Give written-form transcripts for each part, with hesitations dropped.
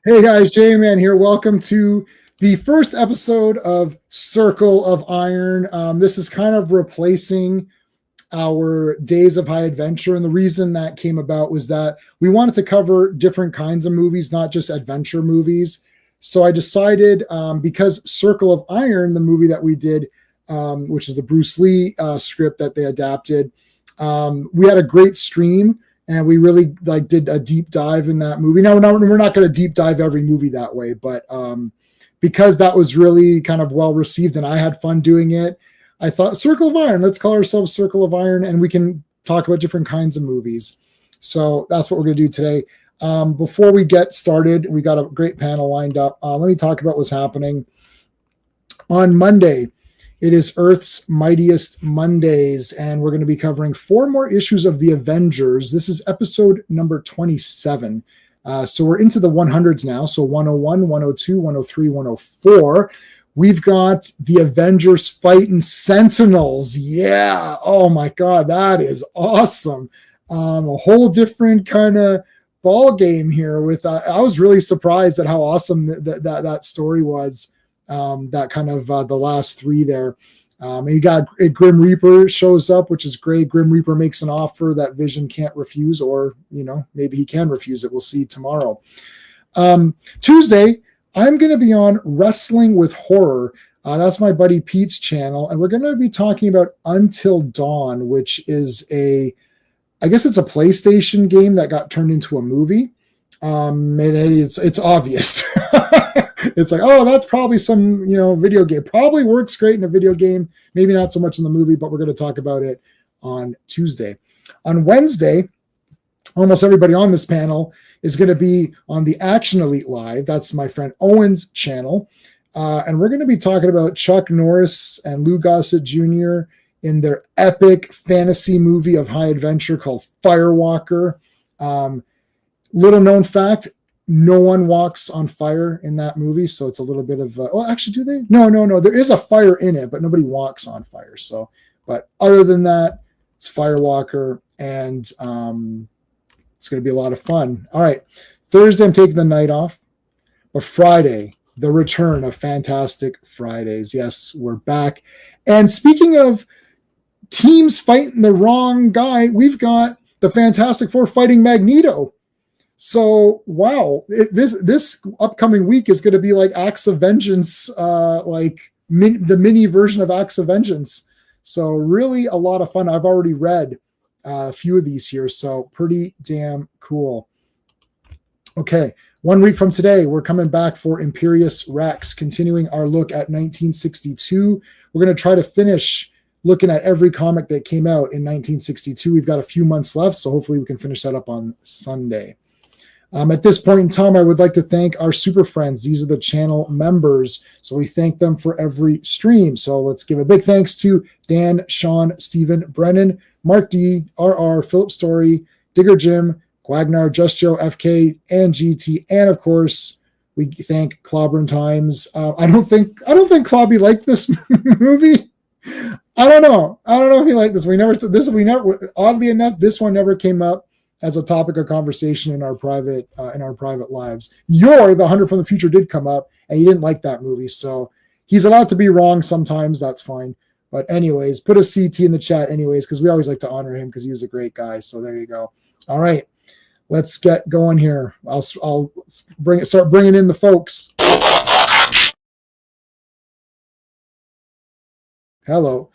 Hey guys, J-Man here. Welcome to the first episode of Circle of Iron. This is kind of replacing our Days of High Adventure. And the reason that came about was that we wanted to cover different kinds of movies, not just adventure movies. So I decided, because Circle of Iron, the movie that we did, which is the Bruce Lee script that they adapted, we had a great stream. And we really did a deep dive in that movie. Now, we're not going to deep dive every movie that way, but because that was really kind of well received and I had fun doing it, I thought Circle of Iron, let's call ourselves Circle of Iron, and we can talk about different kinds of movies. So that's what we're going to do today. Before we get started, we got a great panel lined up. Let me talk about what's happening. On Monday, it is Earth's Mightiest Mondays, and we're going to be covering 4 more issues of The Avengers. This is episode number 27. So we're into the 100s now. So 101, 102, 103, 104. We've got The Avengers fighting Sentinels. Yeah. Oh my God, that is awesome. A whole different kind of ball game here. With I was really surprised at how awesome that story was. That kind of the last 3 there. And you got a Grim Reaper shows up, which is great. Grim Reaper makes an offer that Vision can't refuse, or, maybe he can refuse it. We'll see tomorrow. Tuesday, I'm going to be on Wrestling with Horror. That's my buddy Pete's channel. And we're going to be talking about Until Dawn, which is I guess it's a PlayStation game that got turned into a movie. And it's obvious. It's like, oh, that's probably some, video game. Probably works great in a video game. Maybe not so much in the movie, but we're going to talk about it on Tuesday. On Wednesday, almost everybody on this panel is going to be on the Action Elite Live. That's my friend Owen's channel. And we're going to be talking about Chuck Norris and Lou Gossett Jr. in their epic fantasy movie of high adventure called Firewalker. Little known fact, no one walks on fire in that movie, so it's a little bit of actually, do they? No, there is a fire in it, but nobody walks on fire. So, but other than that, it's Firewalker, and it's going to be a lot of fun. All right, Thursday I'm taking the night off, but Friday, the return of Fantastic Fridays. Yes, we're back. And speaking of teams fighting the wrong guy, we've got the Fantastic Four fighting Magneto. So, wow, this upcoming week is going to be like Acts of Vengeance, the mini version of Acts of Vengeance. So really a lot of fun. I've already read a few of these here, so pretty damn cool. Okay, 1 week from today, we're coming back for Imperious Rex, continuing our look at 1962. We're going to try to finish looking at every comic that came out in 1962. We've got a few months left, so hopefully we can finish that up on Sunday. At this point in time, I would like to thank our super friends. These are the channel members, so we thank them for every stream. So let's give a big thanks to Dan, Sean, Stephen, Brennan, Mark D, RR, Philip Story, Digger Jim, Quagnar, Just Joe, FK, and GT, and of course, we thank Clobberin Times. I don't think Clobby liked this movie. I don't know if he liked this. Oddly enough, this one never came up as a topic of conversation in our private lives. The Hunter from the Future did come up, and he didn't like that movie. So he's allowed to be wrong sometimes. That's fine. But anyways, put a CT in the chat anyways, because we always like to honor him because he was a great guy. So there you go. All right, let's get going here. I'll start bringing in the folks. Hello.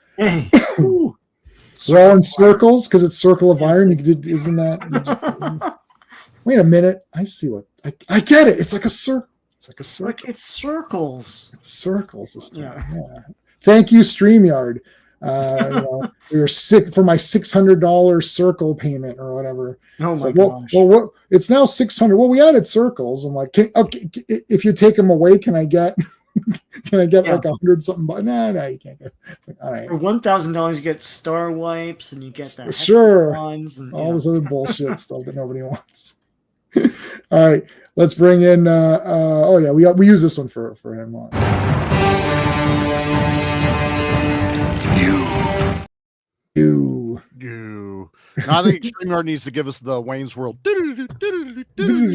We're all in circles because it's Circle of Iron. Isn't that? Wait a minute. I see what I get it. It's like a circle. It's like a circle. It's circles. It's circles this time. Yeah. Thank you, StreamYard. We were sick for my $600 circle payment or whatever. Oh my gosh. Well, it's now $600. Well, we added circles. I'm like, okay, if you take them away, can I get like 100 something? No, you can't get. It's like, all right. For $1,000, you get star wipes and you get the hexagons and all this other bullshit stuff that nobody wants. All right, let's bring in. We use this one for him. You. Now I think StreamYard needs to give us the Wayne's World.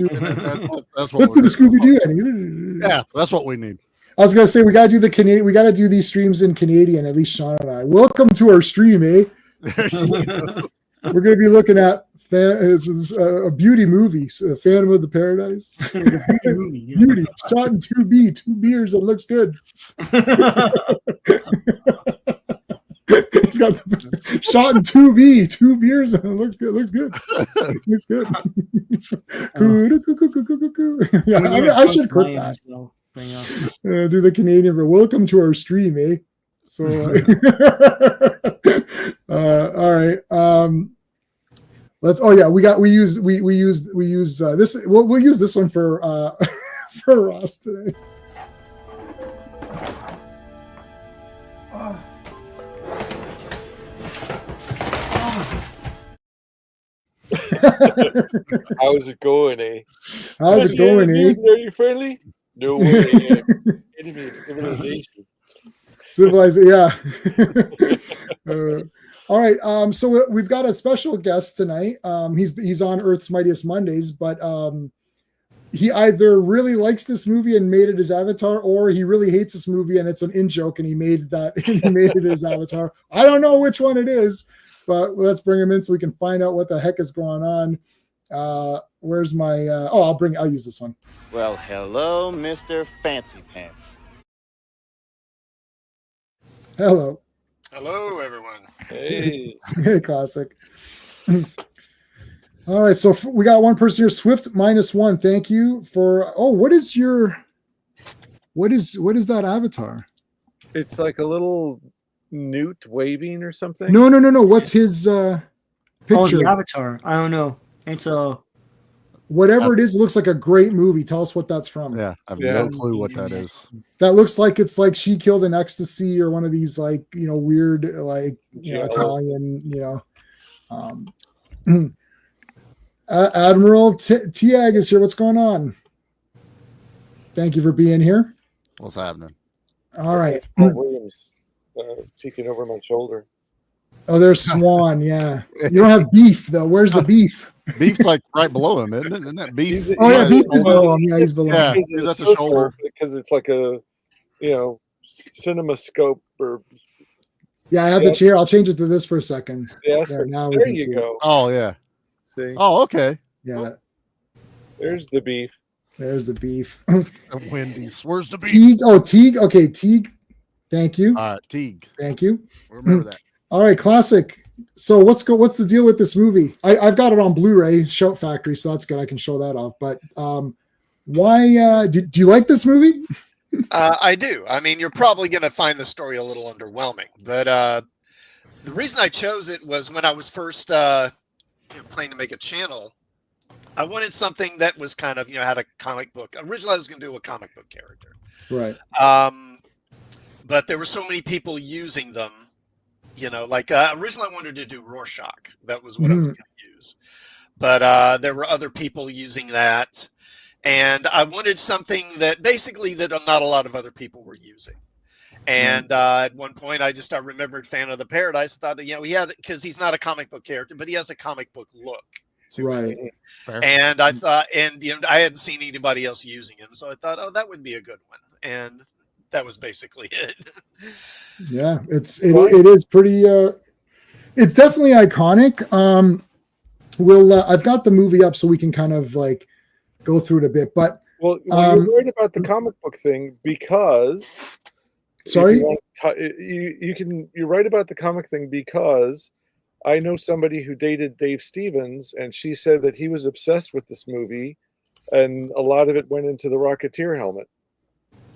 That's what Let's do the we're Scooby Doo. Yeah, that's what we need. I was gonna say we gotta do the Canadian. We gotta do these streams in Canadian. At least Sean and I. Welcome to our stream, eh? There you go. We're gonna be looking at a beauty movie, Phantom of the Paradise. It's a beauty movie. Yeah. Beauty shot in 2B, 2 beers. It looks good. He's got the, shot in 2B, 2 beers. It looks good. Looks good. Looks good. Yeah, I should clip that. Do the Canadian. Welcome to our stream, eh? So, all right. Let's. Oh yeah, we use this. We'll use this one for for Ross today. How's it going, eh? How's it going, eh? Are you friendly? No way. Enemy of civilization. Civilization, yeah. All right. So we've got a special guest tonight. He's on Earth's Mightiest Mondays, but he either really likes this movie and made it his avatar, or he really hates this movie and it's an in joke and he made it his avatar. I don't know which one it is, but let's bring him in so we can find out what the heck is going on. Where's my? I'll use this one. Well, hello, Mr. Fancy Pants. Hello. Hello, everyone. Hey. Hey, classic. All right, so we got one person here. Swift -1. Thank you for. Oh, what is that avatar? It's like a little newt waving or something. No. What's his picture? Oh, the avatar. I don't know. It's a whatever it is. It looks like a great movie. Tell us what that's from. Yeah, I have no clue what that is. That looks like it's like She Killed in Ecstasy or one of these like weird like Italian Admiral Tiag is here. What's going on? Thank you for being here. What's happening? All right. Paul Williams peeking over my shoulder. Oh, there's Swan. Yeah, you don't have beef though. Where's the beef? Beef's like right below him, isn't it? Isn't that beef? Beef is below him. Yeah, he's below. Yeah, him. he's at the shoulder because it's like a cinema scope or. Yeah, I have the chair. I'll change it to this for a second. Yeah, there you go. Oh yeah. See. Oh okay. Yeah. There's the beef. There's the beef. Wendy's. Where's the beef? Teague. Oh, Teague. Okay, Teague. Thank you. All right, Teague. Thank you. Remember that. All right, classic. So what's the deal with this movie? I've got it on Blu-ray, Shout Factory, so that's good. I can show that off. But why? Do you like this movie? I do. I mean, you're probably going to find the story a little underwhelming, but the reason I chose it was when I was first planning to make a channel. I wanted something that was kind of had a comic book. Originally, I was going to do a comic book character, right? But there were so many people using them. Like originally I wanted to do Rorschach. That was what I was going to use. But there were other people using that. And I wanted something that basically that not a lot of other people were using. And at one point I remembered Phantom of the Paradise. I thought, he had, because he's not a comic book character, but he has a comic book look. Right. And I thought, I hadn't seen anybody else using him. So I thought, that would be a good one. And that was basically it. Yeah, it is pretty. It's definitely iconic. I've got the movie up so we can kind of like go through it a bit. But you're worried about the comic book thing because. Sorry, you're right about the comic thing because I know somebody who dated Dave Stevens, and she said that he was obsessed with this movie, and a lot of it went into the Rocketeer helmet.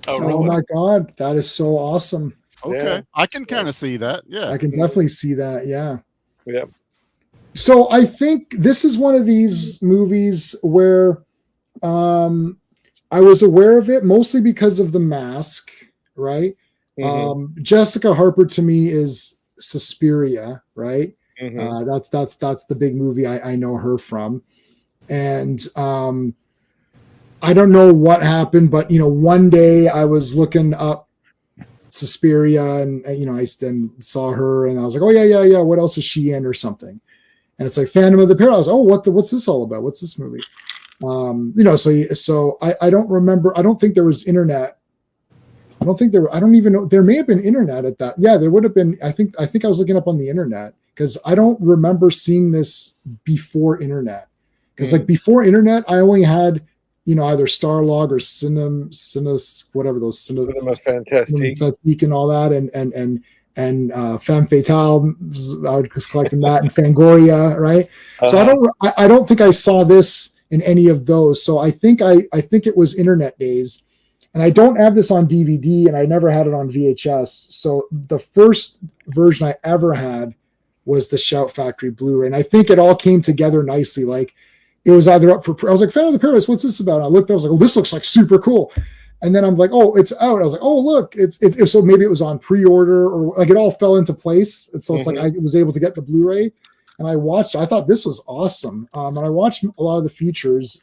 Oh, really? Oh my God, that is so awesome. Okay, yeah. I can kind of see that. Yeah, I can definitely see that. Yeah. Yeah. So I think this is one of these movies where I was aware of it mostly because of The Mask, right? Mm-hmm. Jessica Harper to me is Suspiria, right? Mm-hmm. That's the big movie I know her from, and I don't know what happened, but one day I was looking up Suspiria, and I then saw her, and I was like, oh yeah. What else is she in or something? And it's like Phantom of the Paradise. Oh, what's this all about? What's this movie? So I don't remember. I don't think there was internet. I don't even know. There may have been internet at that. Yeah, there would have been. I think I was looking up on the internet because I don't remember seeing this before internet. Because like before internet, I only had, either Starlog or Cinema Fantastique and all that, and Femme Fatale. I was collecting that, and Fangoria, right? So I don't think I saw this in any of those. So I think it was internet days, and I don't have this on DVD, and I never had it on VHS. So the first version I ever had was the Shout Factory Blu-ray, and I think it all came together nicely. Like it was either up for, I was like, Phantom of the Paradise, what's this about? And I looked, I was like, oh, this looks like super cool. And then I'm like, oh, it's out. I was like, oh, look, it's so maybe it was on pre-order, or like it all fell into place. So it's like I was able to get the Blu-ray, and I watched it. I thought this was awesome. And I watched a lot of the features,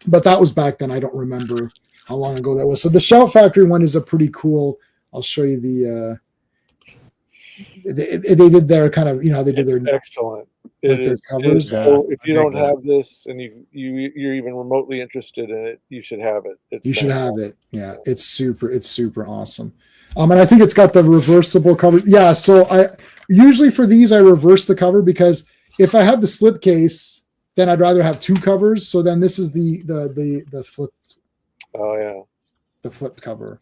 but that was back then. I don't remember how long ago that was. So the Shout Factory one is a pretty cool. I'll show you the. They did their kind of, they did their excellent. It is covers. So if you don't have this and you're even remotely interested in it, you should have it. You should have it. Yeah, it's super awesome. And I think it's got the reversible cover. Yeah, so I usually for these I reverse the cover, because if I have the slipcase, then I'd rather have two covers. So then this is the flipped. Oh yeah, the flipped cover.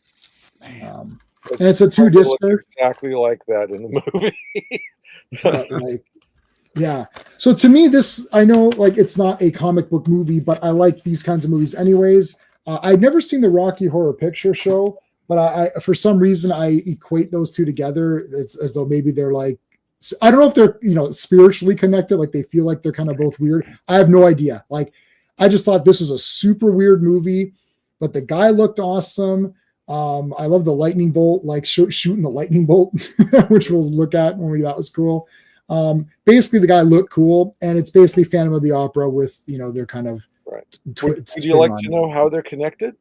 And it's a 2-disc. Exactly like that in the movie. Yeah. So to me, this, I know like it's not a comic book movie, but I like these kinds of movies anyways. I'd never seen the Rocky Horror Picture Show, but I for some reason I equate those two together. It's as though maybe they're like, I don't know if they're spiritually connected, like they feel like they're kind of both weird. I have no idea. Like I just thought this was a super weird movie, but the guy looked awesome. I love the lightning bolt, like shooting the lightning bolt, which we'll look at when that was cool. Basically the guy looked cool, and it's basically Phantom of the Opera with, they're kind of right. Would you like to know how they're connected?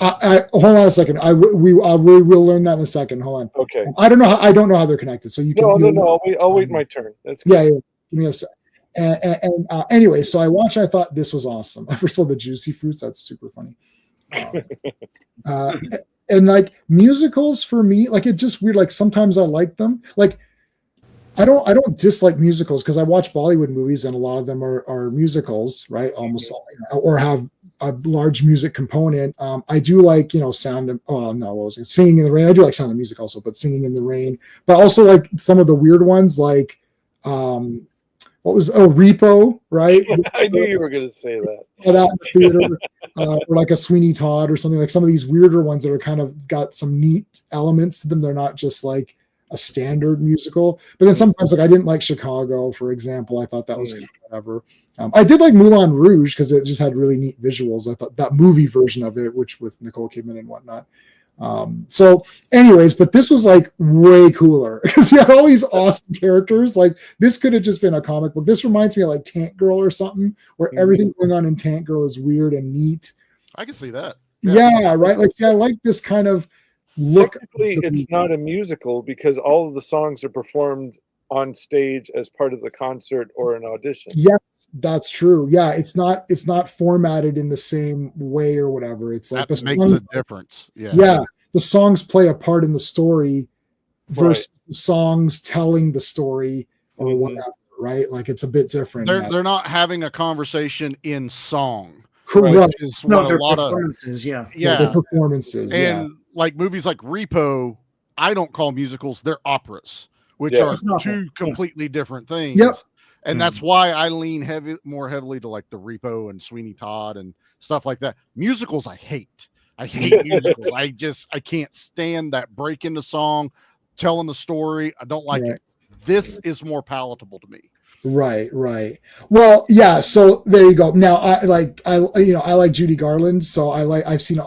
Hold on a second. We will learn that in a second. Hold on. Okay. I don't know how they're connected. So you can. No. I'll wait my turn. That's good. Yeah. Give me a sec. And anyway, so I watched. I thought this was awesome. First of all, the juicy fruits. That's super funny. And like musicals for me, like it's just weird. Like sometimes I like them. Like I don't dislike musicals, because I watch Bollywood movies and a lot of them are musicals, right? Almost all, or have a large music component. I do like, Singing in the Rain. I do like Sound of Music also, but Singing in the Rain. But also like some of the weird ones, like Repo, right? I knew you were going to say that. Out in the theater, or like a Sweeney Todd or something, like some of these weirder ones that are kind of got some neat elements to them. They're not just like a standard musical. But then sometimes, like I didn't like Chicago, for example. I thought that was whatever. I did like Moulin Rouge because it just had really neat visuals. I thought that movie version of it, which with Nicole Kidman and whatnot. So anyways, but this was like way cooler because you had all these awesome characters. Like this could have just been a comic book. This reminds me of like Tank Girl or something, where everything going on in Tank Girl is weird and neat. I can see that. Yeah, right. Like, I like this kind of look. Technically, it's not a musical because all of the songs are performed on stage as part of the concert or an audition. Yes, that's true. Yeah, it's not formatted in the same way or whatever. It's like that makes a difference. Yeah, the songs play a part in the story versus the songs telling the story or whatever, right? Like it's a bit different. They're not having a conversation in song. Correct. Is what a lot performances, of their performances. And like movies like Repo, I don't call musicals, they're operas, which are two completely different things. Yep. And that's why I lean more heavily to like the Repo and Sweeney Todd and stuff like that. Musicals, I hate musicals. I can't stand that break into song, telling the story. I don't like it. This is more palatable to me. Right. Well, yeah. So there you go. Now, I like Judy Garland. So I've seen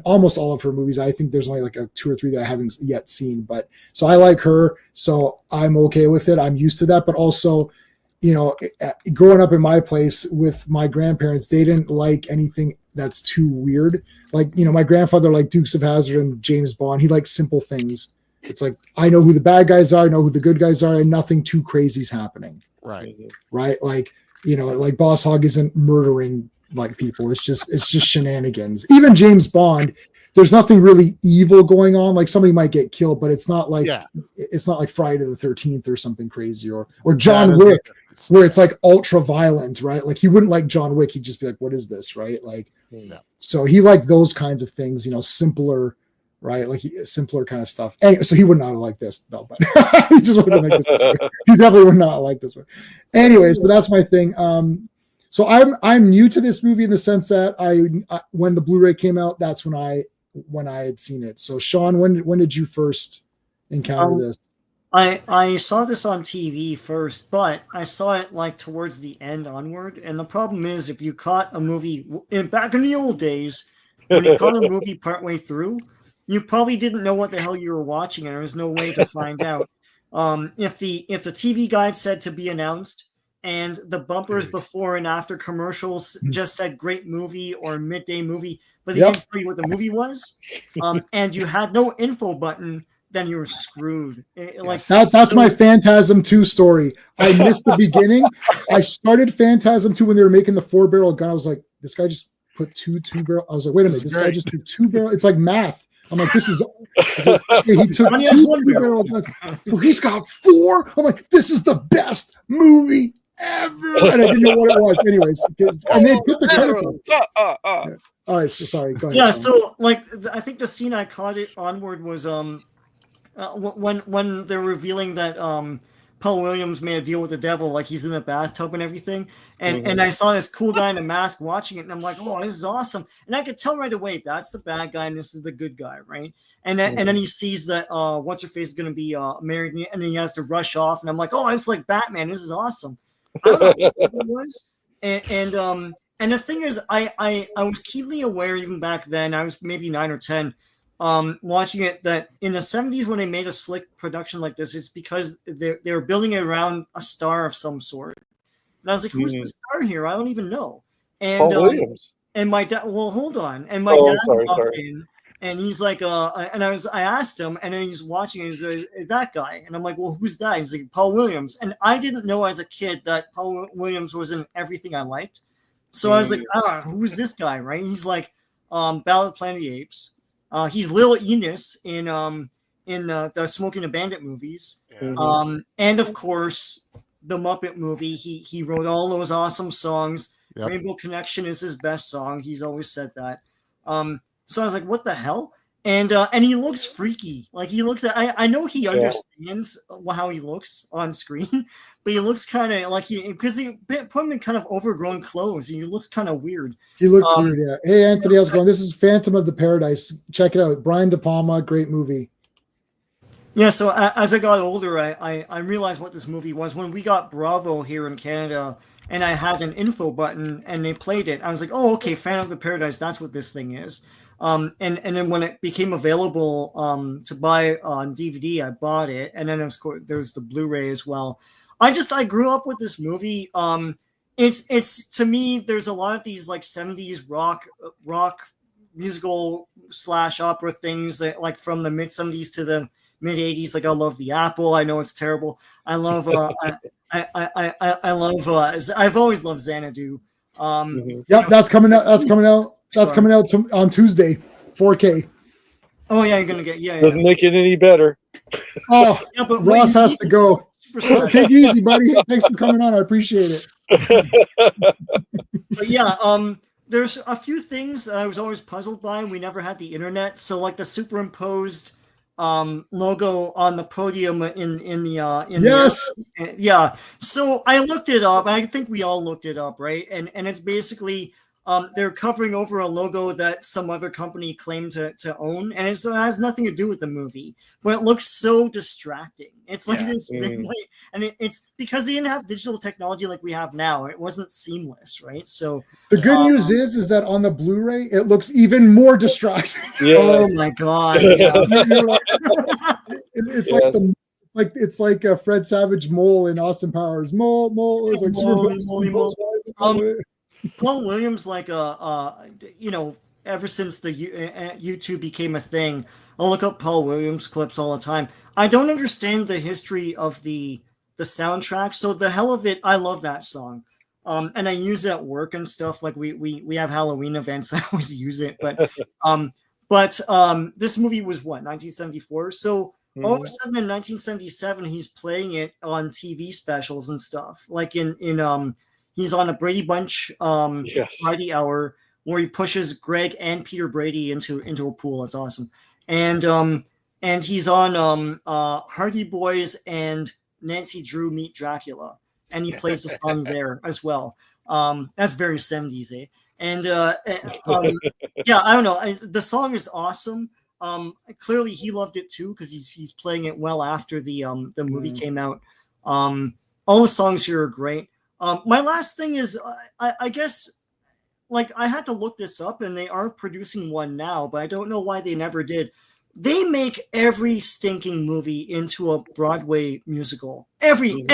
almost all of her movies. I think there's only like 2 or 3 that I haven't yet seen. But so I like her. So I'm okay with it. I'm used to that. But also, growing up in my place with my grandparents, they didn't like anything that's too weird. Like, my grandfather liked Dukes of Hazzard and James Bond. He liked simple things. It's like, I know who the bad guys are, I know who the good guys are, and nothing too crazy is happening. Right. Like, like Boss Hogg isn't murdering like people. It's just shenanigans. Even James Bond, there's nothing really evil going on. Like somebody might get killed, but it's not like Friday the 13th or something crazy, or John Wick, where it's like ultra violent, right? Like he wouldn't like John Wick. He'd just be like, what is this, right? Like, so he liked those kinds of things, simpler, right? Like simpler kind of stuff. Anyway, so he would not like this, no, but he just wouldn't like this way. He definitely would not like this way. Anyway, so that's my thing. So I'm new to this movie in the sense that I when the Blu-ray came out, that's when I had seen it. So Sean, when did you first encounter this? I saw this on TV first, but I saw it like towards the end onward. And the problem is, if you caught a movie back in the old days, when you caught a movie partway through, you probably didn't know what the hell you were watching, and there was no way to find out. If the TV guide said to be announced, and the bumpers before and after commercials just said great movie or midday movie, but they didn't tell you what the movie was, and you had no info button, then you were screwed. That's my Phantasm 2 story. I missed the beginning. I started Phantasm 2 when they were making the 4-barrel gun. I was like, this guy just put two barrel. I was like, wait a minute, this guy just did 2-barrel. It's like math. I'm like, this is. Like, he took 2-barrel guns. He's got 4. I'm like, this is the best movie ever. And I didn't know what it was. Anyways, and they put the credits on. All right, so sorry. Go ahead. Yeah, so like I think the scene I caught it onward was when they're revealing that Paul Williams made a deal with the devil, like he's in the bathtub and everything, and I saw this cool guy in a mask watching it, and I'm like, oh, this is awesome, and I could tell right away that's the bad guy and this is the good guy, right? And then he sees that what's her face is going to be married, and then he has to rush off, and I'm like, oh, it's like Batman, this is awesome. I don't know what it was, and the thing is, I was keenly aware even back then. I was maybe 9 or 10, watching it, that in the 70s when they made a slick production like this, it's because they were building it around a star of some sort. And I was like, who's the star here? I don't even know. And Paul Williams. And my dad. Well, hold on. And my dad walked in, and he's like, and I asked him, and then he's watching, and he's like, that guy, and I'm like, well, who's that? He's like, Paul Williams, and I didn't know as a kid that Paul Williams was in everything I liked. So I was like, who's this guy, right? He's like, Ballad of Planet of the Apes. He's Lil Enos in the Smoking a Bandit movies. And of course, the Muppet movie. He wrote all those awesome songs. Yep. Rainbow Connection is his best song. He's always said that. So I was like, what the hell? And he looks freaky. Like he looks I know he understands how he looks on screen, but he looks kind of like because he put him in kind of overgrown clothes. He looks kind of weird. He looks weird, yeah. Hey, Anthony, how's it going? This is Phantom of the Paradise. Check it out. Brian De Palma, great movie. Yeah, so as I got older, I realized what this movie was. When we got Bravo here in Canada, and I had an info button, and they played it, I was like, oh, okay, Phantom of the Paradise, that's what this thing is. And then when it became available to buy on DVD, I bought it. And then of course there's the Blu-ray as well. I grew up with this movie. It's to me, there's a lot of these like 70s rock musical / opera things that, like from the mid 70s to the mid 80s. Like I love The Apple. I know it's terrible. I love I love I've always loved Xanadu. Yep, that's coming out. That's coming out. That's coming out on Tuesday, 4K. Oh yeah, you're gonna get Doesn't make it any better. Oh, yeah, but Ross has to go. Take it easy, buddy. Thanks for coming on. I appreciate it. But yeah, there's a few things I was always puzzled by, and we never had the internet. So like the superimposed logo on the podium in the yeah. So I looked it up. I think we all looked it up, right? And it's basically they're covering over a logo that some other company claimed to own, and it has nothing to do with the movie, but it looks so distracting. It's like this thing, and it's because they didn't have digital technology like we have now. It wasn't seamless, right? So the good news is that on the Blu-ray it looks even more distracting. Oh my god! Yeah. It's like a Fred Savage mole in Austin Powers. Mole. It's like Paul Williams, like ever since the YouTube became a thing, I look up Paul Williams clips all the time. I don't understand the history of the soundtrack, so the hell of it, I love that song. And I use it at work and stuff. Like we have Halloween events. I always use it. But this movie was what, 1974. So all of a sudden in 1977, he's playing it on TV specials and stuff. Like in he's on a Brady Bunch Yes. Friday Hour where he pushes Greg and Peter Brady into a pool. It's awesome. And he's on Hardy Boys and Nancy Drew Meet Dracula, and he plays the song there as well. That's very 70s, eh? And yeah, I don't know. The song is awesome. Clearly he loved it too because he's playing it well after the movie came out. All the songs here are great. My last thing is, I guess, like I had to look this up, and they are producing one now, but I don't know why they never did. They make every stinking movie into a Broadway musical. Everything.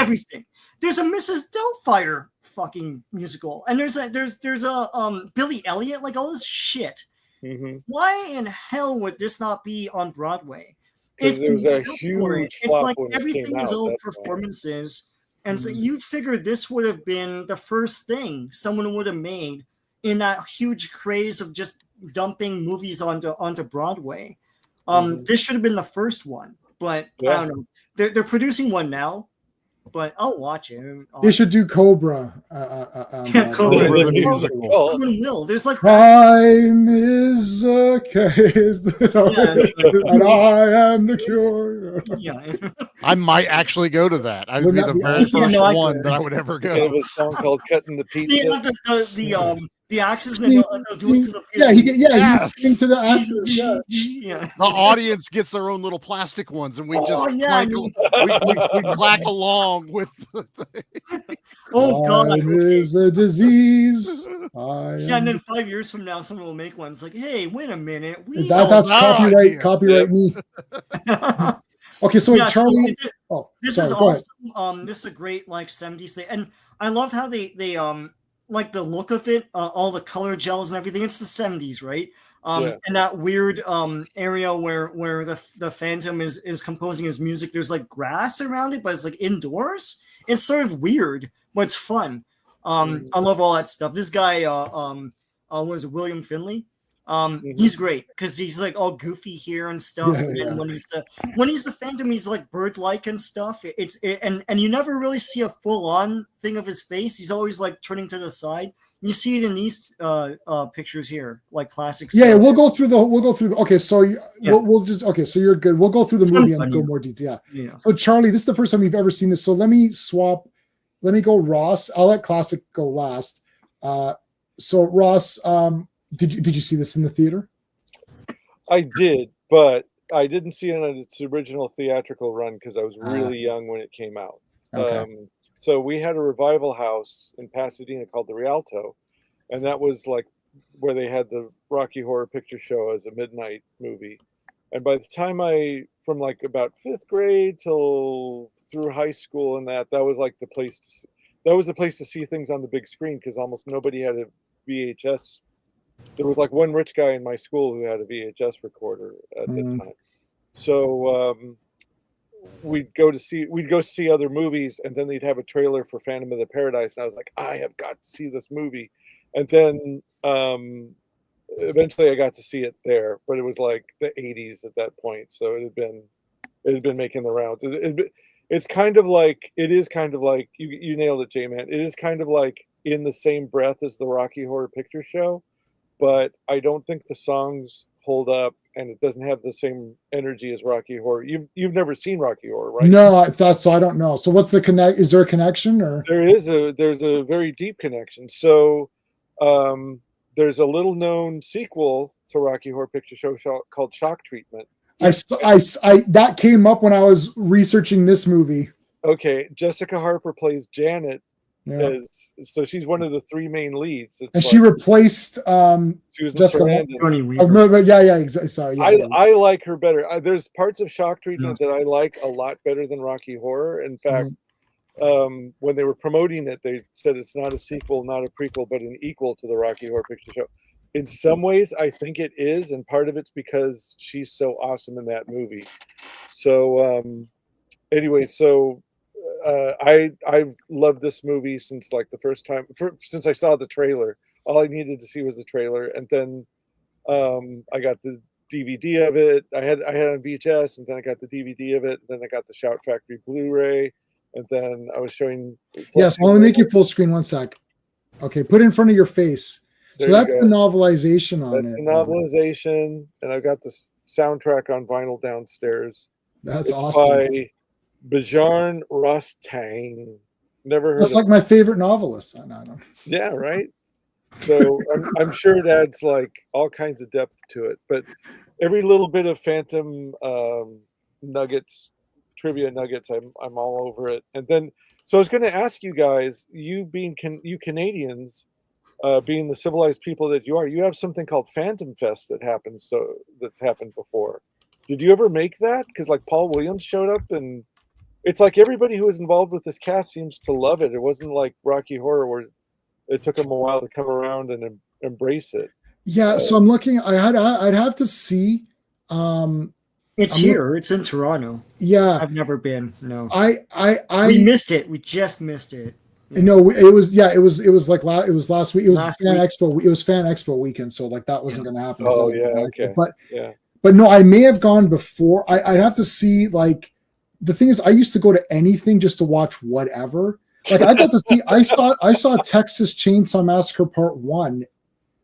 There's a Mrs. Doubtfire fucking musical, and there's a Billy Elliot, like all this shit. Why in hell would this not be on Broadway? Because there was a huge flop. It's like when everything it is came all out, performances, and so you figure this would have been the first thing someone would have made in that huge craze of just dumping movies onto Broadway. This should have been the first one, but I don't know. They're producing one now, but I'll watch it. They should do Cobra. Cobra the musical. Someone will. There's like Crime is a case, and I am the cure. Yeah. I might actually go to that. I would be the very first one that I would ever They have go. a song called "Cutting the Pizza." The axes and they'll do it to the he's getting to the axes. Yeah. The audience gets their own little plastic ones, and we just we clack along with. Oh God! Crime is a disease. And then 5 years from now, someone will make one. It's like, hey, wait a minute, that's copyright me. Okay, so Charlie. This is awesome. This is a great like 70s thing, and I love how they like the look of it, all the color gels and everything. It's the 70s, right? And that weird area where the Phantom is composing his music. There's like grass around it, but it's like indoors. It's sort of weird, but it's fun. I love all that stuff. This guy, what is it, William Finley? He's great because he's like all goofy here and stuff. And when he's the Phantom, he's like bird-like and stuff. And you never really see a full-on thing of his face. He's always like turning to the side. You see it in these pictures here, like classic stuff. Yeah, we'll go through. Okay, so we'll just so you're good. We'll go through the movie and go more detail. Yeah. So Charlie, this is the first time you've ever seen this. So let me go Ross. I'll let Classic go last. So Ross, did you see this in the theater? I did, but I didn't see it on its original theatrical run because I was really young when it came out. Okay. So we had a revival house in Pasadena called the Rialto, and that was like where they had the Rocky Horror Picture Show as a midnight movie. And by the time from like about 5th grade till through high school and that was like the place to see things on the big screen because almost nobody had a VHS. There was like one rich guy in my school who had a VHS recorder at the time. So we'd go see other movies, and then they'd have a trailer for Phantom of the Paradise, and I was like, I have got to see this movie. And then eventually I got to see it there, but it was like the 80s at that point, so it had been making the rounds. It's kind of like you nailed it, J-Man. It is kind of like in the same breath as the Rocky Horror Picture Show, but I don't think the songs hold up, and it doesn't have the same energy as Rocky Horror. You've never seen Rocky Horror, right? No, I thought so. I don't know. So what's the connect? Is there a connection, or there's a very deep connection? So there's a little known sequel to Rocky Horror Picture Show called Shock Treatment. I that came up when I was researching this movie. Okay, Jessica Harper plays Janet. So she's one of the 3 main leads. She replaced Jessica Harper. Yeah, exactly. Sorry. Yeah, I like her better. There's parts of Shock Treatment that I like a lot better than Rocky Horror. In fact, when they were promoting it, they said it's not a sequel, not a prequel, but an equal to the Rocky Horror Picture Show. In some ways, I think it is, and part of it's because she's so awesome in that movie. So anyway, so I've loved this movie since like the first time, since I saw the trailer. All I needed to see was the trailer, and then I got the DVD of it. I had it on VHS, and then I got the DVD of it. And then I got the Shout Factory Blu-ray, and then I was showing. Yes, let me make you full screen. One sec. Okay, put it in front of your face. So that's the novelization on it. That's the novelization, and I've got the soundtrack on vinyl downstairs. That's it's awesome. By Bjorn Rostang. Never heard. That's like my favorite novelist. I know. Yeah, right. So I'm sure it adds like all kinds of depth to it. But every little bit of Phantom nuggets, trivia nuggets, I'm all over it. And then, so I was going to ask you guys, you being you Canadians, being the civilized people that you are, you have something called Phantom Fest that happens. So that's happened before. Did you ever make that? Because like Paul Williams showed up, and it's like everybody who was involved with this cast seems to love it. It wasn't like Rocky Horror where it took them a while to come around and embrace it. Yeah, so I'm looking. I'd have to see. It's here. It's in Toronto. Yeah, I've never been. No, we missed it. We just missed it. Yeah. No, it was like last week. It was Fan Expo. It was Fan Expo weekend. So like that wasn't going to happen. Oh yeah, okay. But no, I may have gone before. I'd have to see. Like the thing is, I used to go to anything just to watch whatever. Like I got to see. I saw Texas Chainsaw Massacre Part 1,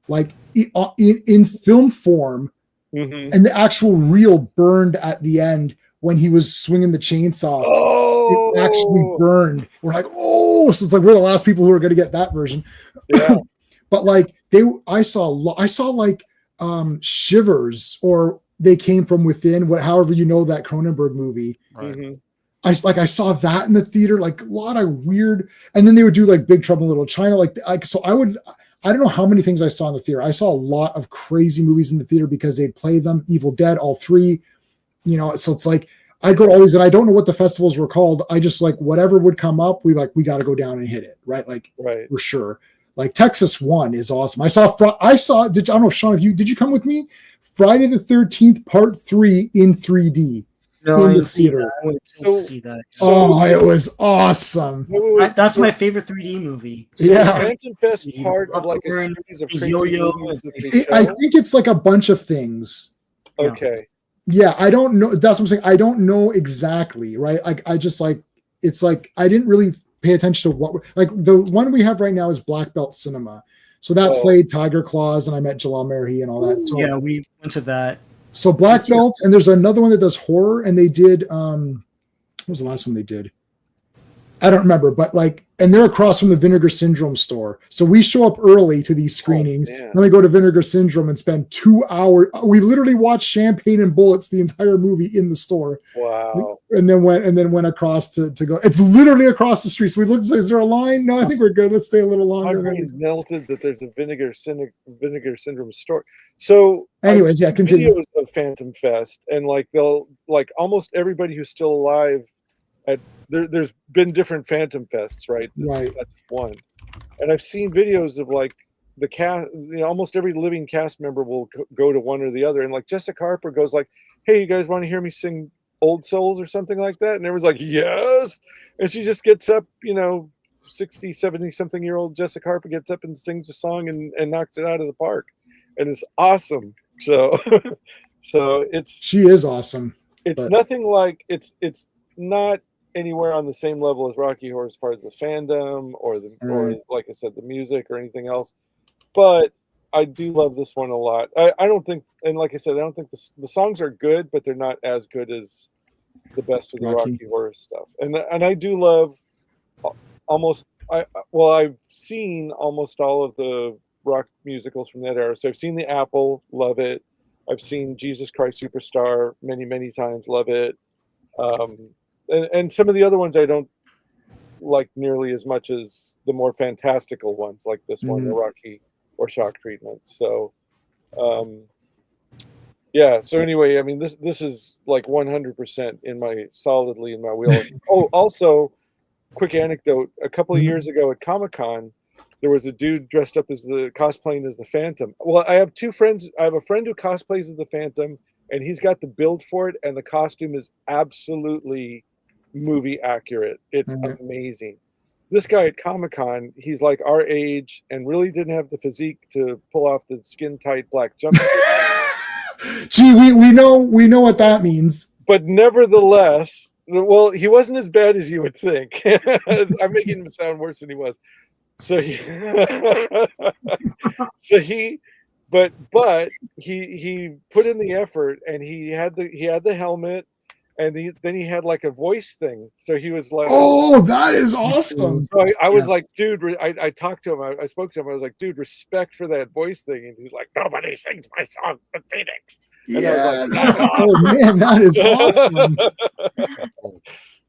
like in film form. Mm-hmm. And the actual reel burned at the end when he was swinging the chainsaw. Oh, it actually burned. We're like, oh, so it's like we're the last people who are going to get that version. Yeah. But like I saw like Shivers, or They Came From Within. However you know that Cronenberg movie. Right. Mm-hmm. I saw that in the theater. Like a lot of weird. And then they would do like Big Trouble in Little China. I don't know how many things I saw in the theater. I saw a lot of crazy movies in the theater because they'd play them. Evil Dead, all three, so it's like, I go to all these and I don't know what the festivals were called. I just like whatever would come up. We got to go down and hit it. Right. Like for sure. Like Texas 1 is awesome. I don't know, Sean, did you come with me? Friday the 13th, Part 3 in 3D. No, I didn't see that. I went to see that. It was awesome. That's my favorite 3D movie. So Phantom Fest part of like a series of crazy movies. I think it's like a bunch of things. Okay. Yeah, I don't know. That's what I'm saying. I don't know exactly, right? I just like, it's like I didn't really pay attention to what, like the one we have right now is Black Belt Cinema. So that played Tiger Claws, and I met Jalal Merhi and all that. So, yeah, we went to that. So Black Belt, and there's another one that does horror, and they did what was the last one they did? I don't remember, but like, and they're across from the Vinegar Syndrome store. So we show up early to these screenings. Then we go to Vinegar Syndrome and spend 2 hours. We literally watched Champagne and Bullets the entire movie in the store. Wow. And then went across to go. It's literally across the street. So we looked and said, is there a line? No, I think we're good. Let's stay a little longer. My brain melted that there's a Vinegar Syndrome store. So anyways, continue. Videos of Phantom Fest, and like they'll like almost everybody who's still alive at there's been different Phantom Fests, right? That's one. And I've seen videos of like the cast, almost every living cast member will go to one or the other. And like Jessica Harper goes like, hey, you guys want to hear me sing Old Souls or something like that? And everyone's like, yes. And she just gets up, 60, 70 something year old Jessica Harper gets up and sings a song and knocks it out of the park. And it's awesome. So, she is awesome. It's nothing like it's not anywhere on the same level as Rocky Horror as far as the fandom or like I said, the music or anything else. But I do love this one a lot. I don't think, and like I said, I don't think the songs are good, but they're not as good as the best of the Rocky Horror stuff. And I do love I've seen almost all of the rock musicals from that era. So I've seen The Apple, love it. I've seen Jesus Christ Superstar many, many times, love it. And some of the other ones I don't like nearly as much as the more fantastical ones, like this one, the Rocky or Shock Treatment. So, So anyway, I mean, this is like 100% solidly in my wheelhouse. Oh, also, quick anecdote: a couple of years ago at Comic-Con, there was a dude dressed up as cosplaying as the Phantom. Well, I have two friends. I have a friend who cosplays as the Phantom, and he's got the build for it, and the costume is absolutely movie accurate. It's Mhm. amazing. This guy at Comic-Con, he's like our age and really didn't have the physique to pull off the skin tight black jumpsuit. Gee, we know what that means. But nevertheless, well, he wasn't as bad as you would think. I'm making him sound worse than he was. So he, so he, but he put in the effort, and he had the helmet, and then he had like a voice thing. So he was like, Oh, that is awesome. So I was like, dude, I talked to him. I spoke to him. I was like, dude, respect for that voice thing. And he's like, nobody sings my song, The Phoenix. And Yeah, I was like, oh man, that is awesome.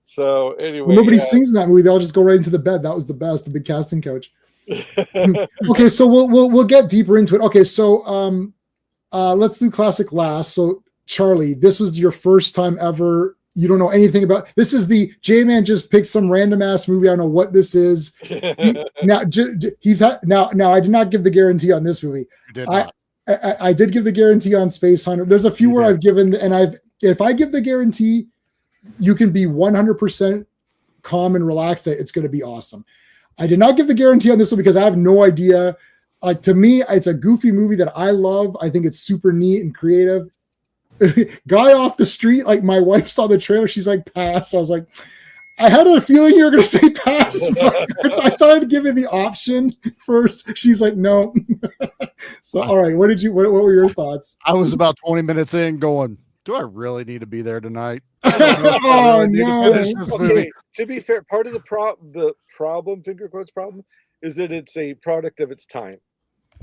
So anyway, Well, nobody sings in that movie. They all just go right into the bed. That was the best, the big casting couch. Okay, so we'll get deeper into it. Okay, so let's do classic last. So Charlie, this was your first time ever. You don't know anything about this. Is the J-Man just picked some random ass movie? I don't know what this is. Now I did not give the guarantee on this movie. You did not. I did give the guarantee on Space Hunter. There's a few where I've given, and if I give the guarantee, you can be 100% calm and relaxed that it's going to be awesome. I did not give the guarantee on this one because I have no idea. Like, to me, it's a goofy movie that I love. I think it's super neat and creative. Guy off the street, like my wife saw the trailer, she's like, pass. I was like, I had a feeling you were going to say pass. I thought I'd give you the option first. She's like, no. So, all right. What were your thoughts? I was about 20 minutes in going, do I really need to be there tonight? Oh, no. Okay, to be fair, part of the problem, finger quotes problem, is that it's a product of its time.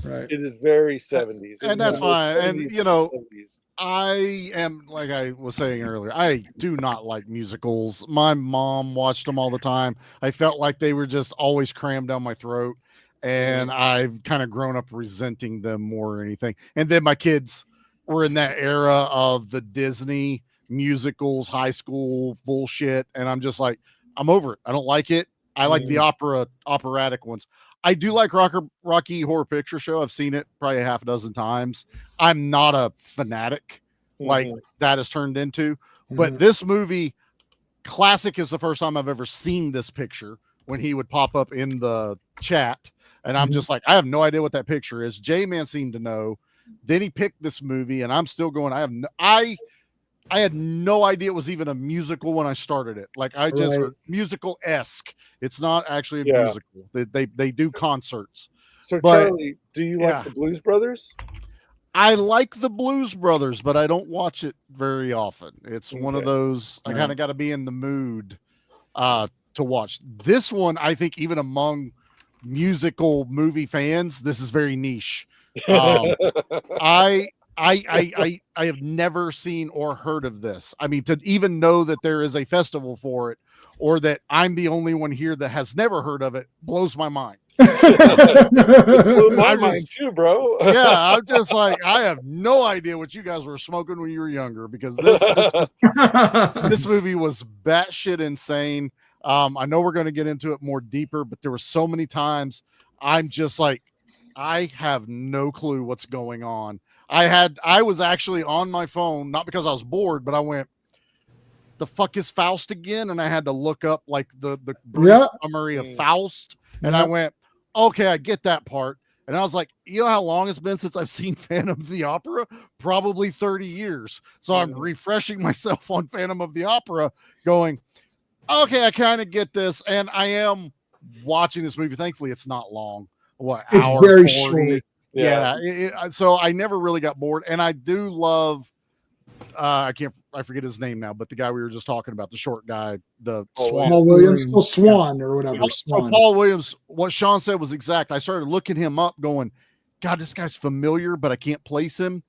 Right. It is very 70s. And that's fine. And, you know, 70s. I am, like I was saying earlier, I do not like musicals. My mom watched them all the time. I felt like they were just always crammed down my throat. And I've kind of grown up resenting them more or anything. And then my kids were in that era of the Disney musicals, high school bullshit. And I'm just like, I'm over it. I don't like it. I like the operatic ones. I do like Rocky Horror Picture Show. I've seen it probably a half a dozen times. I'm not a fanatic like that has turned into. But this movie, classic, is the first time I've ever seen this picture when he would pop up in the chat. And I'm just like, I have no idea what that picture is. J-Man seemed to know. Then he picked this movie, and I'm still going, I had no idea it was even a musical when I started it. Like, I just musical-esque. It's not actually a musical. They do concerts. So, Charlie, do you like the Blues Brothers? I like the Blues Brothers, but I don't watch it very often. It's one of those, I kind of got to be in the mood to watch. This one, I think, even among musical movie fans, this is very niche. I have never seen or heard of this. I mean, to even know that there is a festival for it, or that I'm the only one here that has never heard of it, blows my mind. Blew my mind too, bro. Yeah, I'm just like, I have no idea what you guys were smoking when you were younger, because this movie was batshit insane. I know we're going to get into it more deeper, but there were so many times I'm just like, I have no clue what's going on. I was actually on my phone, not because I was bored, but I went, the fuck is Faust again? And I had to look up like the brief summary of Faust. And I went, okay, I get that part. And I was like, you know how long it's been since I've seen Phantom of the Opera? Probably 30 years. So I'm refreshing myself on Phantom of the Opera going, okay, I kind of get this. And I am watching this movie. Thankfully, it's not long. It's hour very 40. short. Yeah. So I never really got bored. And I do love, I forget his name now, but the guy we were just talking about, the short guy, the Swan. Paul Williams, Swan or whatever. So Paul Williams, what Sean said was exact. I started looking him up going, God, this guy's familiar, but I can't place him.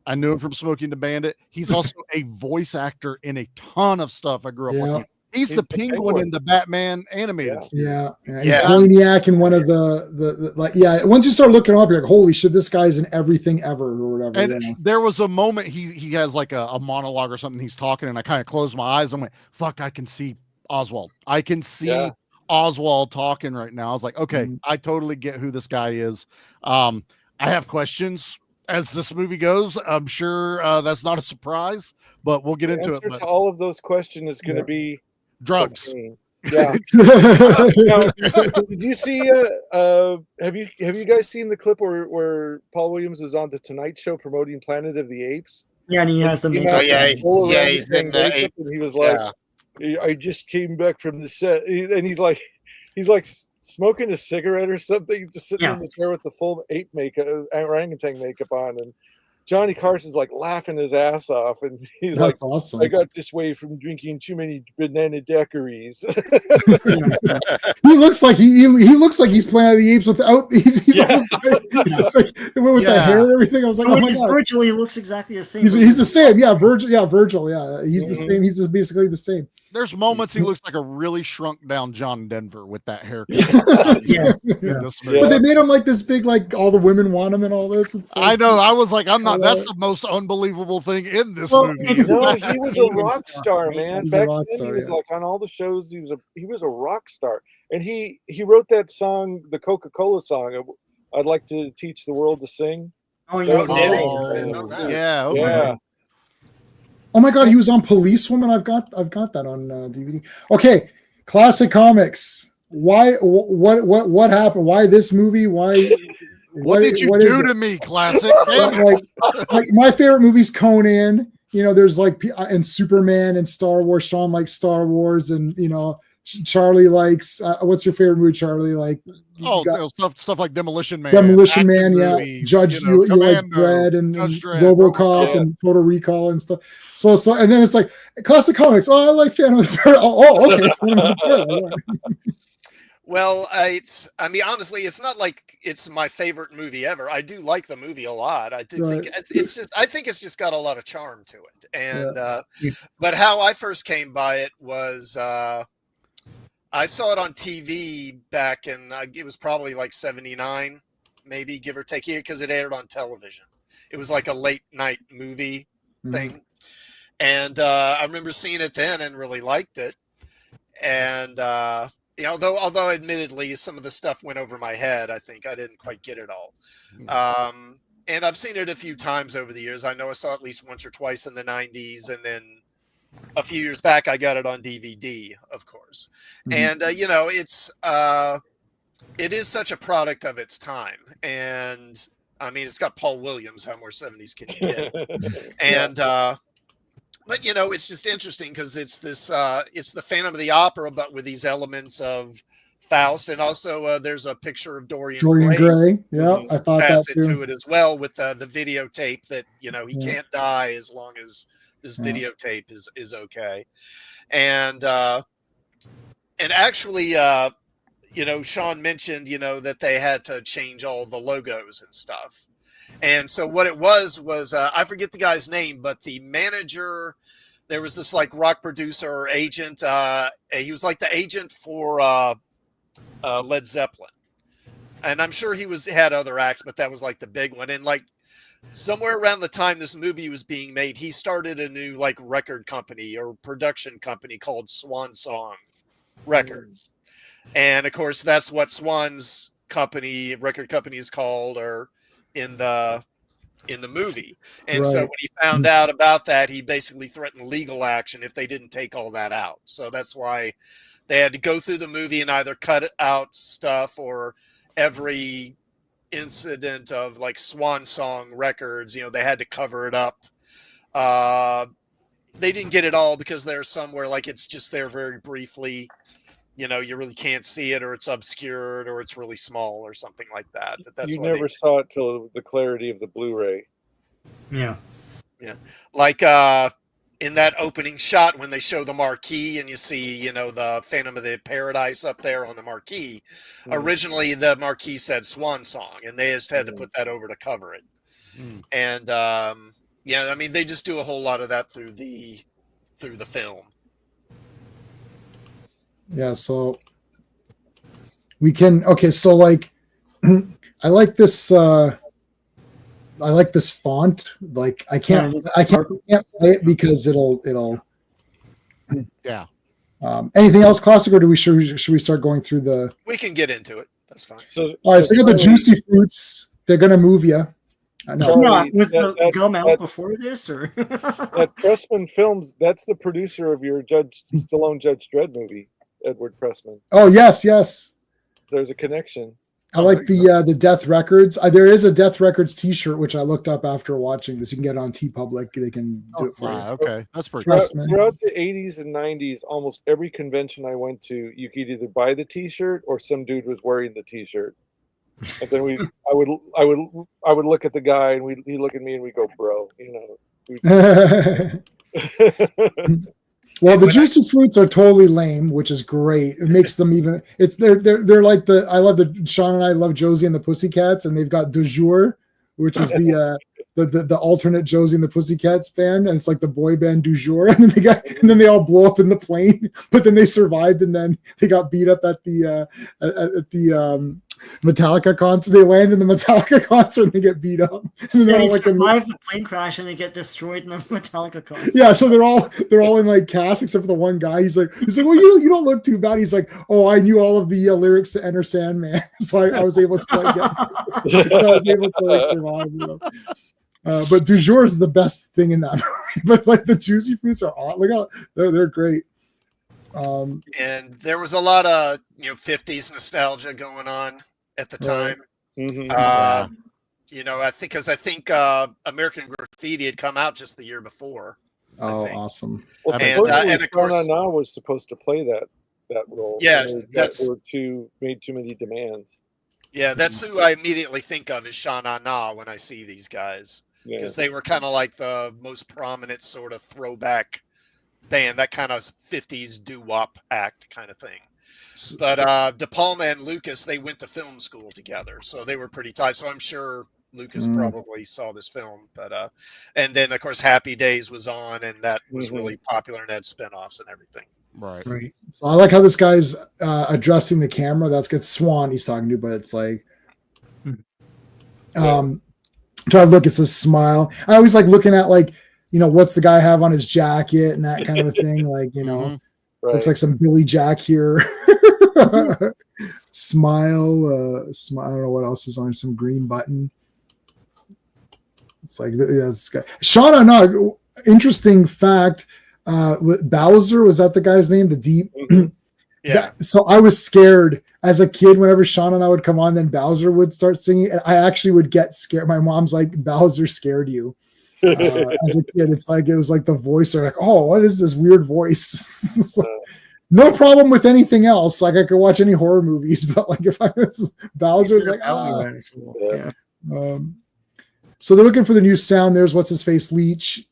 I knew him from Smoking the Bandit. He's also a voice actor in a ton of stuff I grew up watching. He's the penguin in the Batman animated series. He's Brainiac in one of the like. Once you start looking up, you're like, holy shit, this guy's in everything ever or whatever. And there was a moment he has like a monologue or something. He's talking, and I kind of closed my eyes and went, "Fuck, I can see Oswald. I can see Oswald talking right now." I was like, "Okay, I totally get who this guy is." I have questions as this movie goes. I'm sure that's not a surprise, but we'll get into it. The answer to all of those questions is going to be, Drugs. cocaine. Yeah. Now, did you see? Have you guys seen the clip where Paul Williams is on the Tonight Show promoting Planet of the Apes? Yeah, and he has the He makeup. had full yeah, orangutan he's in the makeup, ape. and he was like, "I just came back from the set," and he's like smoking a cigarette or something, just sitting in the chair with the full ape makeup, orangutan makeup on, and Johnny Carson's like laughing his ass off, and he's That's like, awesome. "I got this way from drinking too many banana daiquiris." He looks like he looks like he's Planet of the Apes without. He's almost it's just like with the hair and everything. I was like, oh my god, Virtually he looks exactly the same. he's the same. Yeah, Virgil. Yeah, Virgil. Yeah, he's the same. He's basically the same. There's moments he looks like a really shrunk down John Denver with that haircut. But they made him like this big, like all the women want him and all this. I know. I was like, I'm not. That's the most unbelievable thing in this movie. No, he was a rock star, man. He's Back a rock then, star, he was like on all the shows. He was a rock star, and he wrote that song, the Coca-Cola song. I'd like to teach the world to sing. Oh yeah, yeah, okay. Yeah. Oh my god, he was on Policewoman. I've got that on DVD. Okay, classic comics. Why? What happened? Why this movie? Why? What did you do to me, classic? like my favorite movie's Conan. You know, there's like and Superman and Star Wars. Sean likes Star Wars, and you know, Charlie likes. What's your favorite movie, Charlie? Like, stuff like Demolition Man. Demolition Man, movies, Judge. You like Dredd and RoboCop and Total Recall and stuff. So and then it's like classic comics. Oh, I like Phantom of the Paradise. Oh, okay. Phantom of the Paradise. Well, I mean, honestly, it's not like it's my favorite movie ever. I do like the movie a lot. I do think I think it's just got a lot of charm to it. And but how I first came by it was I saw it on TV back in it was probably like 79, maybe give or take here, because it aired on television. It was like a late night movie thing, and I remember seeing it then and really liked it. And you know, although admittedly some of the stuff went over my head, I think I didn't quite get it all. And I've seen it a few times over the years. I know I saw it at least once or twice in the 90s, and then a few years back I got it on DVD, of course. And you know, it is such a product of its time. And I mean, it's got Paul Williams. How more 70s can you get? And but you know, it's just interesting because it's this it's the Phantom of the Opera, but with these elements of Faust, and also there's a picture of Dorian Gray. Yeah, I thought that too. Into it as well, with the videotape that, you know, he can't die as long as this videotape is okay. And actually, you know, Sean mentioned, you know, that they had to change all the logos and stuff. And so what it was I forget the guy's name, but the manager, there was this like rock producer or agent. He was like the agent for Led Zeppelin. And I'm sure he had other acts, but that was like the big one. And like somewhere around the time this movie was being made, he started a new like record company or production company called Swan Song Records. And of course, that's what Swan's record company is called, or in the movie. And so when he found out about that, he basically threatened legal action if they didn't take all that out. So that's why they had to go through the movie and either cut out stuff, or every incident of like Swan Song Records, you know, they had to cover it up. They didn't get it all because there's somewhere like it's just there very briefly. You know, you really can't see it, or it's obscured, or it's really small, or something like that. But that's you never saw it till the clarity of the Blu-ray. Yeah. Like in that opening shot when they show the marquee and you see, you know, the Phantom of the Paradise up there on the marquee. Originally, the marquee said Swan Song, and they just had to put that over to cover it. And yeah, I mean, they just do a whole lot of that through the film. Yeah, so we can so like I like this font. Like I can't play it because it'll yeah. Anything else classic, or should we start going through the? We can get into it. That's fine. All right, so you got the juicy fruits. They're gonna move you. No. Yeah, was the gum out before this, or that Pressman Films? That's the producer of your Stallone Judge Dredd movie, Edward Pressman. Oh yes. There's a connection. I like the Death Records. There is a Death Records T-shirt which I looked up after watching this. You can get it on TeePublic. They can do it for you. Okay, that's pretty cool. Throughout the 80s and 90s, almost every convention I went to, you could either buy the T-shirt or some dude was wearing the T-shirt. And then I would look at the guy and he'd look at me and we go, bro, Well, the Juicy Fruits are totally lame, which is great. It makes them even. They're like I love Sean and I love Josie and the Pussycats, and they've got Du Jour, which is the alternate Josie and the Pussycats band, and it's like the boy band Du Jour, and then they all blow up in the plane, but then they survived, and then they got beat up at the Metallica concert. They land in the Metallica concert and they get beat up. And they survive the plane crash and they get destroyed in the Metallica concert. Yeah, so they're all in like cast except for the one guy. He's like, well, you don't look too bad. He's like, oh, I knew all of the lyrics to Enter Sandman, so I was able to survive. But Du Jour is the best thing in that movie. But like the Juicy Fruits are all look out, they're great. And there was a lot of 50s nostalgia going on at the time. Mm-hmm. I think American Graffiti had come out just the year before. Oh, awesome! Well, and of course, Na was supposed to play that role. Yeah, made too many demands. Yeah, that's who I immediately think of as Sha Na Na when I see these guys, because they were kind of like the most prominent sort of throwback band, that kind of 50s doo-wop act kind of thing. But De Palma and Lucas, they went to film school together, so they were pretty tight. So I'm sure Lucas probably saw this film. But and then of course Happy Days was on, and that was really popular and had spinoffs and everything. Right. So I like how this guy's addressing the camera. That's good. Swan he's talking to, but it's like try to look, it says smile. I always like looking at like, what's the guy have on his jacket and that kind of a thing. Like, looks like some Billy Jack here. Smile. I don't know what else is on some green button. It's like, this guy. Sean, no, interesting fact. Bowser, was that the guy's name? The deep. Yeah. So I was scared as a kid whenever Sean and I would come on, then Bowser would start singing, and I actually would get scared. My mom's like, Bowser scared you. As a kid, it was like the voice, or like, oh, what is this weird voice? No problem with anything else. Like I could watch any horror movies, but like if I was Bowser, it's like, so they're looking for the new sound. There's what's his face, Leech,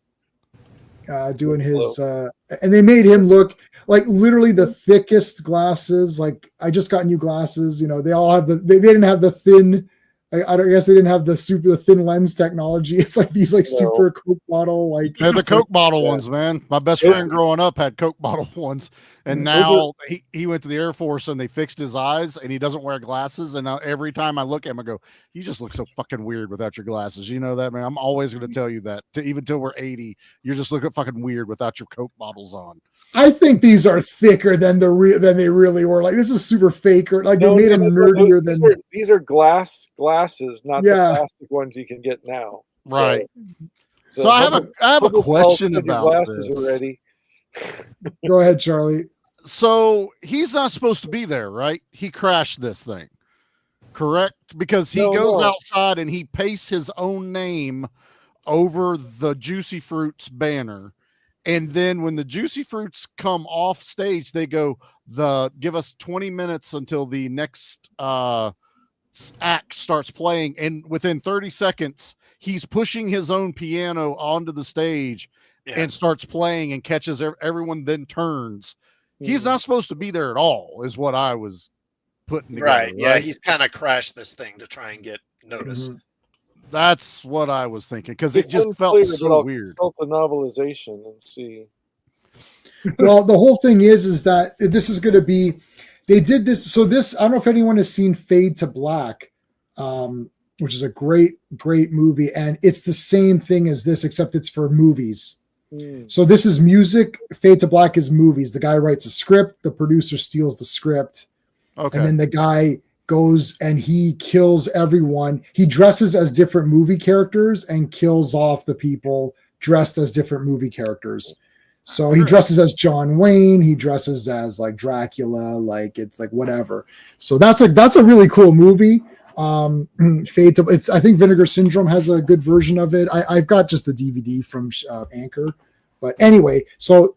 doing his, and they made him look like literally the thickest glasses. Like I just got new glasses. They all have they didn't have the thin. I guess they didn't have the thin lens technology. It's like these super Coke bottle they're the Coke bottle ones, man. My best friend growing up had Coke bottle ones, and now he went to the Air Force and they fixed his eyes and he doesn't wear glasses. And now every time I look at him, I go, "You just look so fucking weird without your glasses." You know that, man. I'm always going to tell you that. Even till we're 80, you're just looking fucking weird without your Coke bottles on. I think these are thicker than they really were. Like this is super fake, or like they made them nerdier than. These are glasses, not the plastic ones you can get now. Right. So I have a question about glasses this. Already. Go ahead, Charlie. So he's not supposed to be there, right? He crashed this thing, correct? Because he goes outside and he pastes his own name over the Juicy Fruits banner. And then when the Juicy Fruits come off stage, they go, give us 20 minutes until the next act starts playing. And within 30 seconds, he's pushing his own piano onto the stage and starts playing and catches everyone, then turns. He's not supposed to be there at all, is what I was putting together. Right. Yeah, he's kind of crashed this thing to try and get noticed. That's what I was thinking, because it just felt so weird. Consult the novelization and see. Well, the whole thing is that this is going to be. They did this. So this, I don't know if anyone has seen Fade to Black, which is a great movie, and it's the same thing as this, except it's for movies. So this is music. Fade to Black is movies. The guy writes a script. The producer steals the script, and then the guy goes and he kills everyone. He dresses as different movie characters and kills off the people dressed as different movie characters. So he dresses as John Wayne. He dresses as like Dracula, like it's like whatever. So that's a really cool movie. Fate. It's I think Vinegar Syndrome has a good version of it. I've got just the DVD from Anchor, but anyway, so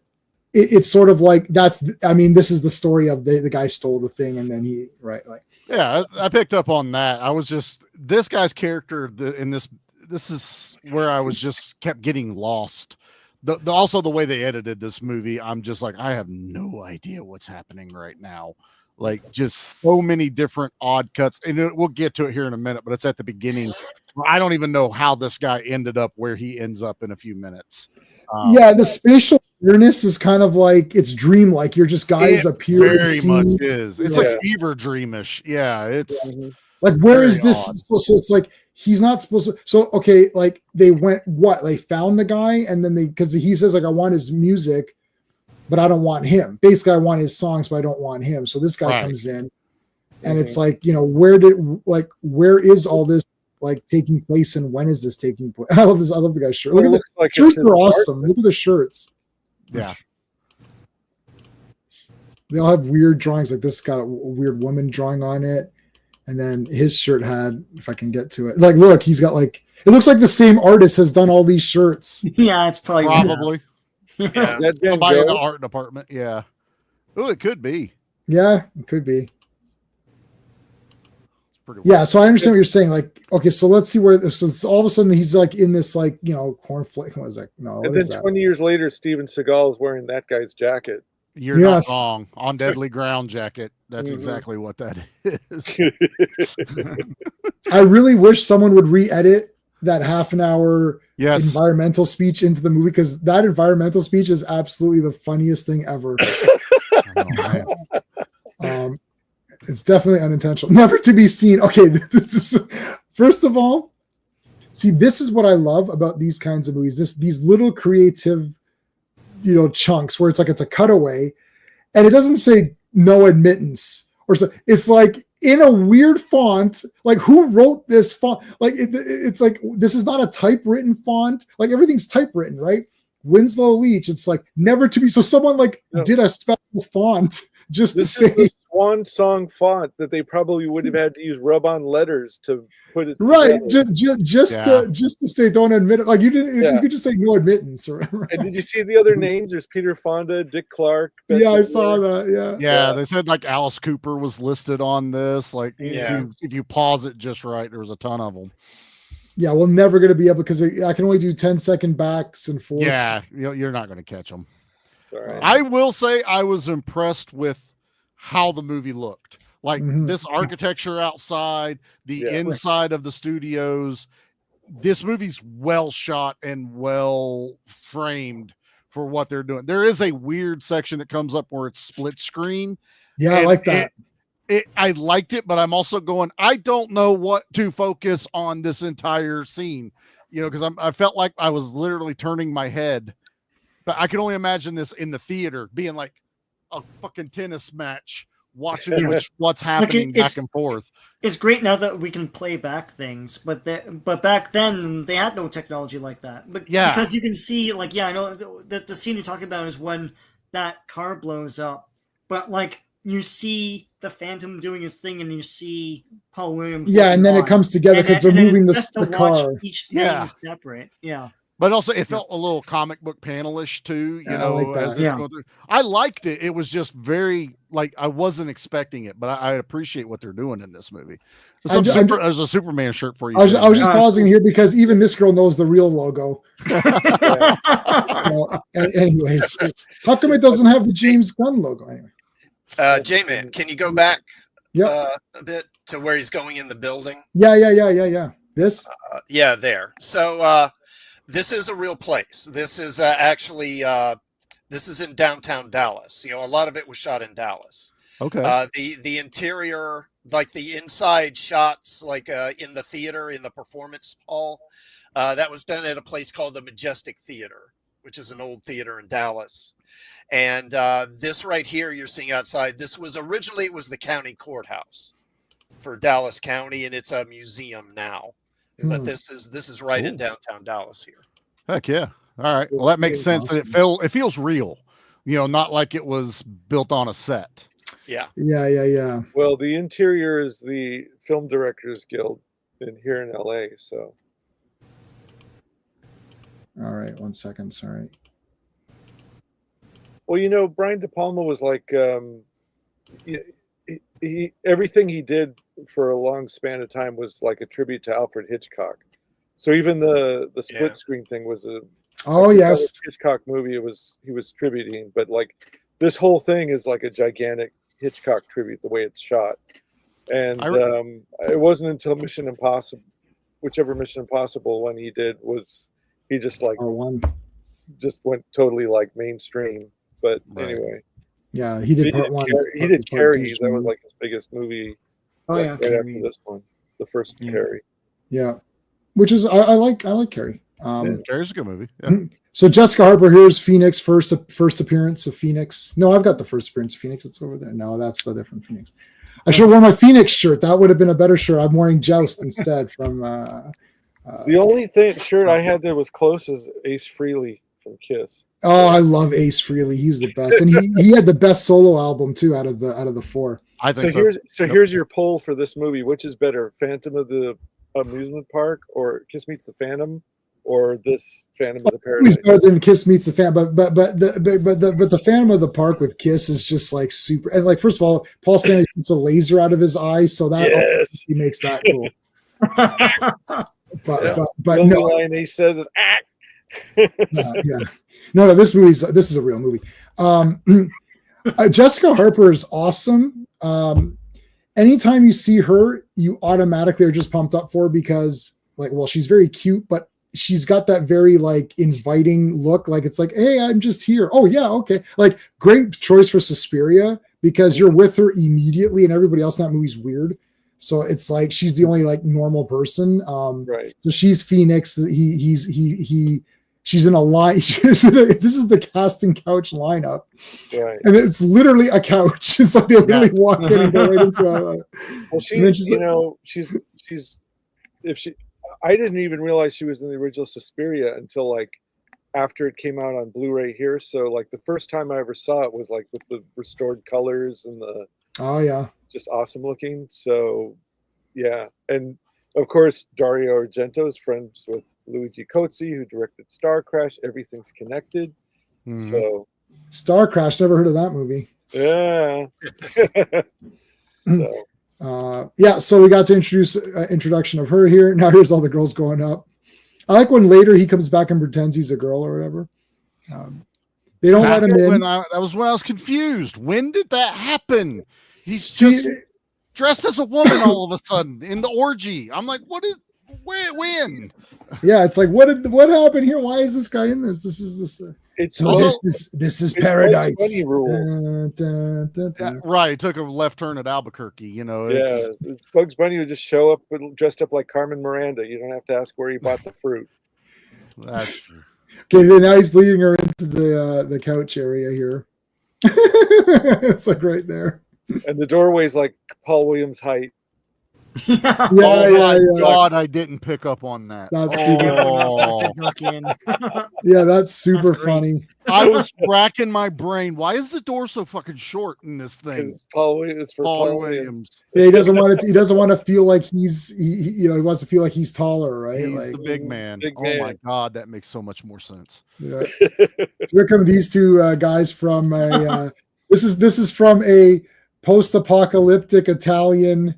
it's sort of like that's. I mean, this is the story of the guy stole the thing and then he like. Yeah, I picked up on that. I was just this guy's character in this. This is where I was just kept getting lost. Also the way they edited this movie, I'm just like, I have no idea what's happening right now. Like just so many different odd cuts, and we'll get to it here in a minute. But it's at the beginning. I don't even know how this guy ended up where he ends up in a few minutes. Yeah, the spatial awareness is kind of like it's dreamlike. You're just guys appear. Very much is. It's like fever dreamish. Yeah, it's like where is this? So it's like he's not supposed to. So okay, like they went what? They found the guy, and then because he says like I want his music, but I don't want him. Basically, I want his songs, but I don't want him. So this guy comes in, and it's like where is all this like taking place, and when is this taking place? I love this. I love the guy's shirt. Look at the shirts are awesome. Look at the shirts. Yeah. They all have weird drawings. Like this got a weird woman drawing on it. And then his shirt had, if I can get to it, like, look, he's got like, it looks like the same artist has done all these shirts. Yeah, it's probably. Yeah. Is that somebody in the art department. Yeah. Oh, it could be. Yeah, it could be. Yeah, so I understand what you're saying. Like, okay, so let's see where this. So it's all of a sudden he's like in this like cornflake. What is that? No. And then 20 years later, Steven Seagal is wearing that guy's jacket. You're not wrong. On Deadly Ground jacket. That's exactly what that is. I really wish someone would re-edit that half an hour environmental speech into the movie because that environmental speech is absolutely the funniest thing ever. It's definitely unintentional. Never to be seen. Okay, this is first of all, see, this is what I love about these kinds of movies. These little creative, chunks where it's like it's a cutaway, and it doesn't say no admittance or so. It's like in a weird font. Like who wrote this font? Like it's like this is not a typewritten font. Like everything's typewritten, right? Winslow Leach. It's like never to be. So someone did a special font. Just this to say, is the swan song font that they probably would have had to use rub-on letters to put it right. Just to say don't admit it. Like you didn't. You could just say no admittance. Or whatever. And did you see the other names? There's Peter Fonda, Dick Clark. Yeah, I saw that. Yeah. They said like Alice Cooper was listed on this. Like if you pause it just right, there was a ton of them. Yeah, we're never going to be able because I can only do 10-second backs and forths. Yeah, you're not going to catch them. Right. I will say I was impressed with how the movie looked. Like this architecture outside, the inside of the studios. This movie's well shot and well framed for what they're doing. There is a weird section that comes up where it's split screen. Yeah, I like that. I liked it, but I'm also going, I don't know what to focus on this entire scene, because I felt like I was literally turning my head. But I can only imagine this in the theater being like a fucking tennis match, watching what's happening back and forth. It's great now that we can play back things, but back then they had no technology like that. But because you can see, I know that the scene you're talking about is when that car blows up, but you see the Phantom doing his thing, and you see Paul Williams. Yeah, and then it comes together because they're moving the car. Each thing is separate. Yeah. But also, it felt a little comic book panelish too, I like that. as it's going through. I liked it. It was just very I wasn't expecting it, but I appreciate what they're doing in this movie. There's a Superman shirt for you. I was just pausing here because even this girl knows the real logo. Anyways, how come it doesn't have the James Gunn logo anyway? J-Man, can you go back a bit to where he's going in the building? Yeah. This? There. So this is a real place. This is actually this is in downtown Dallas. A lot of it was shot in Dallas. Okay. The interior, the inside shots, in the theater, in the performance hall, that was done at a place called the Majestic Theater, which is an old theater in Dallas. And this right here you're seeing outside, this was originally, it was the county courthouse. for Dallas County, and it's a museum now. But this is right in downtown Dallas here. Heck yeah! All right, well that makes sense. Awesome. It feels real, not like it was built on a set. Yeah. Well, the interior is the Film Directors Guild here in LA. So. All right, 1 second. Sorry. Well, Brian De Palma was like, everything he did for a long span of time was like a tribute to Alfred Hitchcock. So even the split screen thing was yes, Hitchcock movie. He was tributing, but like this whole thing is like a gigantic Hitchcock tribute the way it's shot. And it wasn't until Mission Impossible, whichever Mission Impossible one he did, was he just like just went totally like mainstream. But anyway, yeah, he did part one. He did Carrie. That was like his biggest movie. Right after this one, the first Carrie. Yeah, which is I like Carrie. Carrie's a good movie. Yeah. So Jessica Harper, here's Phoenix first appearance of Phoenix. No, I've got the first appearance of Phoenix. It's over there. No, that's a different Phoenix. I should have worn my Phoenix shirt. That would have been a better shirt. I'm wearing Joust instead. From the only shirt I had that was close is Ace Frehley from Kiss. Oh, I love Ace Frehley. He's the best, and he had the best solo album too out of the four. I think so. Here's your poll for this movie: which is better, Phantom of the Amusement Park or Kiss Meets the Phantom, or this Phantom of the Paradise? Better than Kiss Meets the Phantom, but the Phantom of the Park with Kiss is just like super. And like, first of all, Paul Stanley shoots a laser out of his eye, so that he makes that cool. but the no line he says is No, this is a real movie. Jessica Harper is awesome. Anytime you see her, you automatically are just pumped up for her because, like, well, she's very cute, but she's got that very like inviting look. Like it's like, hey, I'm just here. Oh yeah, okay. Like great choice for Suspiria because you're with her immediately, and everybody else in that movie's weird. So it's like she's the only like normal person. Right. So she's Phoenix. She's in a line. This is the casting couch lineup, right? And it's literally a couch. It's like they literally walk in and go right into a. Well, I didn't even realize she was in the original Suspiria until like after it came out on Blu-ray here. So like the first time I ever saw it was like with the restored colors and the just awesome looking. So yeah, and of course, Dario Argento is friends with Luigi Cozzi, who directed Star Crash. Everything's connected. Mm-hmm. So, Star Crash, never heard of that movie. Yeah. So we got to introduction of her here. Now here's all the girls going up. I like when later he comes back and pretends he's a girl or whatever. They don't let him in. That was when I was confused. When did that happen? He's just dressed as a woman all of a sudden in the orgy. I'm like, when? Yeah, it's like what happened here? Why is this guy in this? This is paradise. Bunny rules. Right, took a left turn at Albuquerque. It's Bugs Bunny would just show up dressed up like Carmen Miranda. You don't have to ask where he bought the fruit. That's true. Okay, then now he's leading her into the couch area here. It's like right there. And the doorway's like Paul Williams' height. God, I didn't pick up on that. That's super funny. I was racking my brain. Why is the door so fucking short in this thing? It's Paul Williams. Yeah, he doesn't want to. He doesn't want to feel like he wants to feel like he's taller, right? He's like the big man. My God, that makes so much more sense. Yeah. So here come these two guys from a. This is from a post-apocalyptic Italian.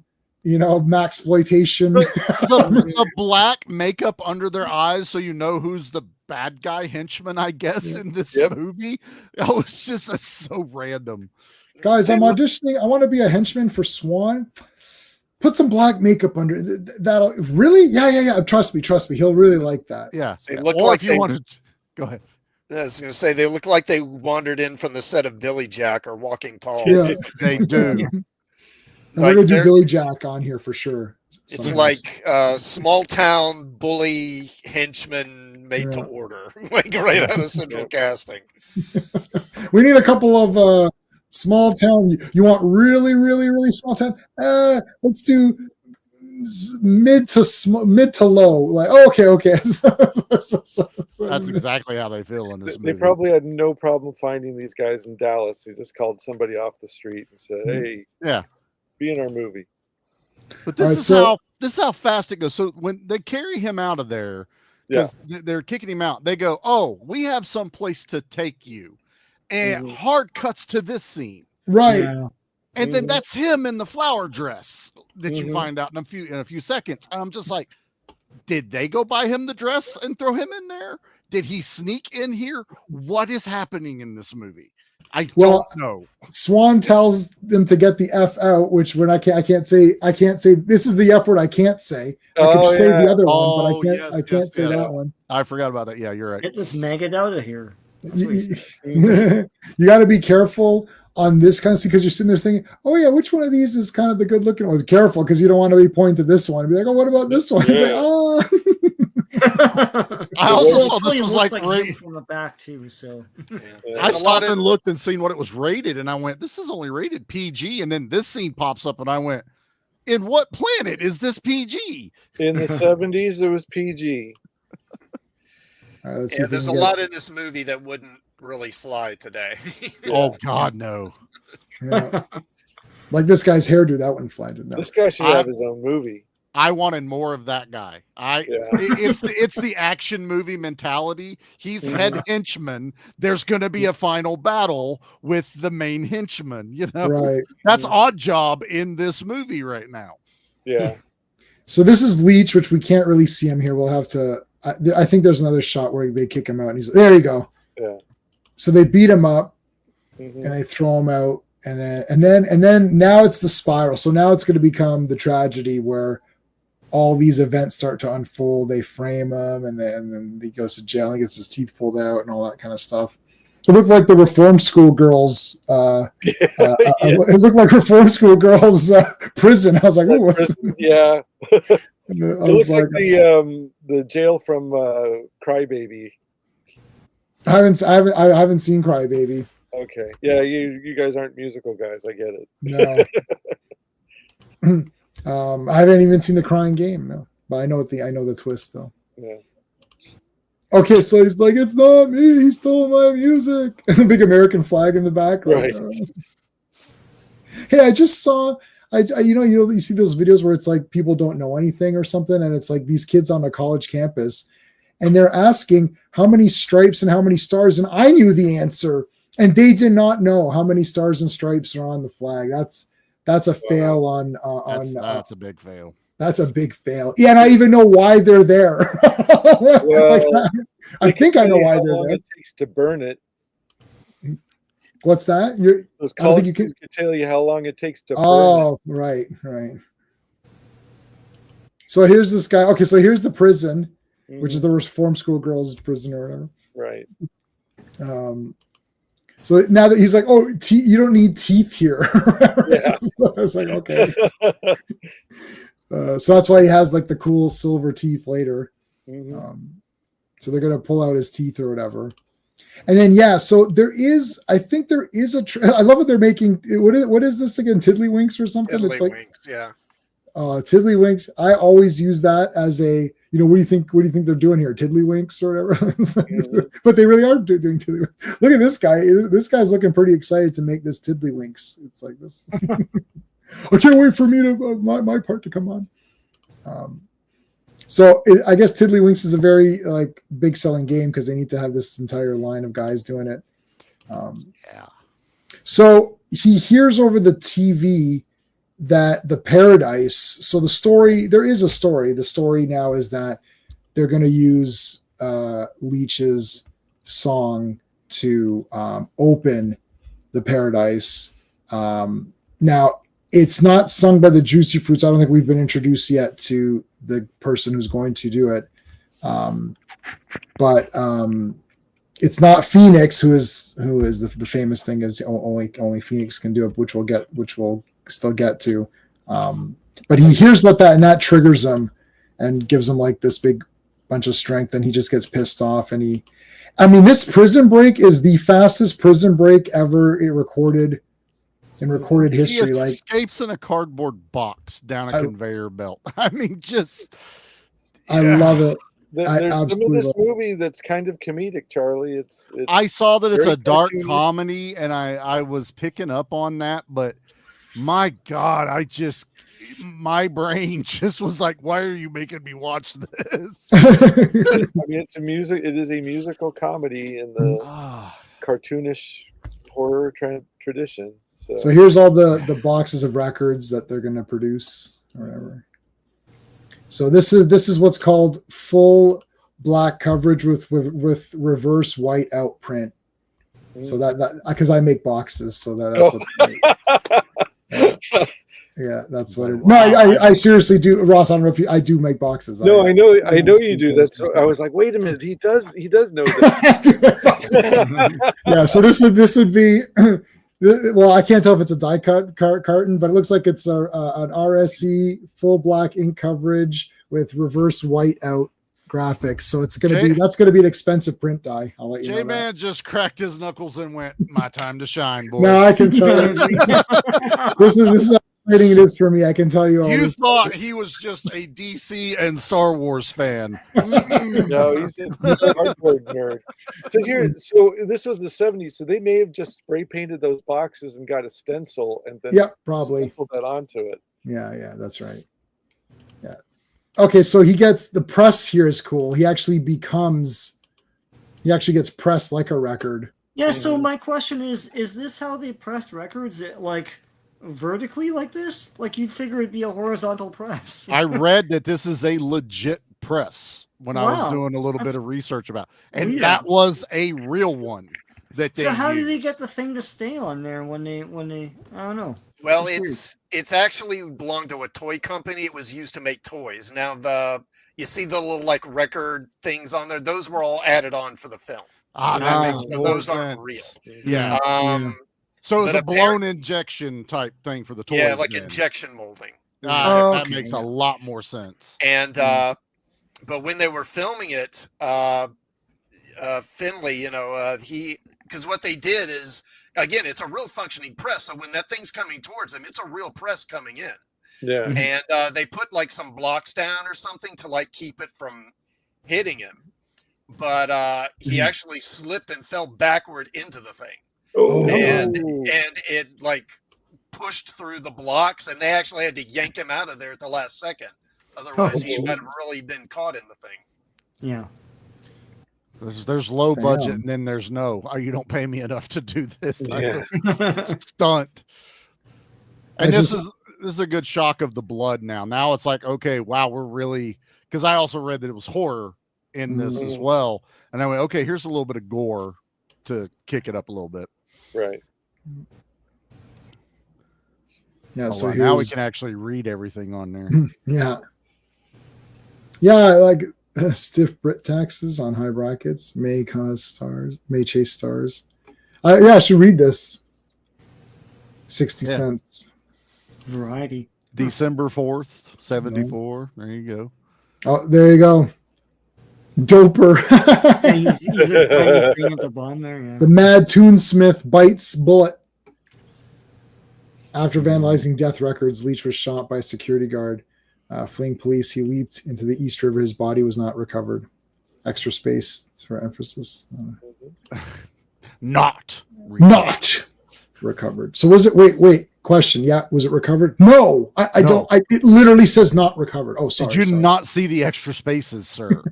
Maxploitation. The black makeup under their eyes, so you know who's the bad guy henchman, I guess, in this movie. Oh, it's just so random. Guys, I'm auditioning. I want to be a henchman for Swan. Put some black makeup under that'll really. Yeah. Trust me. He'll really like that. Yeah. They look like if you wanted. Go ahead. I was going to say they look like they wandered in from the set of Billy Jack or Walking Tall. Yeah, they do. We're gonna do Billy Jack on here for sure. It's like a small town bully henchman made to order, like right out of Central Casting. We need a couple of Small town. You want really, really, really small town? Let's do mid to low. Like, oh, okay. That's exactly how they feel in this They movie. probably had no problem finding these guys in Dallas. They just called somebody off the street and said, "Hey, Yeah. be in our movie." But this is how fast it goes. So when they carry him out of there, because they're kicking him out, they go, "Oh, we have some place to take you," and hard cuts to this scene, right? Yeah. And then that's him in the flower dress that you find out in a few seconds. And I'm just like, did they go buy him the dress and throw him in there? Did he sneak in here? What is happening in this movie? I don't know. Swan tells them to get the F out, which when I can't say this is the F word I can't say. I could say the other one, but I can't say that one. I forgot about that. Yeah, you're right. Get this maggot out of here. You got to be careful on this kind of scene because you're sitting there thinking, oh yeah, which one of these is kind of the good looking one? Careful, because you don't want to be pointing to this one and be like, oh, what about this one? It's like, oh. I also saw this was looks like him from the back too. So I stopped and looked and seen what it was rated, and I went, "This is only rated PG." And then this scene pops up, and I went, "In what planet is this PG?" In the 70s, it was PG. All right, there's a lot in this movie that wouldn't really fly today. Oh God, no! Yeah. Like this guy's hairdo, that wouldn't fly. No. This guy should have his own movie. I wanted more of that guy. It's the action movie mentality. He's head henchman. There's going to be a final battle with the main henchman. You know, right? That's Odd Job in this movie right now. Yeah. So this is Leech, which we can't really see him here. We'll have to. I think there's another shot where they kick him out, and he's there. You go. Yeah. So they beat him up, and they throw him out, and then now it's the spiral. So now it's going to become the tragedy where all these events start to unfold. They frame him, and then he goes to jail and gets his teeth pulled out and all that kind of stuff. It looked like the reform school girls. It looked like reform school girls prison. I was like, oh, what's yeah. It looks like the jail from Crybaby. I haven't seen Crybaby. Okay, yeah, you guys aren't musical guys. I get it. No. I haven't even seen The Crying Game, no. But I know the twist though. Yeah. Okay, so he's like, it's not me, he stole my music. And the big American flag in the back. Like, right. Hey, I just saw you see those videos where it's like people don't know anything or something, and it's like these kids on a college campus, and they're asking how many stripes and how many stars, and I knew the answer, and they did not know how many stars and stripes are on the flag. That's a fail on that's a big fail. That's a big fail. Yeah, and I even know why they're there. Well, I think I know why they're there. It takes to burn it. What's that? Those college kids can tell you how long it takes to burn it. Oh, right. So here's this guy. Okay, so here's the prison, which is the reform school girls' prison or whatever. Right. So now that he's like, oh, you don't need teeth here. Yeah. So I was like, okay. So that's why he has like the cool silver teeth later. So they're going to pull out his teeth or whatever. And then, so I think there is I love what they're making. What is this again? Tiddlywinks or something? It's like, yeah. Tiddlywinks. I always use that as a, what do you think they're doing here? Tiddlywinks or whatever. But they really are doing tiddlywinks. Look at this guy. This guy's looking pretty excited to make this tiddlywinks. It's like this. I can't wait for me to my part to come on. So I guess Tiddlywinks is a very big selling game because they need to have this entire line of guys doing it. So he hears over the TV that the paradise. So the story, there is a story. The story now is that they're going to use Leech's song to open the paradise. Now it's not sung by the Juicy Fruits. I don't think we've been introduced yet to the person who's going to do it. But it's not Phoenix, who is the famous thing is only Phoenix can do it, which we'll still get to. But he hears about that, and that triggers him and gives him like this big bunch of strength, and he just gets pissed off. And this prison break is the fastest prison break ever recorded in recorded history. He Like escapes in a cardboard box down a conveyor belt. I mean, just I love it. There's some of this movie that's kind of comedic, Charlie. It's I saw that it's a dark cartoonish comedy, and I was picking up on that, but my God, my brain just was like, why are you making me watch this? I mean, it is a musical comedy in the cartoonish horror tradition. So here's all the boxes of records that they're going to produce or whatever. So this is what's called full black coverage with reverse white out print. So that because I make boxes, so that's what it. No, I seriously do, Ross. I don't know if I do make boxes. No, I know you do. That's. I was like, wait a minute, he does know that. Yeah. So this would be. Well, I can't tell if it's a die cut carton, but it looks like it's an RSE full black ink coverage with reverse white out graphics. So that's going to be an expensive print die. I'll let you know. J-Man just cracked his knuckles and went, "My time to shine, boys." No, I can tell. This is how exciting it is for me. I can tell you all. You thought he was just a DC and Star Wars fan. No, he's a hardcore nerd. So this was the 70s. So they may have just spray painted those boxes and got a stencil and then probably stenciled that onto it. Yeah, that's right. Yeah. Okay, so he gets the press here is cool. He actually gets pressed like a record. Yeah. So my question is this how they pressed records? Like vertically like this? Like you'd figure it'd be a horizontal press. I read that this is a legit press when I was doing a little bit of research about it. And that was a real one that they So how used. do they get the thing to stay on there when they I don't know. Well, it's actually belonged to a toy company. It was used to make toys. Now you see the little like record things on there, those were all added on for the film. That makes those sense. aren't real. Yeah. So it's a blown injection type thing for the toys. Yeah, like injection molding. That makes a lot more sense. And but when they were filming it, Finley, because what they did is, again, it's a real functioning press. So when that thing's coming towards him, it's a real press coming in. Yeah. And they put like some blocks down or something to like keep it from hitting him. But he actually slipped and fell backward into the thing. And it like pushed through the blocks, and they actually had to yank him out of there at the last second. Otherwise, he had really been caught in the thing. Yeah. There's low budget, and then there's you don't pay me enough to do this type of stunt. And this is a good shock of the blood now. Now it's like, okay, wow, we're really, because I also read that it was horror in this as well. And I went, okay, here's a little bit of gore to kick it up a little bit. Right. Yeah. So now we can actually read everything on there. Yeah. Yeah. Like stiff Brit taxes on high brackets may chase stars. I should read this. 60 cents. Variety. December 4th, 74. There you go. Oh, there you go. Doper. He's a tiny thing at the bottom there. Yeah. The Mad Toonsmith bites bullet. After vandalizing Death Records, Leach was shot by a security guard. Fleeing police, he leaped into the East River. His body was not recovered. Extra space for emphasis. Not recovered. So was it? Wait. Question. Yeah, was it recovered? No, I don't. It literally says not recovered. Oh, sorry. Did you not see the extra spaces, sir?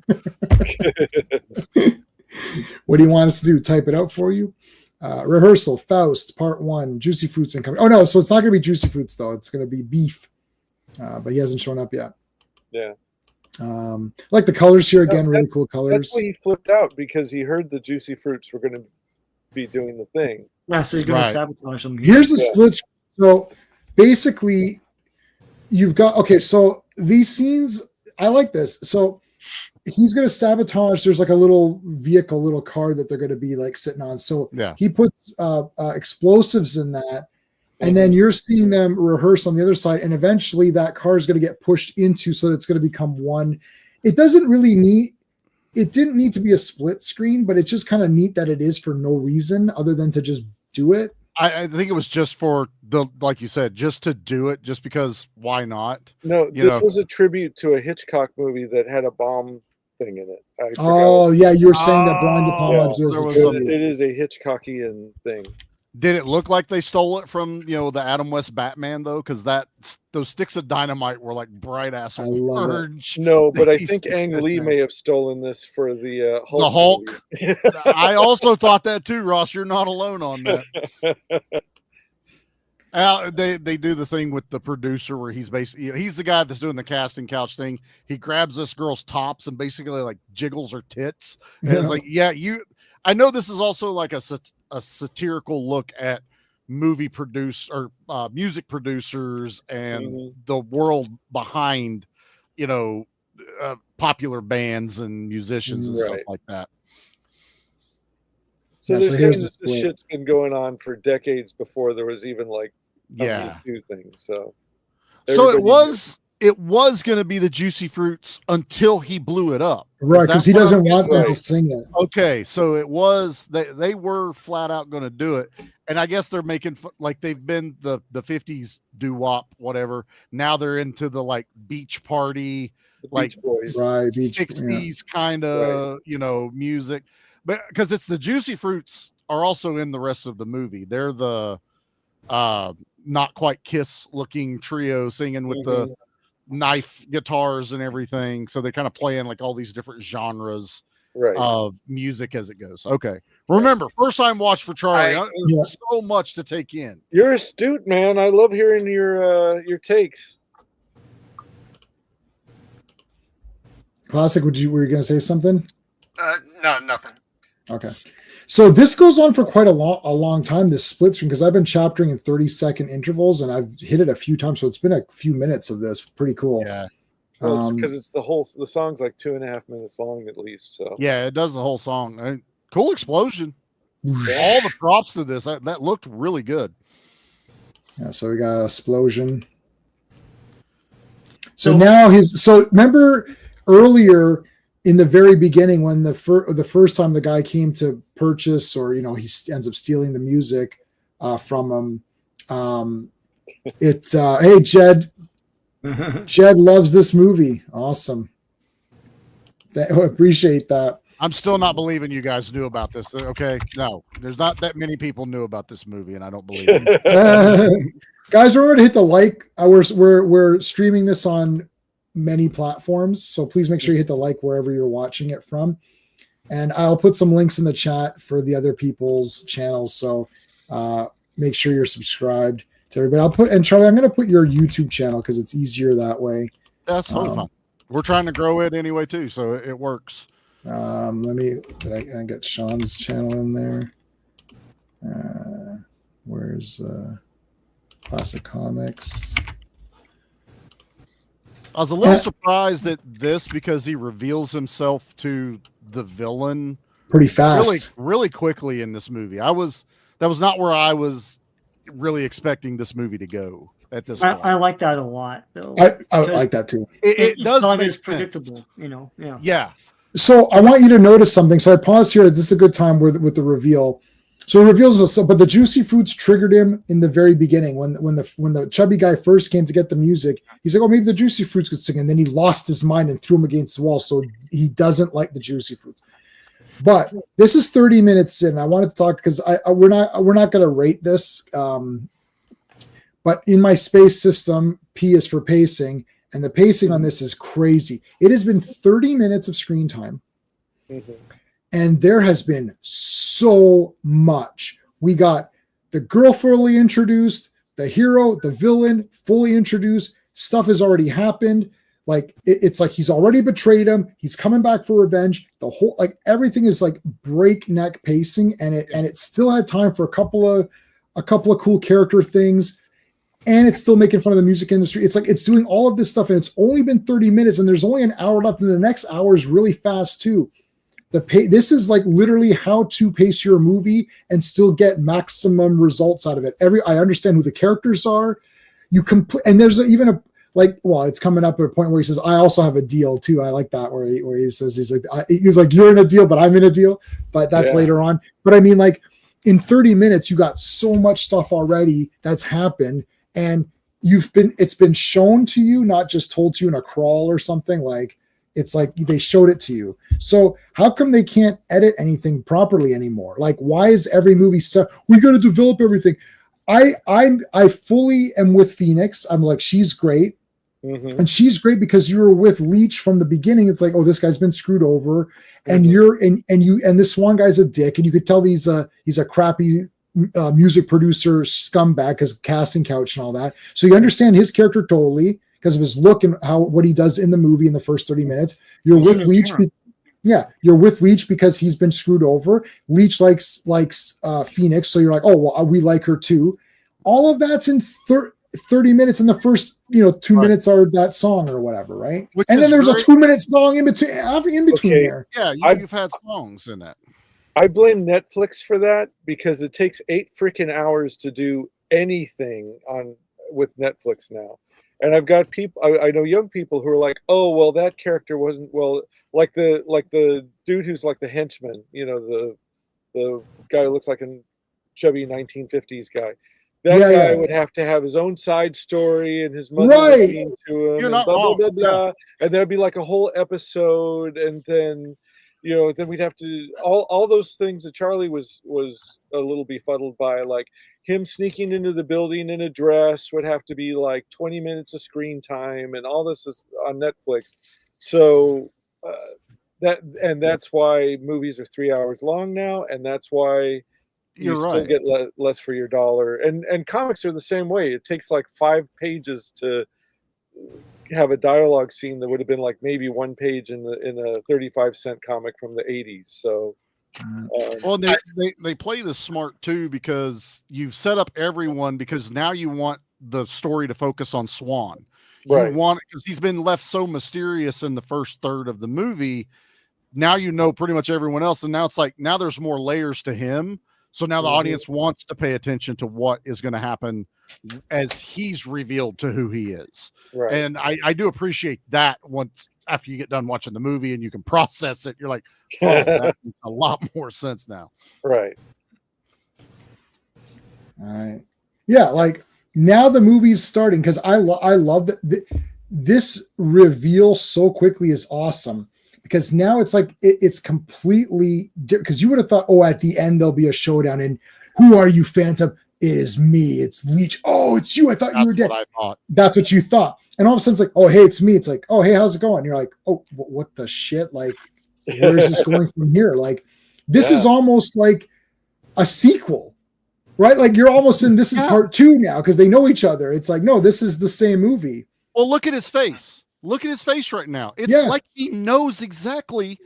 What do you want us to do? Type it out for you? Rehearsal, Faust, Part 1, Juicy Fruits incoming. Oh, no, so it's not going to be Juicy Fruits, though. It's going to be Beef, but he hasn't shown up yet. Yeah. Like the colors here, again, really cool colors. That's why he flipped out, because he heard the Juicy Fruits were going to be doing the thing. Yeah, so he's going to sabotage them. Here's the split. So basically, you've got, so these scenes, I like this. So he's going to sabotage. There's like a little car that they're going to be like sitting on. So he puts explosives in that. And then you're seeing them rehearse on the other side. And eventually that car is going to get pushed into, so that it's going to become one. It didn't need to be a split screen, but it's just kind of neat that it is for no reason other than to just do it. I think it was just for like you said, just to do it, just because why not? No, this was a tribute to a Hitchcock movie that had a bomb thing in it. I Oh forgot. yeah, you were saying that Brian De Palma Yeah, does there a was tribute. It is a Hitchcockian thing. Did it look like they stole it from the Adam West Batman though? Because those sticks of dynamite were like bright ass orange. No, but I think Ang Lee may have stolen this for the Hulk. The Hulk. I also thought that too, Ross. You're not alone on that. They do the thing with the producer where he's basically he's the guy that's doing the casting couch thing. He grabs this girl's tops and basically like jiggles her tits. And it's like, I know this is also like a satirical look at movie music producers and the world behind, popular bands and musicians and stuff like that. So they're saying that this shit's been going on for decades before there was even like a Me Too thing. So it was going to be the Juicy Fruits until he blew it up. Right, because he doesn't want them to sing it. Okay, so it was they were flat out going to do it, and I guess they're making like they've been the 50s doo-wop whatever. Now they're into the like beach party, like Boys. 60s kind of music, but because it's the Juicy Fruits are also in the rest of the movie. They're the not quite Kiss looking trio singing with the knife guitars and everything, so they kind of play in like all these different genres of music as it goes. Okay, remember first time watch for Charlie. There's so much to take in. You're astute, man. I love hearing your takes. Classic, were you going to say something? No, nothing. Okay. So this goes on for quite a long time, this split screen, because I've been chaptering in 30-second intervals, and I've hit it a few times, so it's been a few minutes of this. Pretty cool. Yeah. Well, because it's the song's like 2.5 minutes long at least. So yeah, it does the whole song. Cool explosion. All the props to this that looked really good. Yeah, so we got an explosion. So now remember earlier in the very beginning when the first time the guy came to purchase, or he ends up stealing the music from him. It's hey Jed. Jed loves this movie. Awesome. Appreciate that. I'm still not believing you guys knew about this. Okay, no, there's not that many people knew about this movie, and I don't believe it. Guys, remember to hit the like. We're streaming this on many platforms, so please make sure you hit the like wherever you're watching it from, and I'll put some links in the chat for the other people's channels, so make sure you're subscribed to everybody. And Charlie, I'm going to put your YouTube channel because it's easier that way. That's totally fine. We're trying to grow it anyway too, so it works. Did I get Sean's channel in there? Where's Classic Comics? I was a little surprised at this because he reveals himself to the villain pretty fast, really quickly in this movie. That was not where I was really expecting this movie to go at this point. I like that a lot, though. I like that too. It does not make as predictable, sense. Yeah. So I want you to notice something. So I paused here. This is a good time with the reveal. So it reveals us, but the Juicy Fruits triggered him in the very beginning when the chubby guy first came to get the music. He's like, "Oh, maybe the Juicy Fruits could sing," and then he lost his mind and threw him against the wall. So he doesn't like the Juicy Fruits. But this is 30 minutes in. I wanted to talk because we're not going to rate this. But in my space system, P is for pacing, and the pacing on this is crazy. It has been 30 minutes of screen time. Mm-hmm. And there has been so much. We got the girl fully introduced, the hero, the villain fully introduced. Stuff has already happened. Like it's like he's already betrayed him. He's coming back for revenge. The whole everything is like breakneck pacing, and it still had time for a couple of cool character things, and it's still making fun of the music industry. It's like it's doing all of this stuff, and it's only been 30 minutes, and there's only an hour left, and the next hour is really fast too. This is like literally how to pace your movie and still get maximum results out of it. I understand who the characters are. And there's it's coming up at a point where he says, "I also have a deal too." I like that where he says he's like you're in a deal, but I'm in a deal. But that's later on. But I mean, like in 30 minutes, you got so much stuff already that's happened, and it's been shown to you, not just told to you in a crawl or something. Like, it's like they showed it to you. So how come they can't edit anything properly anymore? Like, why is every movie so we got to develop everything? I fully am with Phoenix. I'm like, she's great. Mm-hmm. And she's great because you were with Leech from the beginning. It's like, oh, this guy's been screwed over, and this Swan guy's a dick, and you could tell he's a crappy music producer scumbag because casting couch and all that. So you understand his character totally because of his look and what he does in the movie in the first 30 minutes. You're with Leech. You're with Leech because he's been screwed over. Leech likes Phoenix, so you're like, oh, well, we like her too. All of that's in 30 minutes, and the first 2 minutes are that song or whatever, right? And then there's a 2-minute song in between there. Yeah, you've had songs in that. I blame Netflix for that because it takes 8 freaking hours to do anything with Netflix now. And I've got people, I know young people who are like, oh, well, that character wasn't, well, like the dude who's like the henchman, the guy who looks like a chubby 1950s guy. That guy would have to have his own side story, and his mother was mean to him. You're not wrong. Blah, blah, blah. And there'd be like a whole episode, and then then we'd have to all those things that Charlie was a little befuddled by, like him sneaking into the building in a dress would have to be like 20 minutes of screen time, and all this is on Netflix. So that's why movies are 3 hours long now, and that's why you still get less for your dollar. And comics are the same way. It takes like 5 pages to have a dialogue scene that would have been like maybe 1 page in a 35-cent comic from the 80s. So well, they play this smart too, because you've set up everyone, because now you want the story to focus on Swan. You want it because he's been left so mysterious in the first third of the movie. Now pretty much everyone else, and now it's like now there's more layers to him. So now the audience wants to pay attention to what is going to happen as he's revealed to who he is. Right. And I do appreciate that once after you get done watching the movie and you can process it, you're like, oh, that makes a lot more sense now. Right. All right. Yeah, like now the movie's starting because I love that this reveal so quickly is awesome. Because now it's like it's completely different. Because you would have thought, oh, at the end there'll be a showdown, and who are you, Phantom? It is me. It's Leech. Oh, it's you. I thought you were dead. What I thought. That's what you thought. And all of a sudden it's like, oh, hey, it's me. It's like, oh, hey, how's it going? And you're like, oh, what the shit? Like, where is this going from here? Like, this is almost like a sequel, right? Like you're almost in. This is part 2 now because they know each other. It's like, no, this is the same movie. Well, look at his face. Look at his face right now. It's like he knows exactly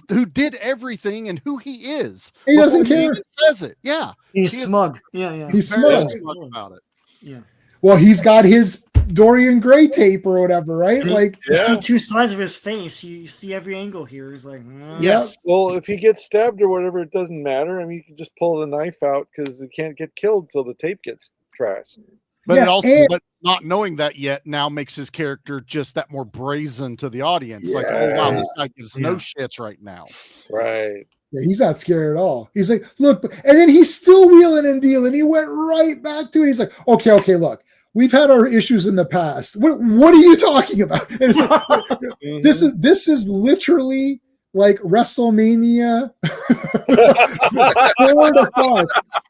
who did everything and who he is. He doesn't care. He says it. Yeah. He's smug. Yeah. He's smug about it. Yeah. Well, he's got his Dorian Gray tape or whatever, right? Like you see 2 sides of his face. You see every angle here. He's like, yes. Well, if he gets stabbed or whatever, it doesn't matter. I mean, you can just pull the knife out because he can't get killed till the tape gets trashed. But it also, but not knowing that yet now makes his character just that more brazen to the audience. Like, oh wow, this guy gives no shits right now. Right. Yeah, he's not scared at all. He's like, look, and then he's still wheeling and dealing. He went right back to it. He's like, okay, look, we've had our issues in the past. What are you talking about? And it's like, this is literally like WrestleMania 4 to 5.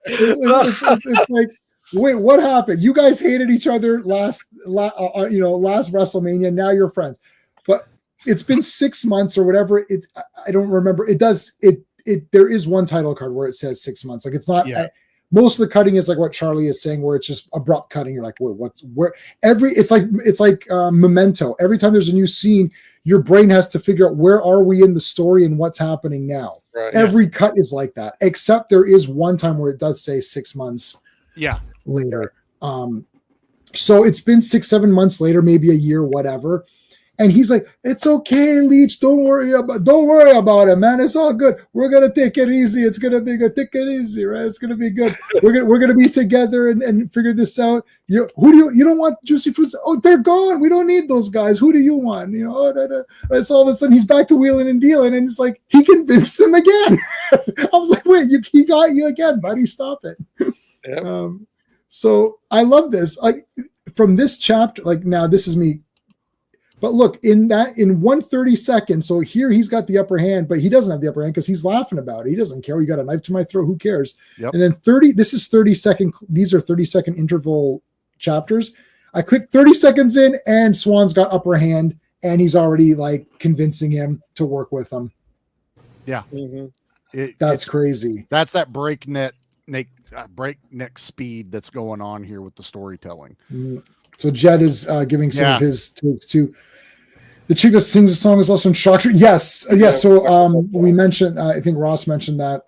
It's like, wait, what happened? You guys hated each other last WrestleMania. Now you're friends, but it's been 6 months or whatever. I don't remember. There is one title card where it says 6 months. Like it's not. Most of the cutting is like what Charlie is saying, where it's just abrupt cutting. You're like, it's like Memento. Every time there's a new scene, your brain has to figure out where are we in the story and what's happening now. Right. Every cut is like that, except there is one time where it does say 6 months. Yeah. Later. So it's been 6-7 months later, maybe a year, whatever. And he's like, it's okay, Leech. Don't worry about it, man. It's all good. We're gonna take it easy. It's gonna be good. Take it easy, right? It's gonna be good. We're gonna be together and figure this out. You don't want juicy fruits? Oh, they're gone. We don't need those guys. Who do you want? So all of a sudden he's back to wheeling and dealing, and it's like he convinced them again. I was like, quit. He got you again, buddy. Stop it. Yep. So I love this. Like from this chapter, like now this is me. But look, in 130 seconds, so here he's got the upper hand, but he doesn't have the upper hand because he's laughing about it. He doesn't care. You got a knife to my throat. Who cares? Yep. And then 30, this is 30-second. These are 30-second interval chapters. I click 30 seconds in and Swan's got upper hand and he's already like convincing him to work with him. Yeah. Mm-hmm. That's crazy. That's that breakneck speed that's going on here with the storytelling. Mm-hmm. So Jed is giving some of his takes too. The chick that sings the song is also in shock. Yes. So we mentioned, I think Ross mentioned that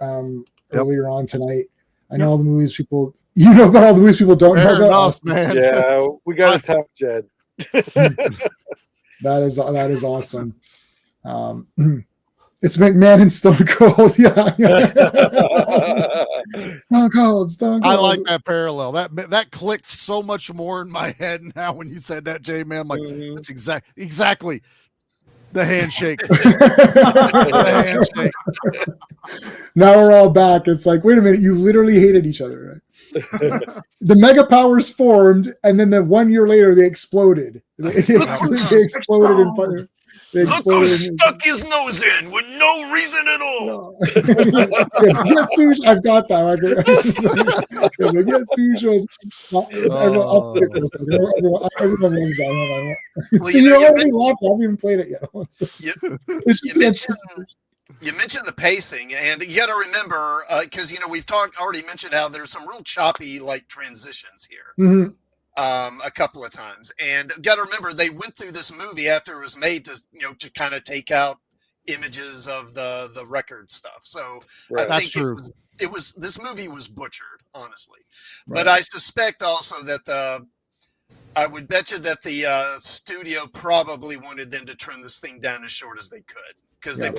earlier on tonight. I know all the movies people, you know about all the movies people don't know about. Enough, man. Yeah, we got to top Jed. That is awesome. It's McMahon and Stone Cold. Stone Cold. I like that parallel. That clicked so much more in my head now when you said that, Jay, man. I'm like, that's exactly the handshake. The handshake. Now we're all back. It's like, wait a minute, you literally hated each other, right? The mega powers formed, and then 1 year later they exploded. They exploded in fire. Look who stuck his nose in with no reason at all. I've got that. Everyone knows that. See, you already laughed. I haven't even played it yet. You mentioned the pacing, and you got to remember, because we've already mentioned how there's some real choppy like transitions here. Mm-hmm. A couple of times, and got to remember they went through this movie after it was made to kind of take out images of the record stuff. So right. I think it was this movie was butchered, honestly. Right. But I suspect also that I would bet you that the studio probably wanted them to trim this thing down as short as they could, because they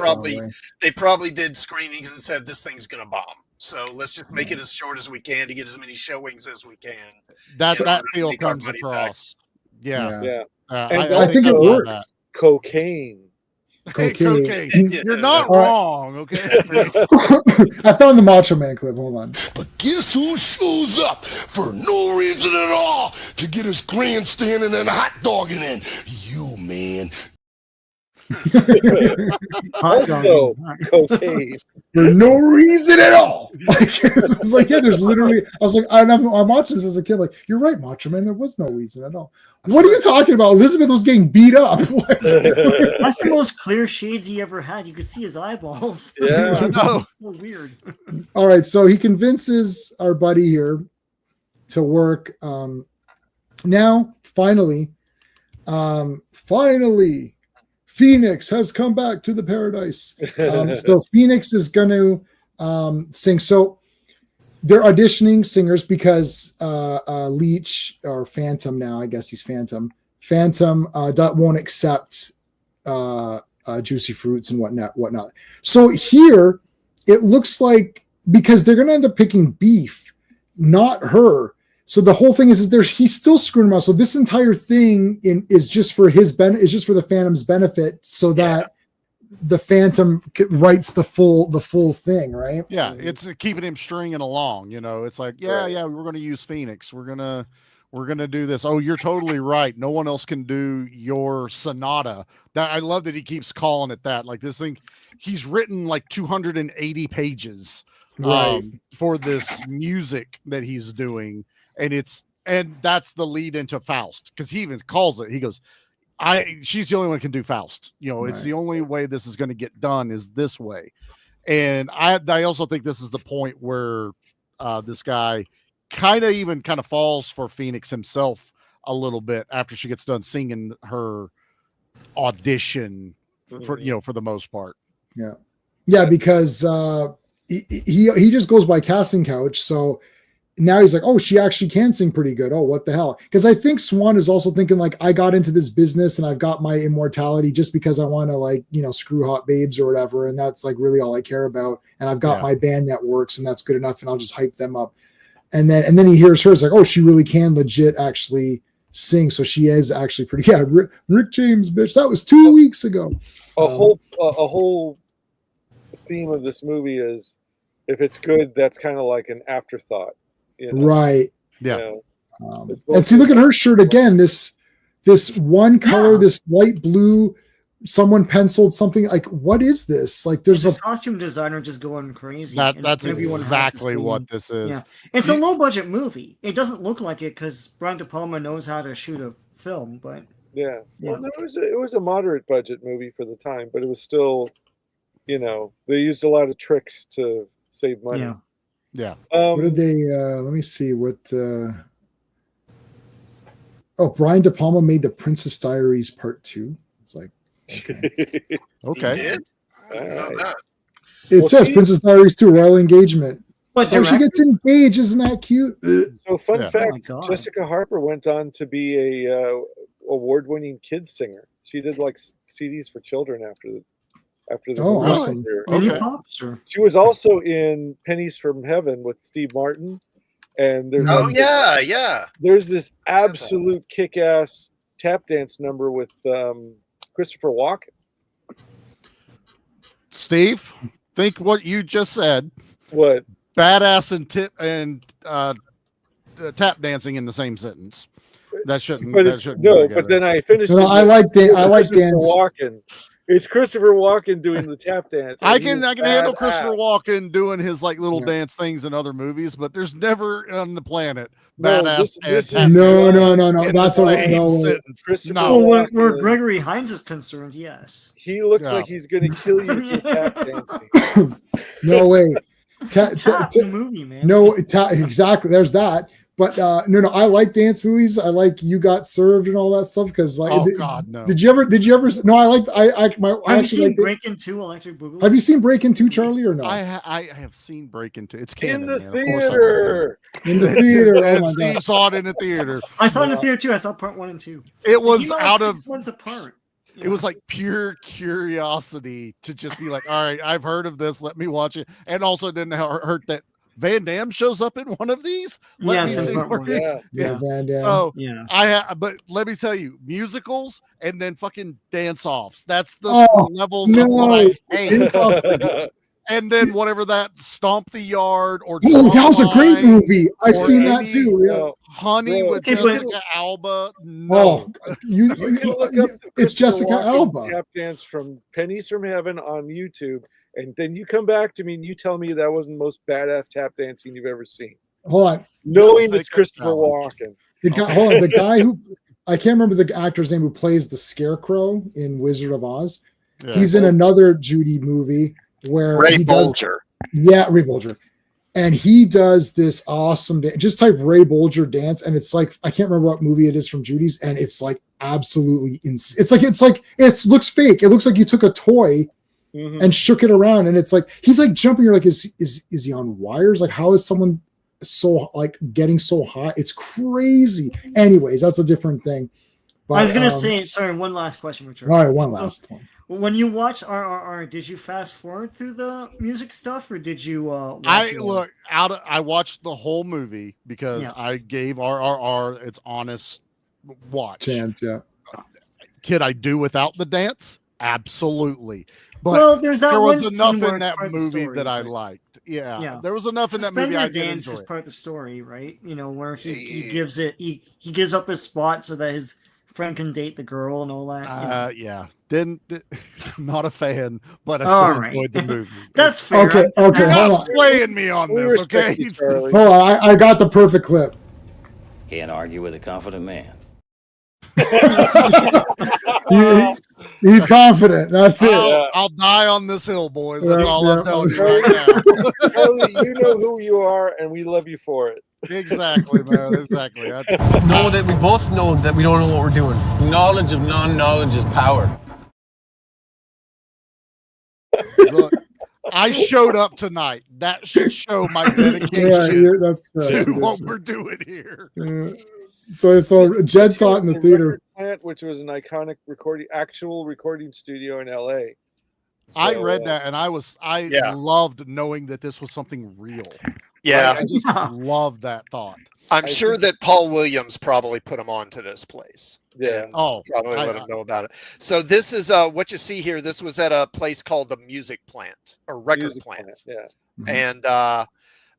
probably did screenings and said this thing's gonna bomb. So let's just make it as short as we can to get as many showings as we can. That feel comes across. Yeah. I think it works. Cocaine. You're not wrong, okay? I found the Macho Man clip. Hold on. But guess who shows up for no reason at all to get his grandstanding and hot dogging in? You, man. Also, cocaine for no reason at all. It's like, there's literally. I was like, I'm watching this as a kid. Like, you're right, Macho Man. There was no reason at all. What are you talking about? Elizabeth was getting beat up. That's the most clear shades he ever had. You could see his eyeballs. Yeah, I know. So weird. All right, so he convinces our buddy here to work. Now, finally. Phoenix has come back to the paradise. So Phoenix is going to sing. So they're auditioning singers because Leech, or Phantom now, I guess he's Phantom. Phantom that won't accept Juicy Fruits and whatnot. So here it looks like, because they're going to end up picking Beef, not her. So the whole thing is he's still screwing him out. So this entire thing is just for his benefit, is just for the Phantom's benefit, so that the Phantom writes the full thing, right? Yeah, it's keeping him stringing along. It's like, we're going to use Phoenix. We're gonna do this. Oh, you're totally right. No one else can do your sonata. That I love that he keeps calling it that. Like this thing, he's written like 280 pages for this music that he's doing. And that's the lead into Faust, because he even calls it. He goes, she's the only one who can do Faust. It's the only way this is going to get done is this way. And I also think this is the point where this guy kind of falls for Phoenix himself a little bit after she gets done singing her audition for the most part. Yeah, because he just goes by casting couch. So now he's like, oh, she actually can sing pretty good. Oh, what the hell? Because I think Swan is also thinking like, I got into this business and I've got my immortality just because I want to screw hot babes or whatever. And that's like really all I care about. And I've got my band networks and that's good enough. And I'll just hype them up. And then he hears her. It's like, oh, she really can legit actually sing. So she is actually pretty. Yeah. Rick James, bitch. That was 2 weeks ago. A whole theme of this movie is if it's good, that's kind of like an afterthought. You know? Right. Yeah. You know? And see, look at her shirt again. This one color, this light blue. Someone penciled something like, what is this? Like, there's a costume designer just going crazy. That's exactly what this is. Yeah, it's a low budget movie. It doesn't look like it because Brian De Palma knows how to shoot a film, but yeah. Well, no, it was a moderate budget movie for the time, but it was still, you know, they used a lot of tricks to save money. Yeah. Yeah. What did they? Let me see what. Oh, Brian De Palma made the Princess Diaries Part 2. It's like, okay. He did? I didn't know that. It says Princess Diaries 2 Royal Engagement. But so she gets engaged. Isn't that cute? So fun fact: Jessica Harper went on to be a award-winning kids singer. She did like CDs for children after the movie. Awesome! Okay. She was also in Pennies from Heaven with Steve Martin, and there's there's this absolute kick-ass tap dance number with Christopher Walken. Steve, think what you just said. What? Badass and tap dancing in the same sentence. That shouldn't. But but then I finished. No, I like dance. Walken. It's Christopher Walken doing the tap dance. I can handle Christopher Walken doing his like little dance things in other movies, but there's never on the planet badass. No. That's a sentence. Where Gregory Hines is concerned, yes. He looks like he's going to kill you through tap dancing. No way. The movie, man. No, exactly. There's that. But no, I like dance movies. I like You Got Served and all that stuff because like, God, no. Did you ever? No, Have you seen Breakin' 2 Electric Boogaloo? Have you seen Breakin' 2, Charlie, or no? I have seen Breakin' 2. It's canon, in the man. theater. In the theater. Oh my Steve God. saw it in the theater. I saw it in the theater too. I saw part 1 and 2. It was out of 6 months apart. It was like pure curiosity to just be like, all right, I've heard of this. Let me watch it. And also didn't hurt that Van Damme shows up in one of these. Yeah. Van Damme. So but let me tell you, musicals and then fucking dance offs. That's the levels of what I hate. And then whatever that Stomp the Yard or that was a great movie. I've seen that too. Yeah. Honey with Jessica Alba. No, it's Jessica Alba. Tap dance from Pennies from Heaven on YouTube, and then you come back to me and you tell me that wasn't the most badass tap dancing you've ever seen. Hold on, knowing it's Christopher Walken. The guy who I can't remember the actor's name who plays the Scarecrow in Wizard of Oz. Yeah. He's in another Judy movie. Where Ray Bolger. Ray Bolger. And he does this awesome dance. Just type Ray Bolger dance, and it's like I can't remember what movie it is from Judy's, and it's like absolutely insane. It looks fake. It looks like you took a toy and shook it around, and it's like he's like jumping. You're like, is he on wires? Like, how is someone so like getting so high? It's crazy. Anyways, that's a different thing. But, I was gonna say, sorry, one last question, Richard. All right, one last one. When you watch RRR, did you fast forward through the music stuff, or did you? I watched the whole movie because I gave RRR its honest watch. Chance, yeah. Could I do without the dance? Absolutely. But there was enough in that movie that I liked. Yeah, there was enough in that movie I did dance enjoy. Is part of the story, right? You know, where he gives up his spot so that his friend can date the girl and all that. Not a fan, but I still enjoyed the movie. That's fair. Okay, you're not swaying me on this, okay? Hold on, I got the perfect clip. Can't argue with a confident man. He's confident. That's it. I'll die on this hill, boys. That's all I'm telling you right now. Charlie, you know who you are, and we love you for it. Exactly, man. Exactly. Know that we both know that we don't know what we're doing. Knowledge of non-knowledge is power. Look, I showed up tonight. That should show my dedication to what we're doing here. So Jed saw it in the theater. Plant, which was an iconic actual recording studio in LA. So, I read that and I loved knowing that this was something real. Yeah. I just love that thought. I'm sure that Paul Williams probably put him on to this place. Yeah. Probably let him know about it. So this is what you see here. This was at a place called the Music Plant or Record Plant. Yeah. And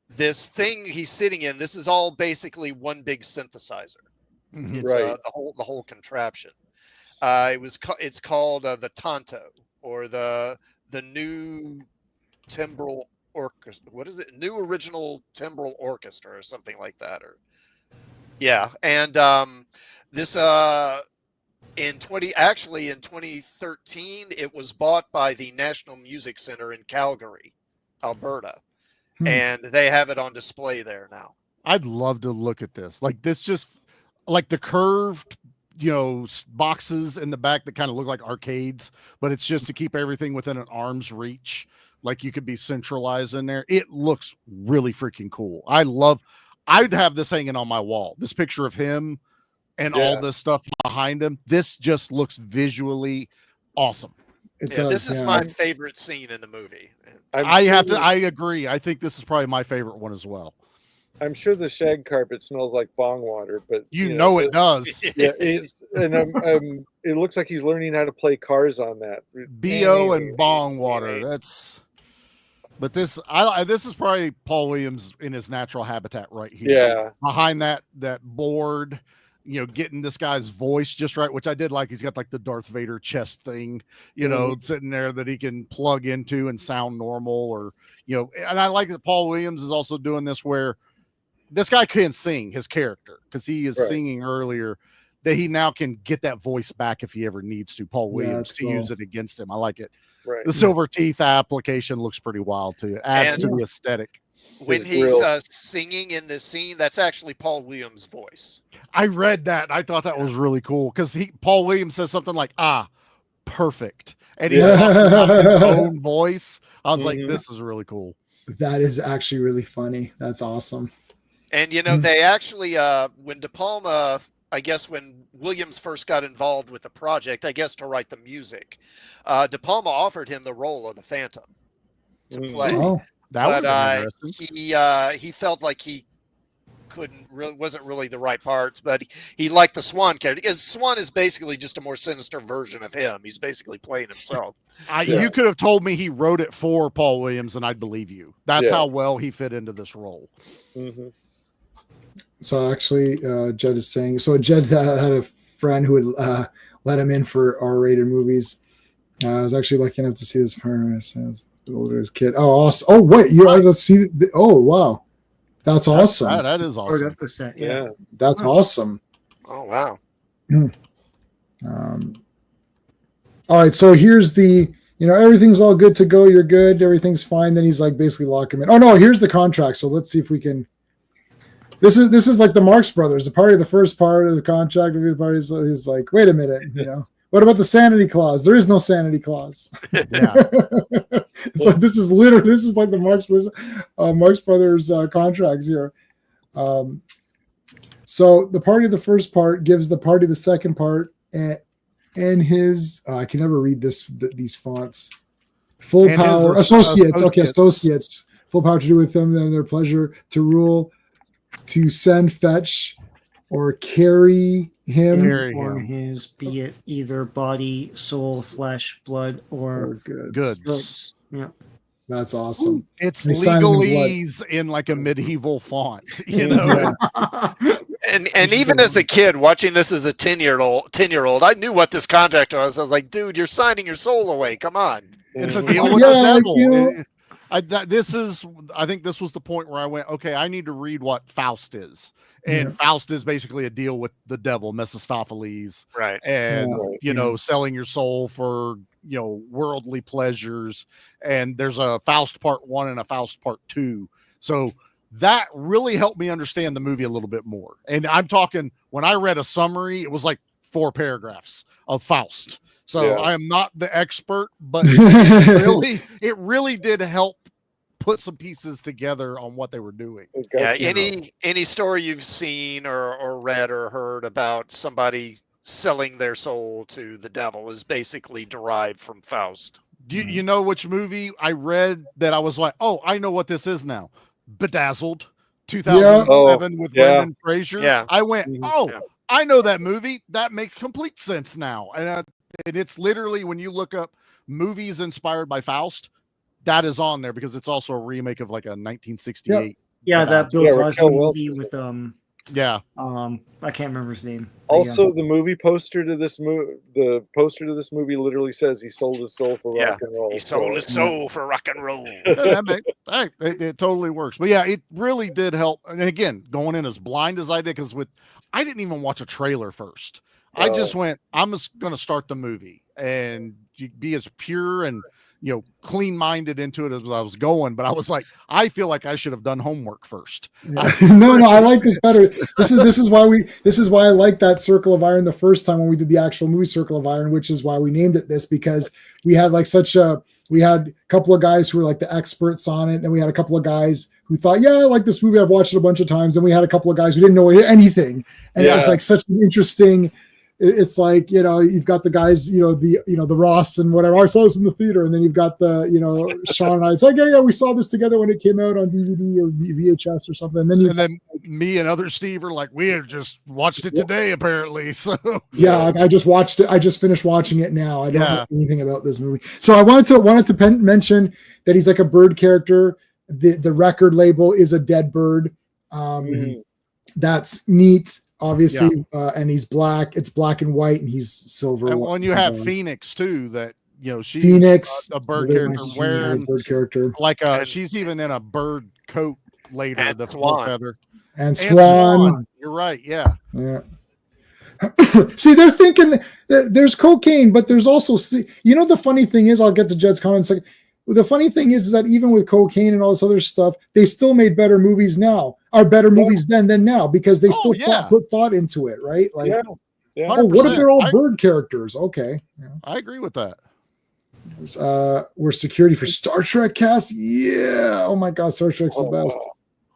this thing he's sitting in, this is all basically one big synthesizer. It's the whole contraption. It's called the Tonto, or the new timbral orchestra. What is it? New original timbral orchestra or something like that. Or yeah, and this in 2013 it was bought by the National Music Center in Calgary, Alberta, and they have it on display there now. I'd love to look at this. Like this, just like the curved, boxes in the back that kind of look like arcades, but it's just to keep everything within an arm's reach. Like you could be centralized in there. It looks really freaking cool. I'd have this hanging on my wall. This picture of him and all this stuff behind him. This just looks visually awesome. This is my favorite scene in the movie. I agree. I think this is probably my favorite one as well. I'm sure the shag carpet smells like bong water, but it does. Yeah, it looks like he's learning how to play cars on that. BO and bong water. But this is probably Paul Williams in his natural habitat right here. Yeah. Behind that board, getting this guy's voice just right, which I did like. He's got like the Darth Vader chest thing, sitting there that he can plug into and sound normal, or, and I like that Paul Williams is also doing this where this guy can sing his character, because he is singing earlier, that he now can get that voice back if he ever needs to. Paul Williams to use it against him. I like it. Right. The silver teeth application looks pretty wild too. It adds to the aesthetic. When he's singing in this scene, that's actually Paul Williams' voice. I read that. I thought that was really cool, because Paul Williams says something like, perfect. And he's talking about his own voice. I was like, this is really cool. That is actually really funny. That's awesome. And, they actually, when De Palma, I guess when Williams first got involved with the project, I guess to write the music, De Palma offered him the role of the Phantom to play. Oh, that he felt like he wasn't really the right parts, but he liked the Swan character, because Swan is basically just a more sinister version of him. He's basically playing himself. You could have told me he wrote it for Paul Williams and I'd believe you. That's how well he fit into this role. So actually, Jed is saying, Jed had a friend who would let him in for R-rated movies. I was actually lucky enough to see this part as older as kid. Oh, awesome. Oh, wait, let's see. Oh, wow. That's awesome. That is awesome. That's the set. Yeah. That's awesome. Oh, wow. All right. So here's the, everything's all good to go. You're good. Everything's fine. Then he's like basically lock him in. Oh no, here's the contract. So let's see if we can. This is like the Marx Brothers. The first part of the contract of the party is like, wait a minute, what about the sanity clause? There is no sanity clause. Yeah. So this is like the Marx Brothers contracts here. So the party of the first part gives the party the second part, and his I can never read these fonts. Full and power associates. Okay, associates. Full power to do with them and their pleasure to rule, to send, fetch, or carry him, or his, be it either body, soul, flesh, blood, or goods. Yeah, that's awesome. It's legalese in like a medieval font, Yeah. And even as a kid watching this as a 10-year-old, I knew what this contract was. I was like, dude, you're signing your soul away. Come on. It's a deal with the devil. I think this was the point where I went, okay, I need to read what Faust is. And Faust is basically a deal with the devil, Mephistopheles. Right. And, selling your soul for, worldly pleasures. And there's a Faust part 1 and a Faust part 2. So that really helped me understand the movie a little bit more. And I'm talking, when I read a summary, it was like 4 paragraphs of Faust. So I am not the expert, but it really did help put some pieces together on what they were doing. Yeah. Any story you've seen or read or heard about somebody selling their soul to the devil is basically derived from Faust. Do you know which movie I read that I was like, oh, I know what this is now? Bedazzled, 2011 with Brendan Fraser. Yeah. I went, I know that movie. That makes complete sense now. And it's literally, when you look up movies inspired by Faust, that is on there because it's also a remake of like a 1968. Yeah, that Bill Cosby Raquel movie Welch. with Yeah. I can't remember his name. But Also, the movie poster to this the poster to this movie literally says he sold his soul for rock and roll. He sold his soul for rock and roll. It totally works. But yeah, it really did help. And again, going in as blind as I did, because I didn't even watch a trailer first. I just went, I'm just going to start the movie and be as pure and clean-minded into it as I was going. But I was like, I feel like I should have done homework first. Yeah. No, I like this better. This is why I like that Circle of Iron the first time when we did the actual movie Circle of Iron, which is why we named it this, because we had we had a couple of guys who were like the experts on it, and we had a couple of guys who thought, yeah, I like this movie, I've watched it a bunch of times, and we had a couple of guys who didn't know anything, and it was like such an interesting. It's like, you've got the guys, the Ross and whatever. I saw this in the theater, and then you've got the, Sean and I. It's like, yeah, we saw this together when it came out on DVD or VHS or something. And then me and other Steve are like, we have just watched it today, apparently. So yeah, I just watched it. I just finished watching it now. I don't know anything about this movie, so I wanted to mention that he's like a bird character. The record label is a dead bird. That's neat. Obviously, and he's black. It's black and white, and he's silver. And when you have Phoenix too, that she's Phoenix, a bird character wearing bird character. Like she's even in a bird coat later. And the Swan. feather and Swan. You're right. Yeah. See, they're thinking that there's cocaine, but there's also the funny thing is, I'll get to Jed's comments. The funny thing is that even with cocaine and all this other stuff, they still made better movies now, or better movies then than now, because they still put thought into it, right? Like, what if they're all bird characters? Okay. I agree with that. We're security for Star Trek cast. Yeah. Oh my God. Star Trek's the best.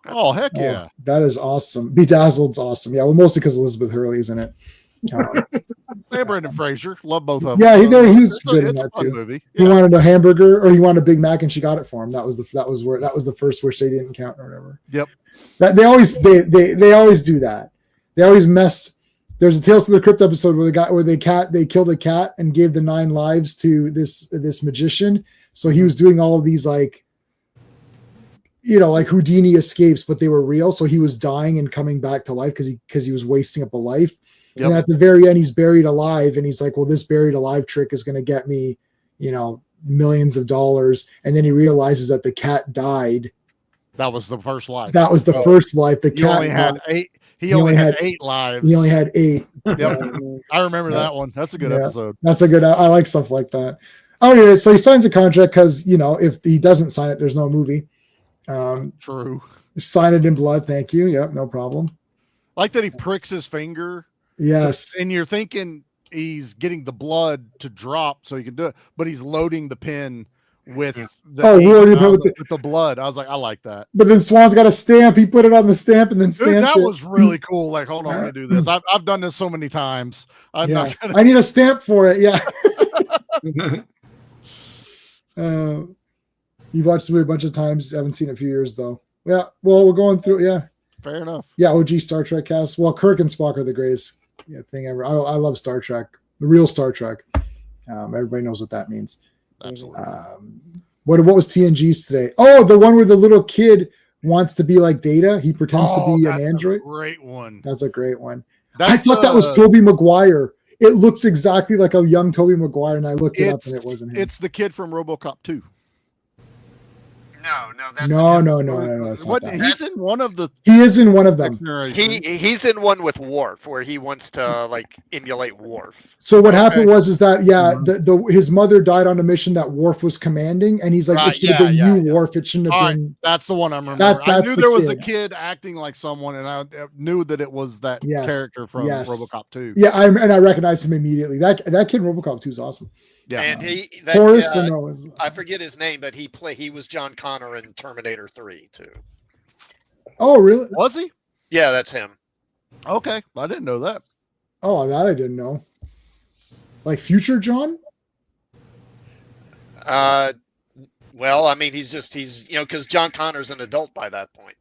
Oh, heck yeah. That is awesome. Bedazzled's awesome. Yeah. Well, mostly because Elizabeth Hurley's in it. Hey, Brendan Fraser, love both of them. Yeah, he was good in that too. Movie. He wanted a hamburger, or he wanted a Big Mac, and she got it for him. That was the first wish they didn't count or whatever. Yep. That they always do that. They always mess. There's a Tales from the Crypt episode where they killed a cat and gave the 9 lives to this magician. So he was doing all of these like Houdini escapes, but they were real. So he was dying and coming back to life because he was wasting up a life. Yep. And at the very end, he's buried alive, and he's like, well, this buried alive trick is going to get me, millions of dollars. And then he realizes that the cat died. That was the first life. That was the first life. The cat only had 8. He only had 8 lives. He only had 8. Yep. I remember that one. That's a good episode. That's a good. I like stuff like that. Oh yeah. So he signs a contract because if he doesn't sign it, there's no movie. True. Sign it in blood. Thank you. Yep. No problem. Like that he pricks his finger. Yes. And you're thinking he's getting the blood to drop so he can do it, but he's loading the pin with the blood. I was like, I like that. But then Swan's got a stamp. He put it on the stamp and then stamped that it. Was really cool. Like, hold on, let me do this. I've done this so many times. I need a stamp for it. Yeah. You've watched the movie a bunch of times. Haven't seen it in a few years though. Yeah. Well, we're going through. Yeah. Fair enough. Yeah. OG Star Trek cast. Well, Kirk and Spock are the greatest thing ever. I love Star Trek, the real Star Trek. Everybody knows what that means. Absolutely. What was TNG's today? Oh, the one where the little kid wants to be like Data. He pretends to be an android. Great one. That's a great one. I thought that was Tobey Maguire. It looks exactly like a young Tobey Maguire, and I looked it up, and it wasn't him. It's the kid from RoboCop 2. No. He's in one of the. He is in one of them. He's in one with Worf where he wants to like emulate Worf. So what happened was that his mother died on a mission that Worf was commanding, and he's like, it should have been Worf. It shouldn't have been. That's the one I remember. I knew there was a kid acting like someone, and I knew that it was that character from RoboCop 2. Yeah, I recognized him immediately. That kid in RoboCop 2 is awesome. Yeah, and I forget his name, but he was John Connor in Terminator 3 too. Oh, really? Was he? Yeah, that's him. Okay, I didn't know that. Oh, that I didn't know. Like Future John? Well, I mean, he's because John Connor's an adult by that point.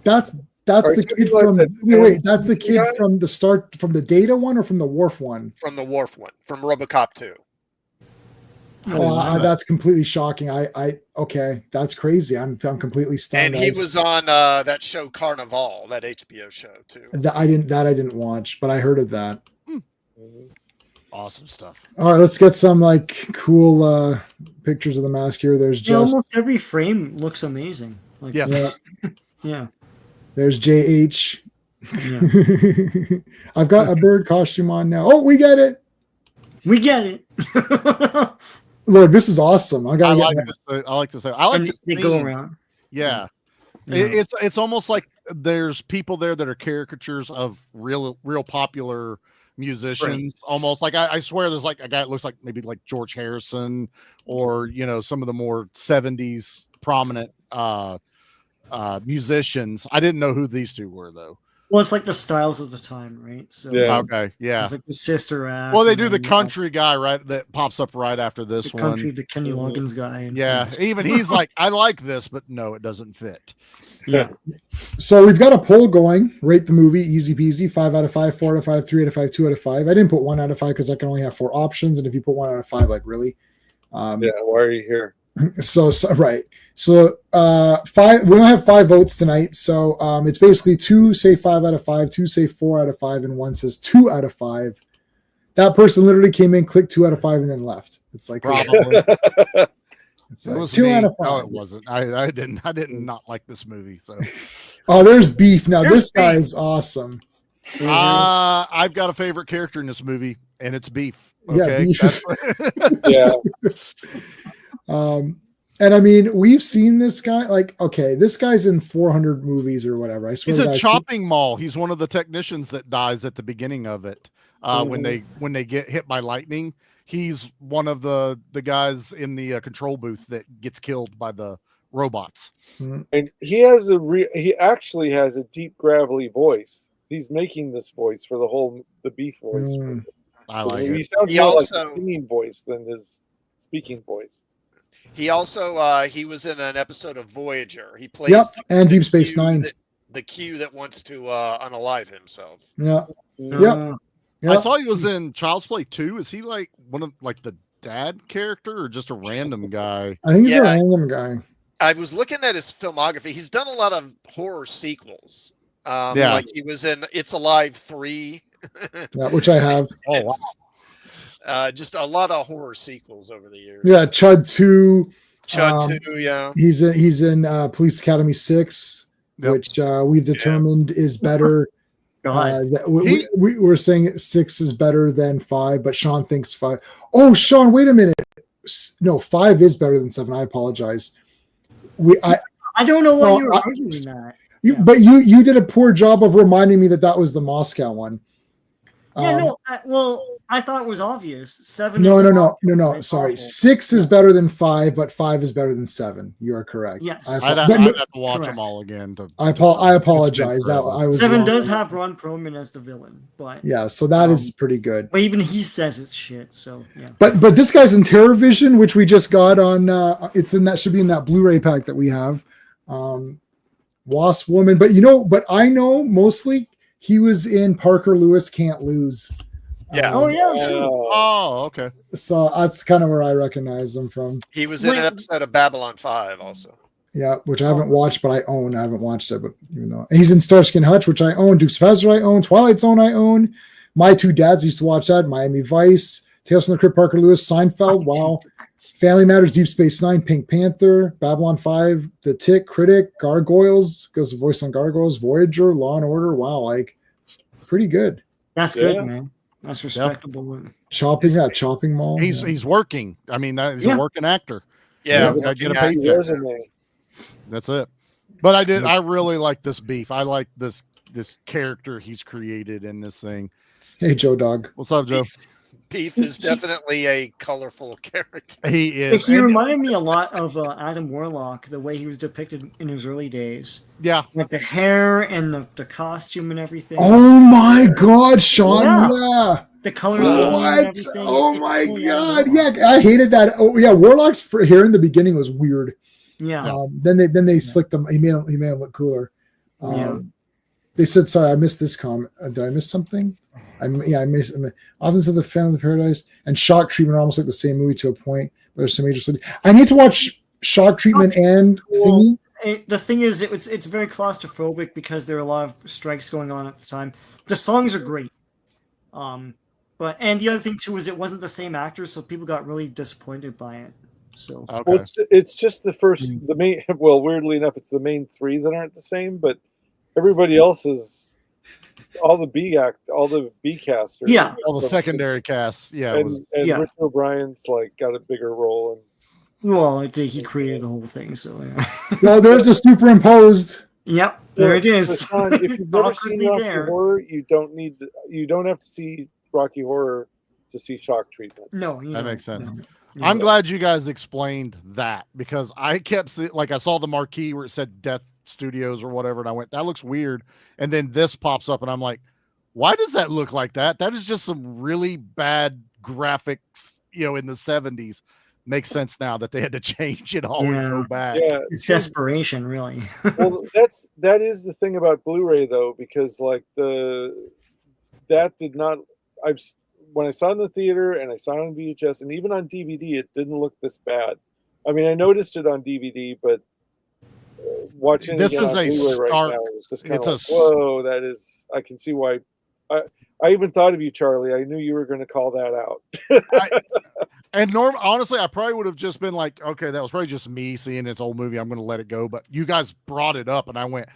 That's the kid from that's the kid from the start, from the Data one or from the Worf one? From the Worf one, from RoboCop 2. wow. That's completely shocking. Okay, that's crazy. I'm completely stunned. And he was on that show Carnival, that HBO show too. I didn't watch, but I heard of that. Awesome stuff. All right, let's get some like cool pictures of the mask here. There's just almost every frame looks amazing. Like, Yes. yeah. There's JH. Yeah. I've got a bird costume on now. Oh, we get it. We get it. Look, this is awesome. I like this. I like this. They go around. Yeah. Yeah. It's almost like there's people there that are caricatures of real popular musicians. Right. Almost like I swear there's like a guy that looks like maybe like George Harrison or some of the more 70s prominent musicians. I didn't know who these two were though. Well, it's like the styles of the time, right? So okay, yeah. It's like the Sister Act. Well, they do the country guy right that pops up right after this the one. Country, the Kenny Loggins guy. And even he's like, I like this, but no, it doesn't fit. Yeah. So we've got a poll going. Rate the movie, easy peasy. 5 out of 5, 4 out of 5, 3 out of 5, 2 out of 5. I didn't put 1 out of 5 because I can only have 4 options, and if you put 1 out of 5, like really. Why are you here? So right. So 5. We only have 5 votes tonight. So it's basically 2 say 5 out of 5, 2 say 4 out of 5, and 1 says 2 out of 5. That person literally came in, clicked 2 out of 5, and then left. It's like probably. It's like 2 out of 5. No, it wasn't. I didn't not like this movie. So. Oh, there's beef. Now this guy is awesome. I've got a favorite character in this movie, and it's Beef. Okay? Yeah, Beef. Yeah. And I mean, we've seen this guy. Like, okay, this guy's in 400 movies or whatever. I swear. He's a chopping mall. He's one of the technicians that dies at the beginning of it. When they get hit by lightning, he's one of the guys in the control booth that gets killed by the robots. And he actually has a deep gravelly voice. He's making this voice for the Beef voice. I like it. He sounds more like a singing voice than his speaking voice. He also he was in an episode of Voyager. He plays and Deep Space Nine. The Q that wants to unalive himself. Yeah. I saw he was in Child's Play 2. Is he like one of like the dad character or just a random guy? I think he's a random guy. I was looking at his filmography. He's done a lot of horror sequels. Like he was in It's Alive 3. Which I have. Oh wow. Just a lot of horror sequels over the years. Yeah, Chud 2. Chud 2, yeah. He's in Police Academy 6, which we've determined is better. We're saying 6 is better than 5, but Sean thinks 5. Oh, Sean, wait a minute. No, 5 is better than 7. I apologize. I don't know why you're arguing that. But you did a poor job of reminding me that was the Moscow one. Yeah, I thought it was obvious. 7. No. Sorry, 6 is better than 5, but 5 is better than 7. You are correct. Yes, I'd have to watch them all again. I apologize. 7 does have Ron Perlman as the villain, but yeah, so that is pretty good. But even he says it's shit. So yeah. But this guy's in TerrorVision, which we just got on. Should be in that Blu-ray pack that we have. Wasp Woman, but I know mostly he was in Parker Lewis Can't Lose. Yeah. Oh, okay. So that's kind of where I recognize him from. He was in an episode of Babylon 5 also. Yeah, which I haven't watched, but I own. I haven't watched it, but and he's in Starsky and Hutch, which I own. Dukes of Hazzard I own. Twilight Zone I own. My Two Dads used to watch that. Miami Vice, Tales from the Crypt, Parker Lewis, Seinfeld. Wow. Family Matters, Deep Space Nine, Pink Panther, Babylon 5, The Tick, Critic, Gargoyles, goes the voice on Gargoyles, Voyager, Law and Order. Wow, like pretty good. That's good, man. That's respectable. Chopping Mall. He's working. I mean, he's a working actor. Yeah, I get a paycheck. That's it. But I really like this Beef. I like this character he's created in this thing. Hey, Joe Dog. What's up, Joe? Beef is definitely a colorful character. He is. He reminded me a lot of Adam Warlock, the way he was depicted in his early days. Yeah. Like the hair and the costume and everything. Oh my God, Sean. Yeah. The color scheme and everything. Oh my God. Yeah, I hated that. Oh yeah, Warlock's hair in the beginning was weird. Yeah. Then they slicked them. He made him look cooler. They said, sorry, I missed this comment. Did I miss something? I missed. Often said the Phantom of the Paradise and Shock Treatment are almost like the same movie to a point, There's some major. I need to watch Shock Treatment and Thingy. The thing is, it's very claustrophobic because there are a lot of strikes going on at the time. The songs are great, but the other thing too is it wasn't the same actors, so people got really disappointed by it. So Okay. Well, it's just the main. Well, weirdly enough, it's the main three that aren't the same, but everybody else is all the B casters. Yeah, all the secondary casts. Yeah, and Rich O'Brien's like got a bigger role. Well, he created the whole thing, so yeah. Well, there's the superimposed. Yep, there it is. Sean, if you've never seen Rocky Horror, you don't have to see Rocky Horror to see Shock Treatment. No, that makes sense. No. I'm glad you guys explained that because I kept I saw the marquee where it said Death Studios or whatever, and I went, that looks weird. And then this pops up, and I'm like, why does that look like that? That is just some really bad graphics, in the 70s. Makes sense now that they had to change it all and go back. Yeah, it's desperation, really. Well, that is the thing about Blu-ray though, because like that did not. When I saw it in the theater and I saw it on VHS and even on DVD, it didn't look this bad. I mean, I noticed it on DVD, but watching this it is on a Blu-ray stark. right now, it's just kind of like, whoa, that is. I can see why. I even thought of you, Charlie. I knew you were going to call that out. Honestly, I probably would have just been like, okay, that was probably just me seeing this old movie. I'm going to let it go. But you guys brought it up, and I went,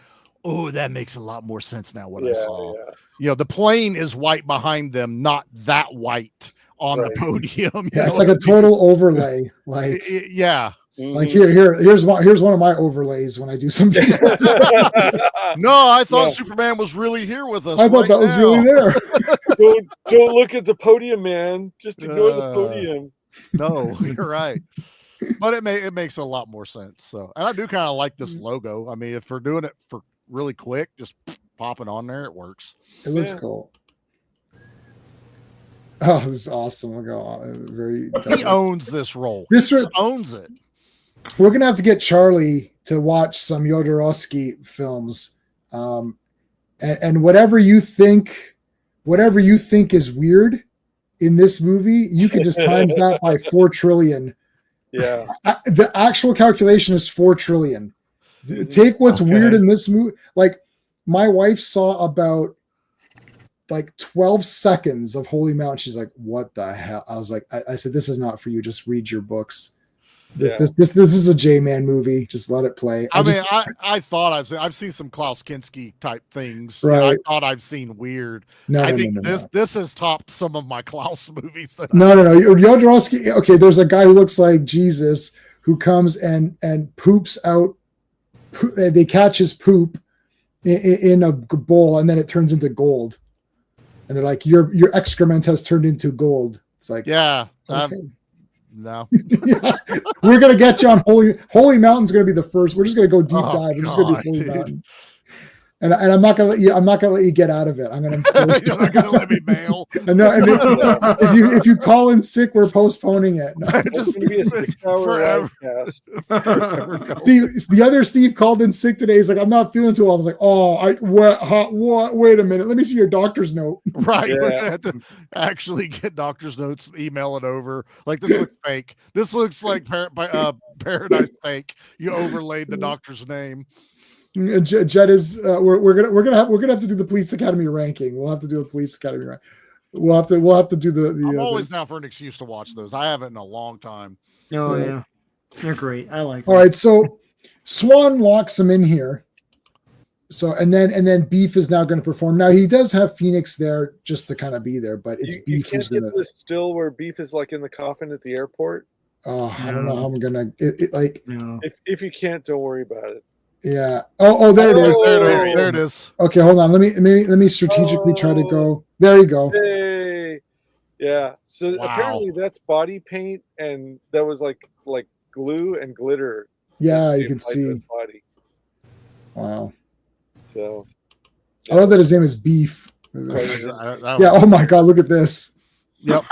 oh, that makes a lot more sense now. I saw. Yeah. The plane is white behind them, not that white on the podium. Yeah, it's like a total overlay. Like, yeah. Like here's one of my overlays when I do something. No, I thought Superman was really here with us. I thought that was really there. Don't look at the podium, man. Just ignore the podium. No, you're right. But it makes a lot more sense. So, and I do kind of like this logo. I mean, if we're doing it for really quick, just pop it on there, it works. It looks cool. Oh, this is awesome! Look how he owns this role. He owns it. We're gonna have to get Charlie to watch some Jodorowsky films, and whatever you think is weird in this movie, you can just times that by 4 trillion. Yeah, the actual calculation is 4 trillion. Take what's weird in this movie. Like my wife saw about 12 seconds of Holy Mountain. She's like, "What the hell?" I was like, "I said this is not for you. Just read your books." This is a J-Man movie. Just let it play. I thought I've seen some Klaus Kinski type things. Right. I thought I've seen weird. I think this has topped some of my Klaus movies. No. Jodorowsky. Okay, there's a guy who looks like Jesus who comes and poops out. They catch his poop in a bowl, and then it turns into gold. And they're like, "Your excrement has turned into gold." It's like, yeah. Okay. No, we're gonna get you on Holy Mountain's gonna be the first. We're just gonna go deep dive. We're just gonna do Holy Mountain, and I'm not gonna let you get out of it. I'm gonna. You're not gonna let me bail. No, and if you call in sick, we're postponing it. No. It's gonna be a 6-hour podcast. See, the other Steve called in sick today. He's like, "I'm not feeling too well." I was like, "Oh, what? Wait a minute. Let me see your doctor's note." Right, we're gonna have to actually get doctor's notes, email it over. Like this looks fake. This looks like Paradise Fake. You overlaid the doctor's name. Jed is we're gonna have to do the Police Academy ranking. We'll have to do a Police Academy rank. We'll have to do the. I'm always down for an excuse to watch those. I haven't in a long time. Oh yeah, they're great. I like. All right, so Swan locks him in here. So and then Beef is now going to perform. Now he does have Phoenix there just to kind of be there, but it's Beef who's going to. This still where Beef is like in the coffin at the airport. Oh, I don't know how I'm gonna No. If you can't, don't worry about it. Yeah. Oh, there it is. There it is. Okay, hold on. Let me strategically try to go. There you go. Hey. Yeah. So apparently that's body paint, and that was like glue and glitter. Yeah, you can see. Body. Wow. So. I love that his name is Beef. Yeah. Oh my God! Look at this. Yep.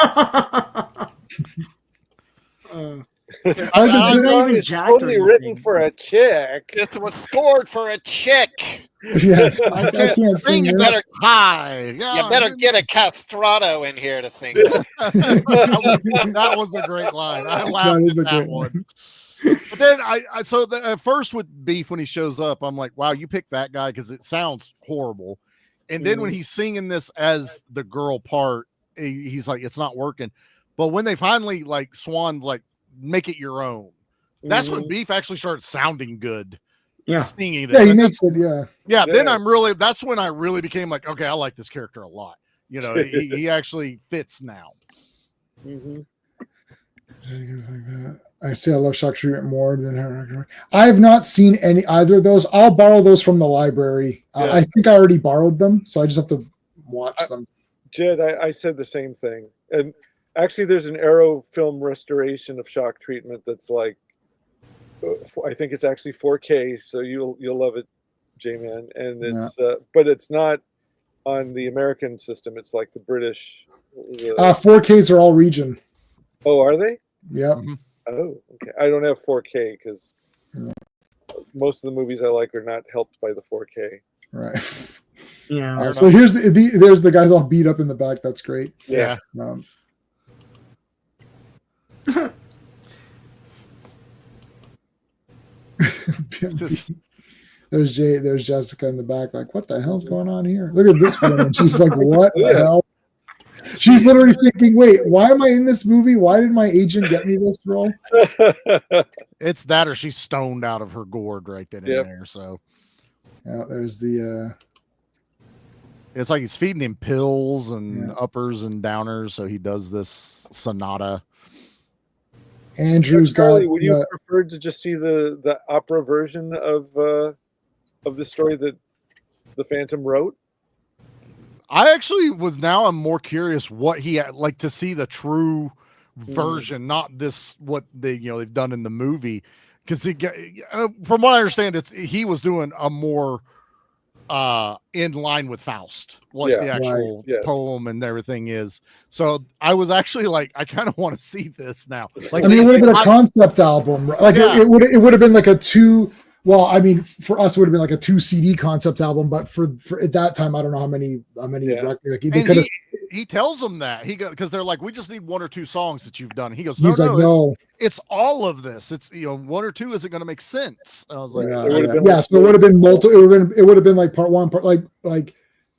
It's I not song even is jacked or totally written anything. for a chick. It was scored for a chick. Yeah, I can't sing sing this. better- high. You better get a castrato in here to sing that. That was a great line. I That laughed is at a that great one. one. But then at first with Beef, when he shows up, I'm like, wow, you picked that guy because it sounds horrible. And then when he's singing this as the girl part, he's like, it's not working. But when they finally like Swan's like, make it your own. That's when Beef actually started sounding good. Yeah. Singing this. Yeah, he And makes it. Yeah. yeah, then that's when I really became like, okay, I like this character a lot. You know, he actually fits now. I say I love Shock Treatment more than her. I have not seen either of those. I'll borrow those from the library. I think I already borrowed them, so I just have to watch them. Jed, I said the same thing. And actually, there's an Arrow film restoration of Shock Treatment that's like, I think it's actually 4K, so you'll love it, J-Man. And it's but it's not on the American system. It's like the British. 4Ks are all region. Oh, are they? Yep. Oh, okay. I don't have 4K because most of the movies I like are not helped by the 4K. Right. Yeah. So here's there's the guys all beat up in the back. That's great. Yeah. There's Jessica in the back, like, what the hell's going on here? Look at this woman. She's like, what the hell? She's literally thinking, wait, why am I in this movie? Why did my agent get me this role? It's that, or she's stoned out of her gourd right then and there. So there's the it's like he's feeding him pills and uppers and downers, so he does this sonata. Andrew's Charlie, got. would you prefer to just see the opera version of the story that the Phantom wrote? I actually I'm more curious what he had, like, to see the true version, not this what they've done in the movie, because from what I understand, he was doing a more in line with Faust, what the actual poem and everything is. So I was actually like, I kind of want to see this now. Like, I mean, it would have been a concept album, right? Like it would have been like a two. Well, I mean, for us, it would have been like a 2 CD concept album, but for at that time, I don't know how many records. Like, they could have. He tells them that because they're like, we just need 1 or 2 songs that you've done. He goes, no. It's all of this. It's 1 or 2 isn't going to make sense. And I was like, So it would have been multiple. It would have been like part 1, part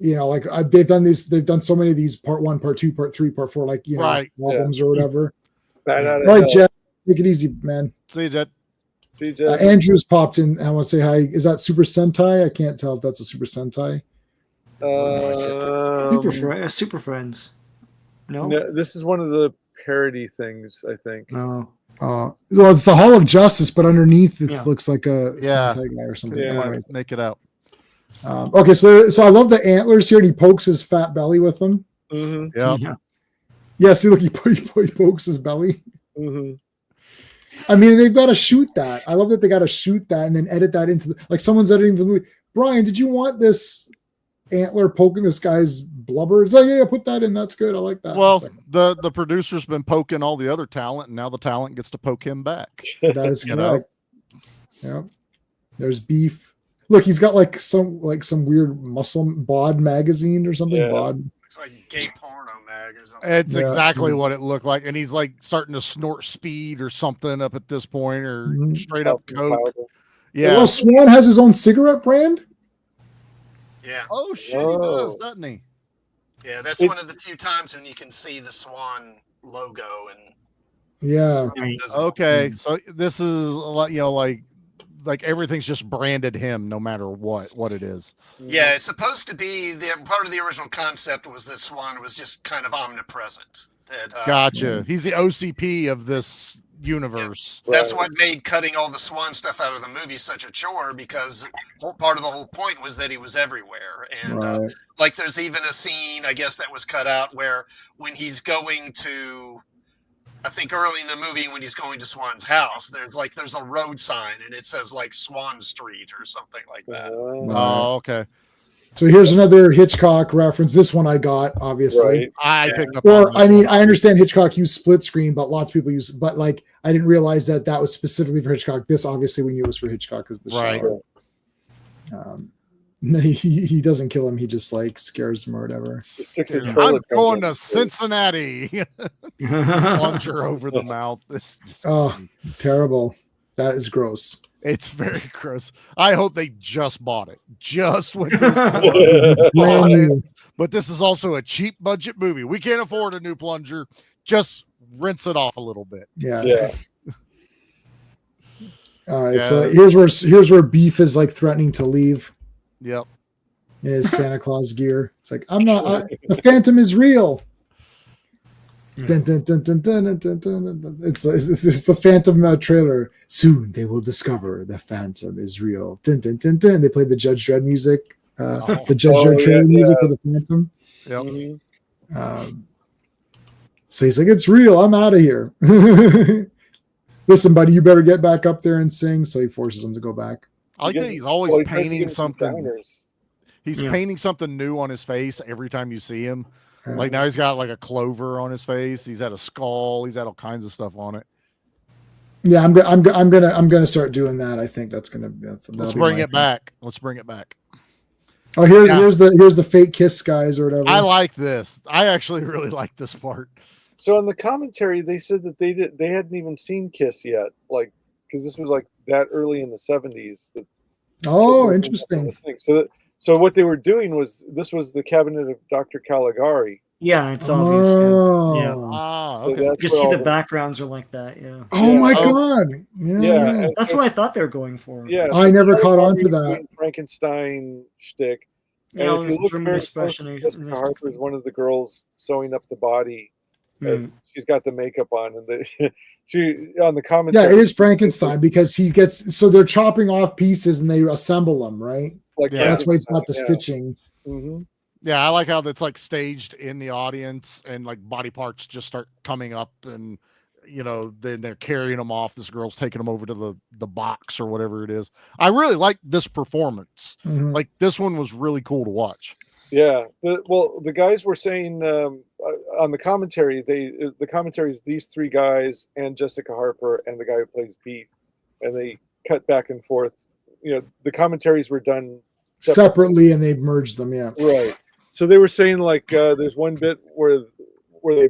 they've done these. They've done so many of these part 1, part 2, part 3, part 4, like albums or whatever. Right, Jet, take it easy, man. See you, Jet. Andrew's popped in. I want to say hi. Is that Super Sentai? I can't tell if that's a Super Sentai. Super Friends. No, this is one of the parody things, I think. No. Well, it's the Hall of Justice, but underneath it looks like a Sentai guy or something. Yeah, anyways. Make it out. Okay, so I love the antlers here, and he pokes his fat belly with them. Mm-hmm. Yeah. See, look, he pokes his belly. Mm-hmm. I mean, they've got to shoot that. I love that they got to shoot that and then edit that into like someone's editing the movie. Brian, did you want this antler poking this guy's blubber? It's like, yeah, put that in. That's good. I like that. Well, the producer's been poking all the other talent, and now the talent gets to poke him back. That is correct. Yeah. There's Beef. Look, he's got like some weird Muslim bod magazine or something. Yeah. Bod. It's like gay porno mag or something. It's exactly what it looked like, and he's like starting to snort speed or something up at this point, or straight up coke. Yeah. Well, Swan has his own cigarette brand. Yeah. Oh shit, he does, doesn't he? Yeah, that's one of the few times when you can see the Swan logo and. Yeah. Okay, so this is a lot, like everything's just branded him, no matter what it is. Yeah, it's supposed to be part of the original concept was that Swan was just kind of omnipresent. Gotcha. He's the OCP of this universe. Yeah. That's what made cutting all the Swan stuff out of the movie such a chore, because part of the whole point was that he was everywhere. And like there's even a scene, I guess, that was cut out where when he's going to, I think early in the movie when he's going to Swan's house, there's a road sign and it says like Swan Street or something like that. Oh, okay. So here's another Hitchcock reference. This one I got, obviously. Right. I picked up. Or I mean, I understand Hitchcock used split screen, but lots of people use. But like, I didn't realize that was specifically for Hitchcock. This obviously we knew it was for Hitchcock because the Right. shower. And then he doesn't kill him. He just like scares him or whatever. I'm going to Cincinnati. Plunger over the mouth. Terrible. That is gross. It's very gross. I hope they just bought it. Just when this bought it. But this is also a cheap budget movie. We can't afford a new plunger. Just rinse it off a little bit. Yeah. All right. Yeah. So here's where Beef is like threatening to leave. Yep. In his Santa Claus gear. It's like, the Phantom is real. Dun, dun, dun, dun, dun, dun, dun, dun, dun. It's the Phantom trailer. Soon they will discover the Phantom is real. Dun, dun, dun, dun. They played the Judge Dredd music, the Judge Dredd trailer music for the Phantom. Yep. So he's like, it's real. I'm out of here. Listen, buddy, you better get back up there and sing. So he forces him to go back. I like that he's always painting something. He's painting something new on his face every time you see him. Like now he's got like a clover on his face. He's had a skull. He's had all kinds of stuff on it. Yeah, I'm gonna start doing that. I think that's gonna. Let's bring it back. Let's bring it back. Oh, here's the fake kiss guys or whatever. I like this. I actually really like this part. So on the commentary, they said that they hadn't even seen Kiss yet, like because this was like that early in the 70s. Interesting. So what they were doing was this was the cabinet of Dr. Caligari. Yeah, it's obvious. Yeah. Okay. You can see the backgrounds are like that. Yeah. Oh my god. Yeah. That's what I thought they were going for. Yeah. I never caught on to that Frankenstein shtick. Yeah, and if you look German expression. Jessica Harper is one of the girls sewing up the body. As she's got the makeup on, and she on the commentary. Yeah, it is Frankenstein because he gets they're chopping off pieces and they assemble them, right? Like that's why it's not the stitching. Mm-hmm. Yeah, I like how that's like staged in the audience and like body parts just start coming up and they're carrying them off. This girl's taking them over to the box or whatever it is. I really like this performance. Mm-hmm. Like this one was really cool to watch. Yeah. The guys were saying on the commentary, the commentary is these three guys and Jessica Harper and the guy who plays Beef, and they cut back and forth. The commentaries were done separately and they merged them. Yeah. Right. So they were saying like there's one bit where they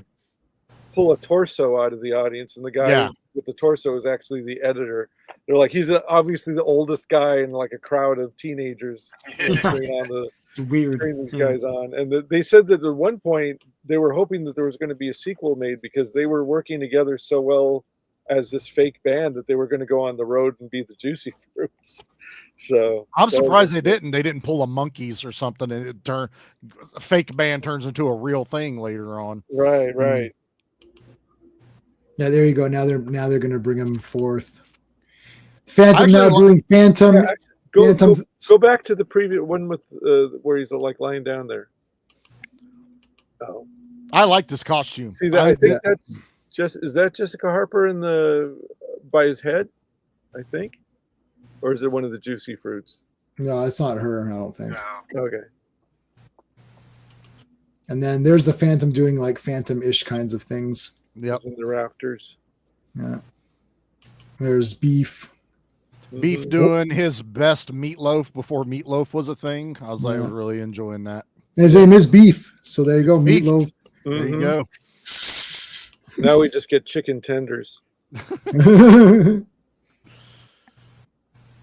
pull a torso out of the audience, and the guy with the torso is actually the editor. They're like, he's obviously the oldest guy in like a crowd of teenagers. It's weird. Turning these guys on, and they said that at one point they were hoping that there was going to be a sequel made because they were working together so well as this fake band that they were going to go on the road and be the Juicy Fruits. So I'm surprised they didn't. They didn't pull a Monkees or something, and a fake band turns into a real thing later on. Right. Yeah, there you go. Now they're going to bring him forth. Phantom doing Phantom. Yeah, go back to the previous one with where he's like lying down there. Oh, I like this costume. See that? I think that's is that Jessica Harper by his head? I think, or is it one of the Juicy Fruits? No, it's not her. I don't think. No. Okay. And then there's the Phantom doing like Phantom-ish kinds of things. Yep. In the rafters. Yeah. There's Beef. Beef doing his best Meatloaf before Meatloaf was a thing. I was really enjoying that. His name is Beef, so there you go, Beef. Meatloaf. There you go. Now we just get chicken tenders. Now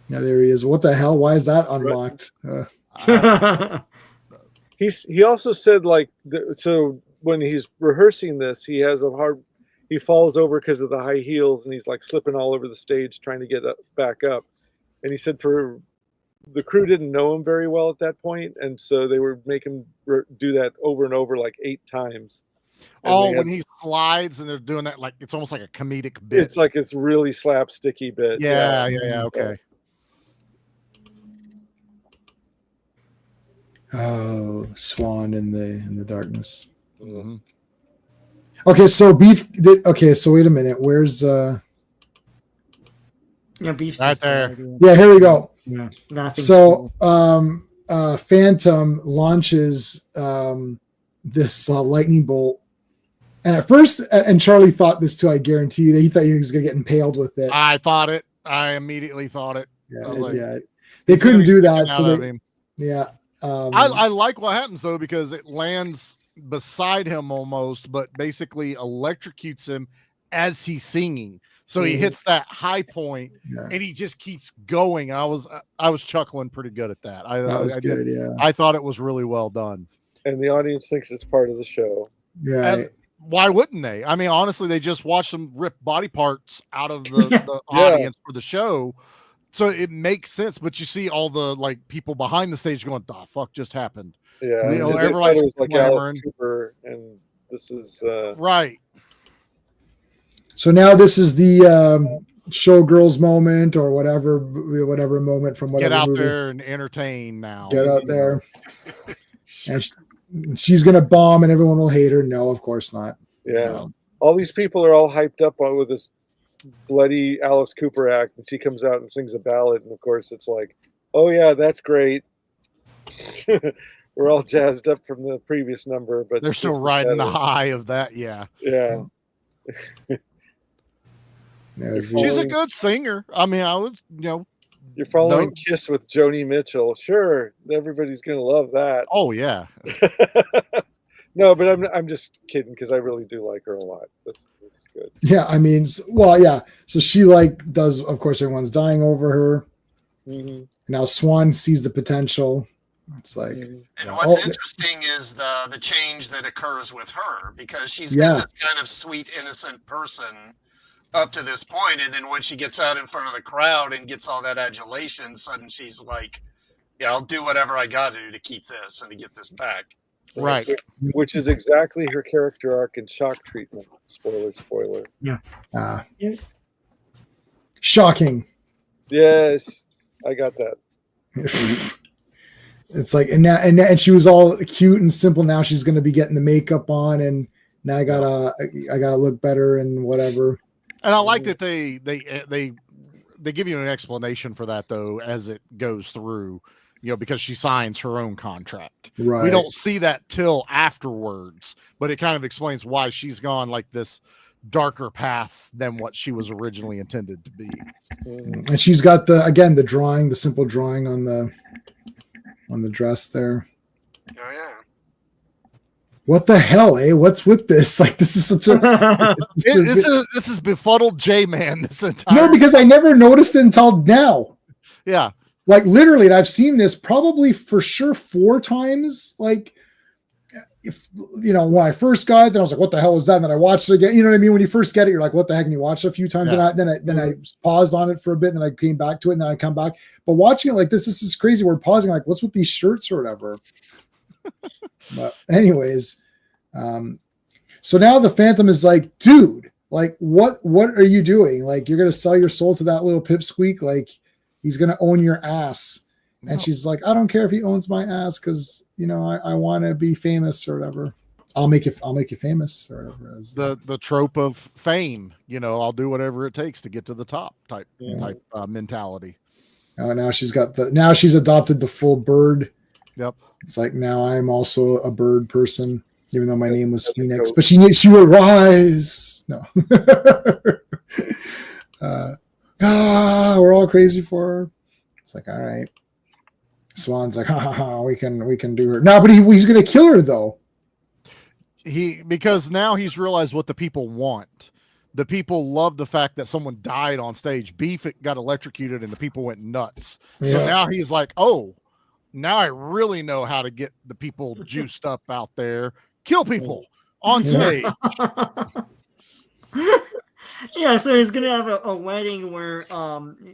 there he is. What the hell? Why is that unlocked? He also said like so when he's rehearsing this, he falls over because of the high heels, and he's like slipping all over the stage trying to get back up. And he said for the crew didn't know him very well at that point, and so they were making him do that over and over like 8 times. And when he slides and they're doing that, like it's almost like a comedic bit. It's like it's really slapsticky bit. Yeah. Okay. Oh, Swan in the darkness. Mm-hmm. Okay, so Beef. Okay, so wait a minute. Where's Beef's right there. Yeah, here we go. Yeah, so Phantom launches this lightning bolt. And at first, and Charlie thought this too, I guarantee you, that he thought he was going to get impaled with it. I immediately thought it. Yeah. They couldn't do that. So yeah. I like what happens though, because it lands beside him almost, but basically electrocutes him as he's singing. So he hits that high point and he just keeps going. I was chuckling pretty good at that. That was good. I thought it was really well done. And the audience thinks it's part of the show. Yeah. Why wouldn't they? I mean, honestly, they just watched them rip body parts out of the audience for the show. So it makes sense, but you see all the like people behind the stage going, "The fuck just happened?" Yeah, you know, everybody's like Alice Cooper, and this is right. So now this is the showgirls moment, or whatever moment from whatever. Get out movie. there and entertain now. Get out there, and she's gonna bomb, and everyone will hate her. No, of course not. Yeah, all these people are all hyped up on with this bloody Alice Cooper act, and she comes out and sings a ballad, and of course it's like, oh yeah, that's great. We're all jazzed up from the previous number, but they're still riding the high of that. Yeah. She's a good singer. I mean, you're following Kiss with Joni Mitchell. Sure, everybody's gonna love that. Oh yeah. No, but I'm just kidding, because I really do like her a lot. That's good. Yeah, I mean, well, yeah. So she does. Of course, everyone's dying over her. Mm-hmm. Now Swan sees the potential. It's like, and what's interesting is the change that occurs with her, because she's been this kind of sweet, innocent person up to this point, and then when she gets out in front of the crowd and gets all that adulation, suddenly she's like, "Yeah, I'll do whatever I got to do to keep this and to get this back." Right. Which is exactly her character arc in Shock Treatment. Spoiler. Yeah. Shocking. Yes, I got that. It's like, and she was all cute and simple. Now she's going to be getting the makeup on, and now I gotta look better and whatever. And I like that they give you an explanation for that though as it goes through. Because she signs her own contract. Right. We don't see that till afterwards, but it kind of explains why she's gone like this darker path than what she was originally intended to be. And she's got the drawing, the simple drawing on the dress there. Oh yeah. What the hell, eh? What's with this? Like, this is such a this is befuddled J-Man this entire. No, because I never noticed it until now. Yeah. Like literally, and I've seen this probably for sure 4 times. Like, if when I first got it, then I was like, "What the hell was that?" And then I watched it again. You know what I mean? When you first get it, you're like, "What the heck?" And you watch it a few times, and then I paused on it for a bit, and then I came back to it, and then I come back. But watching it like this is crazy. We're pausing, like, what's with these shirts or whatever. But anyways, so now the Phantom is like, dude, like, what are you doing? Like, you're gonna sell your soul to that little pipsqueak? Like, he's going to own your ass. And she's like, I don't care if he owns my ass, because, I want to be famous or whatever. I'll make you famous or whatever. The trope of fame, I'll do whatever it takes to get to the top type mentality. Now she's adopted the full bird. Yep. It's like, now I'm also a bird person, even though my name was Phoenix, but she will rise. No. We're all crazy for her. It's like, all right. Swan's like, we can do her now, but he's gonna kill her though. Because now he's realized what the people want. The people love the fact that someone died on stage. Beef got electrocuted and the people went nuts. Yeah. So now he's like, oh, now I really know how to get the people juiced up out there, kill people on stage. Yeah, so he's gonna have a wedding where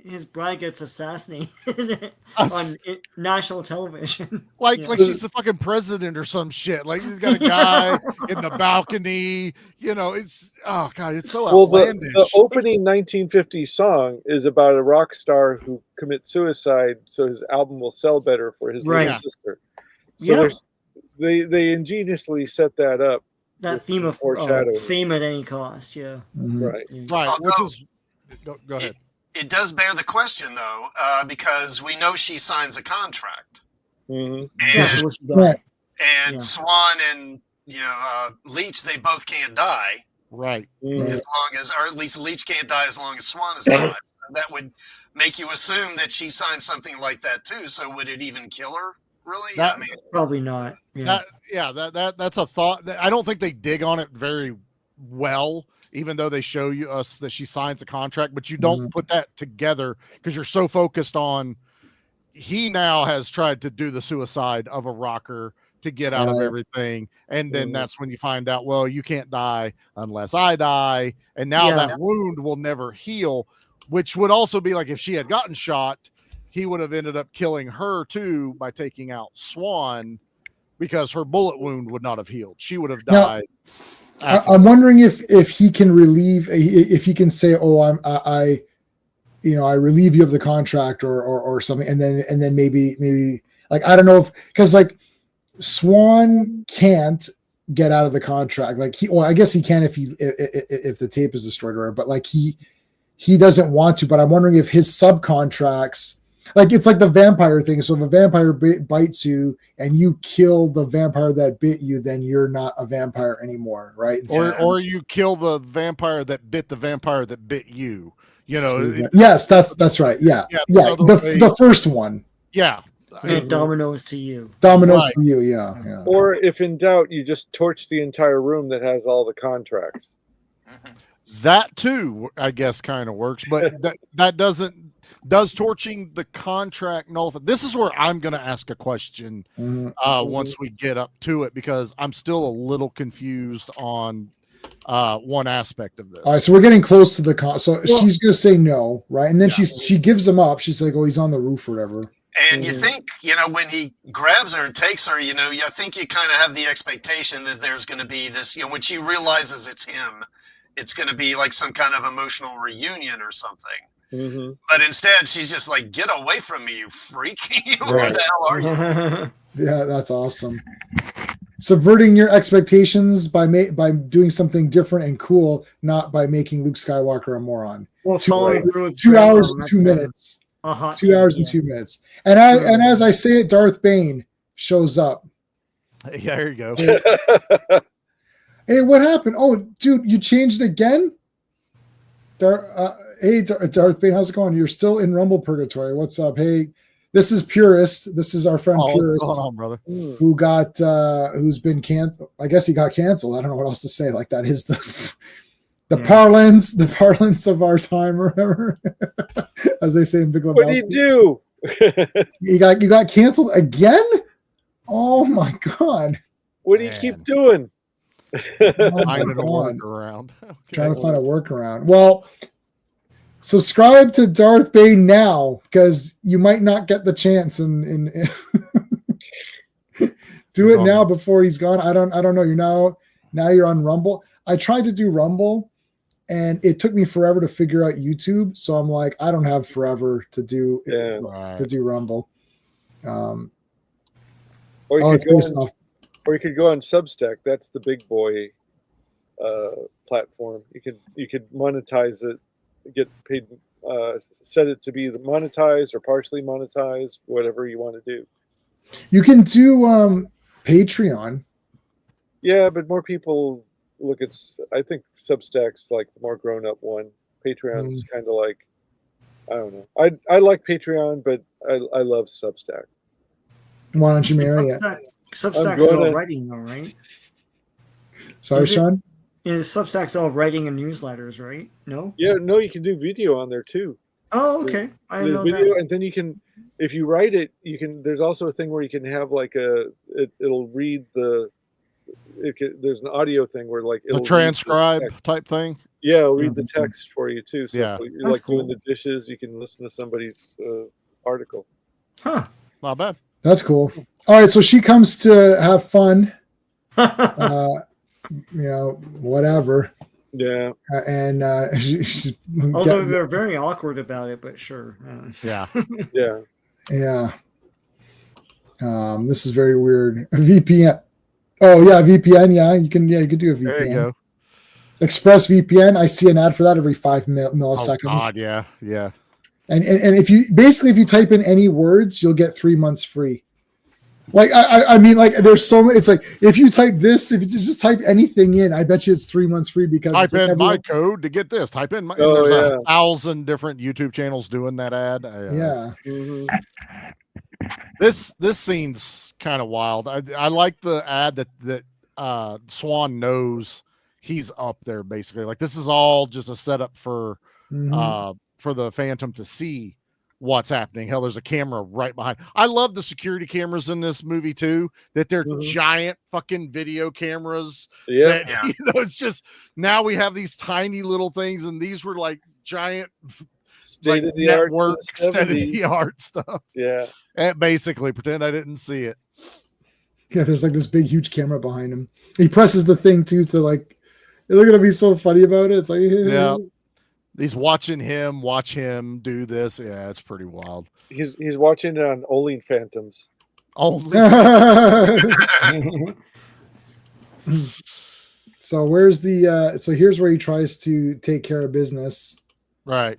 his bride gets assassinated on national television. Like she's the fucking president or some shit. Like he's got a guy in the balcony. It's it's so outlandish. The opening 1950s song is about a rock star who commits suicide so his album will sell better for his little sister. So they ingeniously set that up. That theme of fame at any cost, yeah. Mm-hmm. Right. Which is, go ahead. It does bear the question, though, because we know she signs a contract. Mhm. And, so die. and Swan and Leech, they both can't die. Right. Mhm. As long as, or at least Leech can't die as long as Swan is alive. That would make you assume that she signed something like that too. So would it even kill her? Really? That- I mean, Probably not. Yeah. That's a thought. I don't think they dig on it very well, even though they show us that she signs a contract, but you don't put that together because you're so focused on he now has tried to do the suicide of a rocker to get out of everything. And then that's when you find out, well, you can't die unless I die. And now that wound will never heal, which would also be like if she had gotten shot, he would have ended up killing her too by taking out Swan because her bullet wound would not have healed. She would have died. I'm wondering if he can relieve, if he can say, "Oh, I relieve you of the contract," or something, and then maybe like I don't know if because like Swan can't get out of the contract. Like I guess he can if the tape is destroyed or whatever, but like he doesn't want to. But I'm wondering if his subcontracts. Like it's like the vampire thing. So if a vampire bites you and you kill the vampire that bit you, then you're not a vampire anymore, right? Or you kill the vampire that bit the vampire that bit you. Yes, that's right. Yeah. The first one. Yeah. And dominoes to you. Dominoes to you. Yeah. Or if in doubt, you just torch the entire room that has all the contracts. That too, I guess, kind of works, but that doesn't. Does torching the contract nullify? This is where I'm going to ask a question once we get up to it, because I'm still a little confused on one aspect of this. All right, so we're getting close to the so she's going to say no, right? And then she gives him up. She's like, "Oh, he's on the roof or whatever." And you think, when he grabs her and takes her, I think you kind of have the expectation that there's going to be this, when she realizes it's him, it's going to be like some kind of emotional reunion or something. Mm-hmm. But instead, she's just like, "Get away from me, you freak!" Where the hell are you? Yeah, that's awesome. Subverting your expectations by doing something different and cool, not by making Luke Skywalker a moron. Well, 2 hours and 2 minutes. 2 hours and 2 minutes. And as I say it, Darth Bane shows up. Yeah, there you go. Hey, what happened? Oh, dude, you changed again? Hey, Darth Bane, how's it going? You're still in Rumble Purgatory. What's up? Hey, this is Purist. This is our friend Purist, what's going on, brother? who got who's been canceled. I guess he got canceled. I don't know what else to say. Like that is the parlance of our time, or whatever, as they say in Big Lebowski. What did you do? You got canceled again? Oh my god! What do you keep doing? Finding a workaround. Okay. Trying to find a workaround. Well, subscribe to Darth Bane now, because you might not get the chance and do it now before he's gone. I don't know. You're now you're on Rumble. I tried to do Rumble and it took me forever to figure out YouTube. So I'm like, I don't have forever to do Rumble. Or you could go on Substack. That's the big boy platform. You could monetize it, get paid, set it to be monetized or partially monetized, whatever you want to do. You can do Patreon. Yeah, but more people look at. I think Substack's like the more grown up one. Patreon's kind of like, I don't know. I like Patreon, but I love Substack. Why don't you marry it? Substack is all writing, though, right? Sorry, Sean? Substack's all writing and newsletters, right? No? Yeah, no, you can do video on there too. Oh, okay. I know video, that. and then you can, if you write it, you can. There's also a thing where you can have like it'll read there's an audio thing where like it'll the transcribe type thing. Yeah, it'll read the text for you too. So yeah, you're like doing the dishes, you can listen to somebody's article. Huh? Not bad. That's cool. All right, so she comes to have fun. Whatever. Yeah. And she's although they're very awkward about it, but sure. Yeah. Yeah. Yeah. This is very weird. VPN. Oh yeah, VPN. Yeah, you can do a VPN. There you go. ExpressVPN. I see an ad for that every 5 milliseconds. Oh God, yeah. And if you type in any words, you'll get 3 months free. Like I mean, like there's so many. It's like if you type this, if you just type anything in, I bet you it's 3 months free because type in everyone, my code to get this. Type in my. Oh, And there's yeah. 1,000 different YouTube channels doing that ad. yeah. Mhm. This scene's kind of wild. I like the ad that Swan knows he's up there basically. Like this is all just a setup for the Phantom to see what's happening. Hell, there's a camera right behind. I love the security cameras in this movie too, that they're giant fucking video cameras. Yeah. That, you know, it's just now we have these tiny little things, and these were like giant State of the art, state of the art stuff. Yeah. And basically pretend I didn't see it. Yeah, there's like this big, huge camera behind him. He presses the thing too to like, they're gonna be so funny about it. It's like, yeah, he's watching him watch him do this. Yeah, it's pretty wild. He's watching it on Only Phantoms. Only. So where's the? So here's where he tries to take care of business. Right.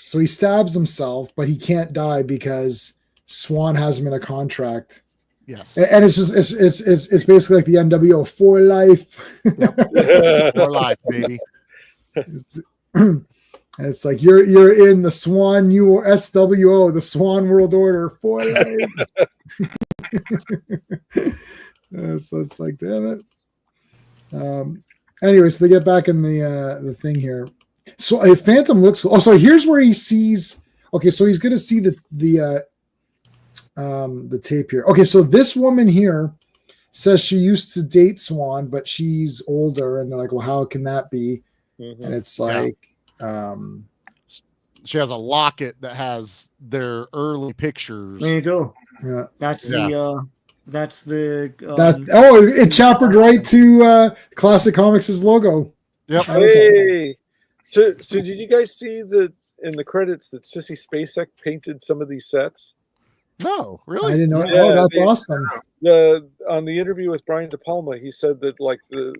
So he stabs himself, but he can't die because Swan has him in a contract. Yes. And it's just it's basically like the NWO for life. Yep. For life, baby. And it's like you're in the Swan SWO, the Swan World Order for life. So it's like, damn it. Anyway, so they get back in the thing here. So a Phantom looks. Oh, so here's where he sees. Okay, so he's gonna see the tape here. Okay, so this woman here says she used to date Swan, but she's older, and they're like, well, how can that be? And it's like, she has a locket that has their early pictures. There you go. Yeah. That's the it choppered right to Classic Comics' logo. Yep. Hey. So did you guys see that in the credits that Sissy Spacek painted some of these sets? No, really? I didn't know. Yeah, Oh, that's awesome. On the interview with Brian De Palma, he said that like the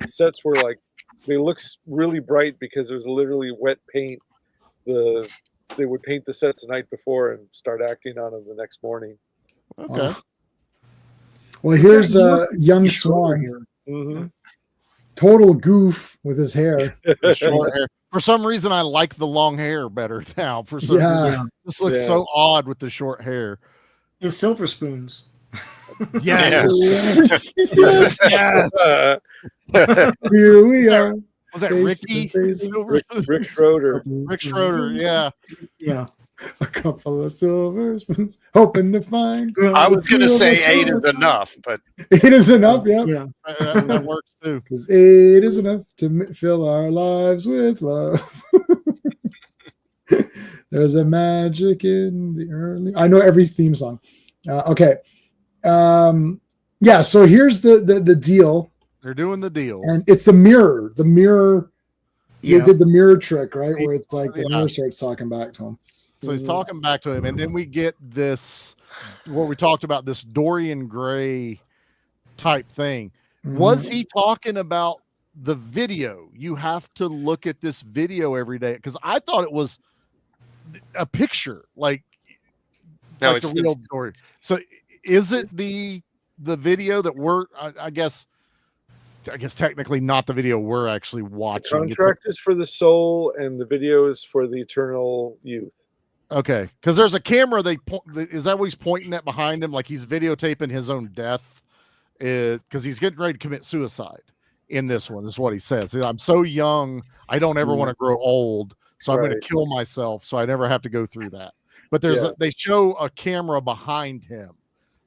sets were like they look really bright because it was literally wet paint. They would paint the sets the night before and start acting on them the next morning. Okay. Wow. Well, here's young Swan here. Mm-hmm. Total goof with his hair. Short hair. For some reason, I like the long hair better now. For some reason, this looks so odd with the short hair. It's Silver Spoons. Yes. Yes. Here we are. Was that Ricky? Rick Schroeder. Rick Schroeder, yeah. Yeah. A couple of silver spoons, hoping to find. I was going to say 8 is enough, but 8 is enough. Yeah, Yeah. That works too. Because 8 is enough to fill our lives with love. There's a magic in the early. I know every theme song. Okay. Yeah. So here's the deal. They're doing the deal, and it's the mirror. The mirror. Yeah. They did the mirror trick, right? Where it's like the mirror starts talking back to him. So he's talking back to him, and then we get this, what we talked about, this Dorian Gray type thing. Was he talking about the video? You have to look at this video every day, because I thought it was a picture, like it's the real Dorian. So is it the video that we're? I guess technically not the video we're actually watching. The contract is for the soul, and the video is for the eternal youth. Okay, because there's a camera. Is that what he's pointing at behind him? Like he's videotaping his own death, because he's getting ready to commit suicide in this one. This is what he says. I'm so young, I don't ever want to grow old, so I'm going to kill myself, so I never have to go through that. But they show a camera behind him,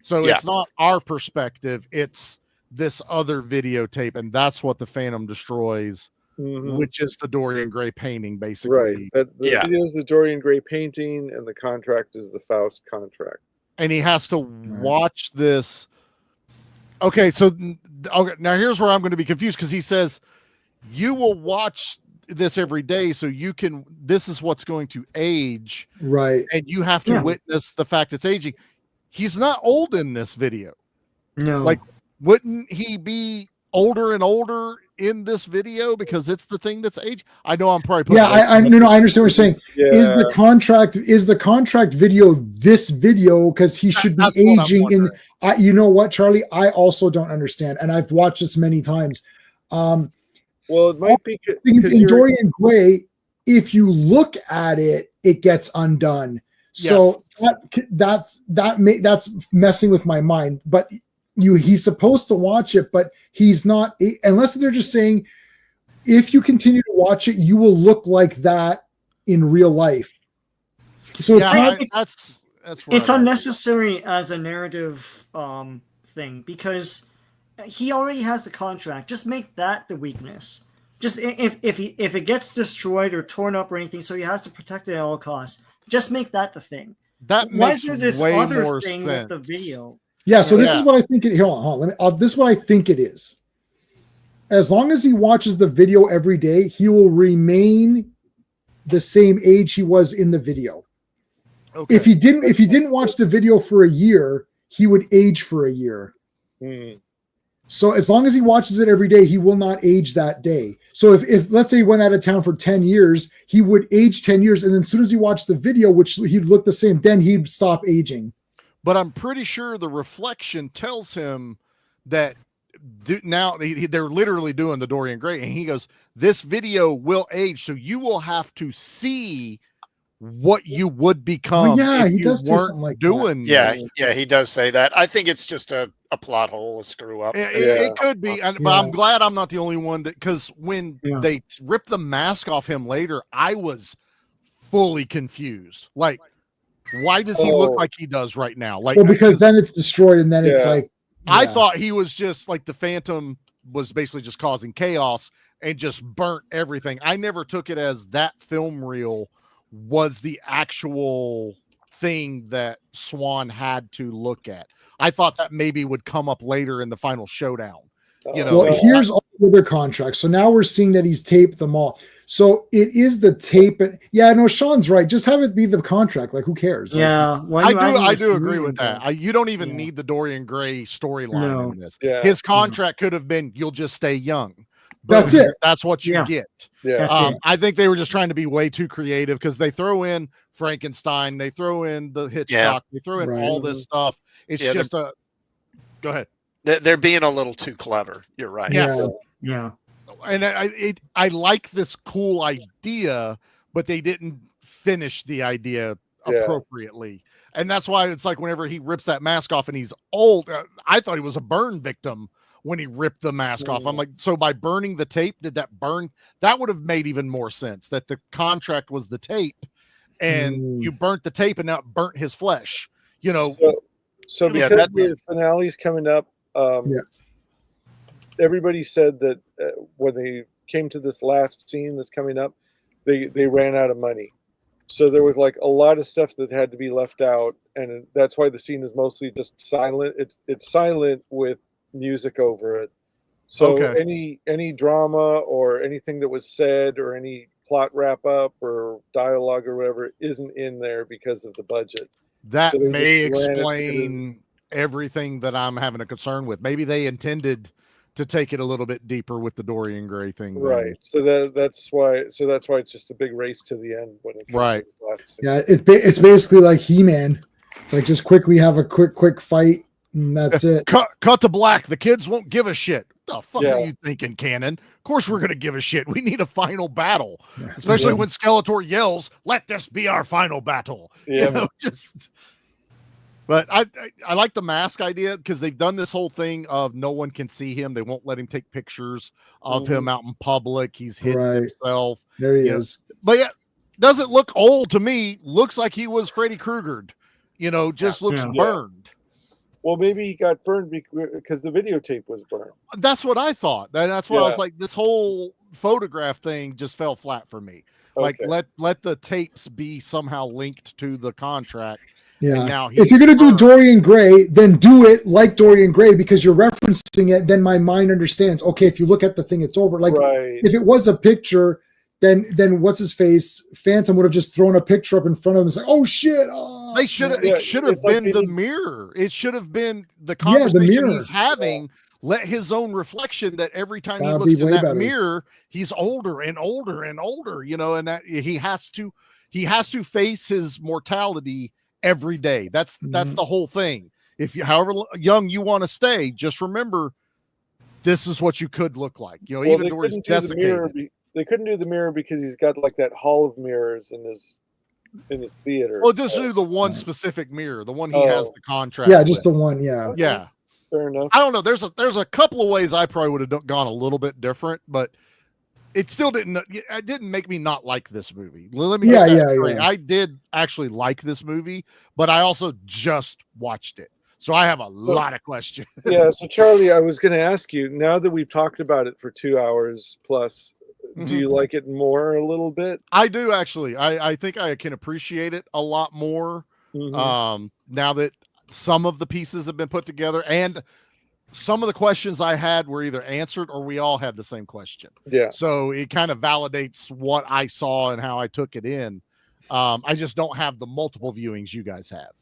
so it's not our perspective. It's this other videotape, and that's what the Phantom destroys. Which is the Dorian Gray painting, basically. Right. The video is the Dorian Gray painting, and the contract is the Faust contract. And he has to watch this. Okay, so now here's where I'm going to be confused, because he says you will watch this every day, so you can. This is what's going to age, right? And you have to witness the fact it's aging. He's not old in this video. No. Like, wouldn't he be older and older in this video because it's the thing that's age. I know I'm probably I understand what you're saying. Yeah. Is the contract video this video because he should be aging in? You know what, Charlie? I also don't understand, and I've watched this many times. Well, it might be because in Dorian Gray, if you look at it, it gets undone. Yes. So that's messing with my mind. But he's supposed to watch it, but he's not, unless they're just saying if you continue to watch it, you will look like that in real life. So it's unnecessary as a narrative thing because he already has the contract. Just make that the weakness. Just if it gets destroyed or torn up or anything, so he has to protect it at all costs. Just make that the thing. Why is there this other thing with the video? Yeah, so this is what I think it. Hold on, this is what I think it is. As long as he watches the video every day, he will remain the same age he was in the video. Okay. If he didn't watch the video for a year, he would age for a year. Mm. So as long as he watches it every day, he will not age that day. So if let's say he went out of town for 10 years, he would age 10 years. And then as soon as he watched the video, which he'd look the same, then he'd stop aging. But I'm pretty sure the reflection tells him that now they're literally doing the Dorian Gray. And he goes, this video will age. So you will have to see what you would become. If he does something like doing that. Yeah, he does say that. I think it's just a plot hole, a screw up. It could be, but I'm glad I'm not the only one because when they ripped the mask off him later, I was fully confused. Like, why does he look like he does right now? Like, because then it's destroyed, and then it's like I thought he was just like the Phantom was basically just causing chaos and just burnt everything. I never took it as that film reel was the actual thing that Swan had to look at. I thought that maybe would come up later in the final showdown. Here's all the other contracts. So now we're seeing that he's taped them all. So it is the tape. Sean's right. Just have it be the contract. Like, who cares? Yeah. I do agree with that. You don't even need the Dorian Gray storyline in this. Yeah. His contract could have been, you'll just stay young. That's it. That's what you get. Yeah. I think they were just trying to be way too creative because they throw in Frankenstein, they throw in the Hitchcock, they throw in all this stuff. It's just go ahead. They're being a little too clever. You're right. Yeah. And I like this cool idea, but they didn't finish the idea appropriately. And that's why it's like whenever he rips that mask off and he's old, I thought he was a burn victim when he ripped the mask off. I'm like, so by burning the tape, did that burn? That would have made even more sense that the contract was the tape and you burnt the tape and now it burnt his flesh, So because the finale's coming up, everybody said that when they came to this last scene that's coming up, they ran out of money. So there was like a lot of stuff that had to be left out. And that's why the scene is mostly just silent. It's silent with music over it. So any drama or anything that was said or any plot wrap up or dialogue or whatever isn't in there because of the budget. That may explain everything that I'm having a concern with. Maybe they intended to take it a little bit deeper with the Dorian Gray thing. Right. So that's why it's just a big race to the end when it comes to this last scene. Yeah, it's basically like He-Man. It's like just quickly have a quick fight and that's it. Cut to black. The kids won't give a shit. What the fuck are you thinking, Cannon? Of course we're going to give a shit. We need a final battle. Yeah. Especially when Skeletor yells, "Let this be our final battle." Yeah. But I like the mask idea because they've done this whole thing of no one can see him. They won't let him take pictures of him out in public. He's hidden himself. There he is. But doesn't look old to me. Looks like he was Freddy Kruegered. Just looks burned. Well, maybe he got burned because the videotape was burned. That's what I thought. That's why I was like, this whole photograph thing just fell flat for me. Like, let the tapes be somehow linked to the contract. Yeah. Now if you're going to do Dorian Gray, then do it like Dorian Gray because you're referencing it. Then my mind understands. Okay, if you look at the thing, it's over. Like if it was a picture, then what's his face? Phantom would have just thrown a picture up in front of him. It's like, oh shit! Oh. They should have. It should have been the mirror. It should have been the conversation he's having. let his own reflection that every time he That'd looks be in way that better. mirror, he's older and older and older, you know, and that he has to face his mortality every day. That's the whole thing. If you, however young you want to stay, just remember this is what you could look like. You know, Well, even though he's desiccated. They couldn't do the mirror because he's got like that hall of mirrors in his theater. Well, just do the one specific mirror, the one he has the contract. Yeah, just with. the one. Yeah. Okay. Yeah. Fair enough. I don't know. There's a couple of ways I probably would have gone a little bit different, but it still didn't. It didn't make me not like this movie. Let me get that straight. I did actually like this movie, but I also just watched it, so I have a lot of questions. Yeah. So Charlie, I was going to ask you, now that we've talked about it for 2 hours plus, do you like it more a little bit? I do actually. I think I can appreciate it a lot more now that some of the pieces have been put together, and some of the questions I had were either answered or we all had the same question. Yeah. So it kind of validates what I saw and how I took it in. I just don't have the multiple viewings you guys have.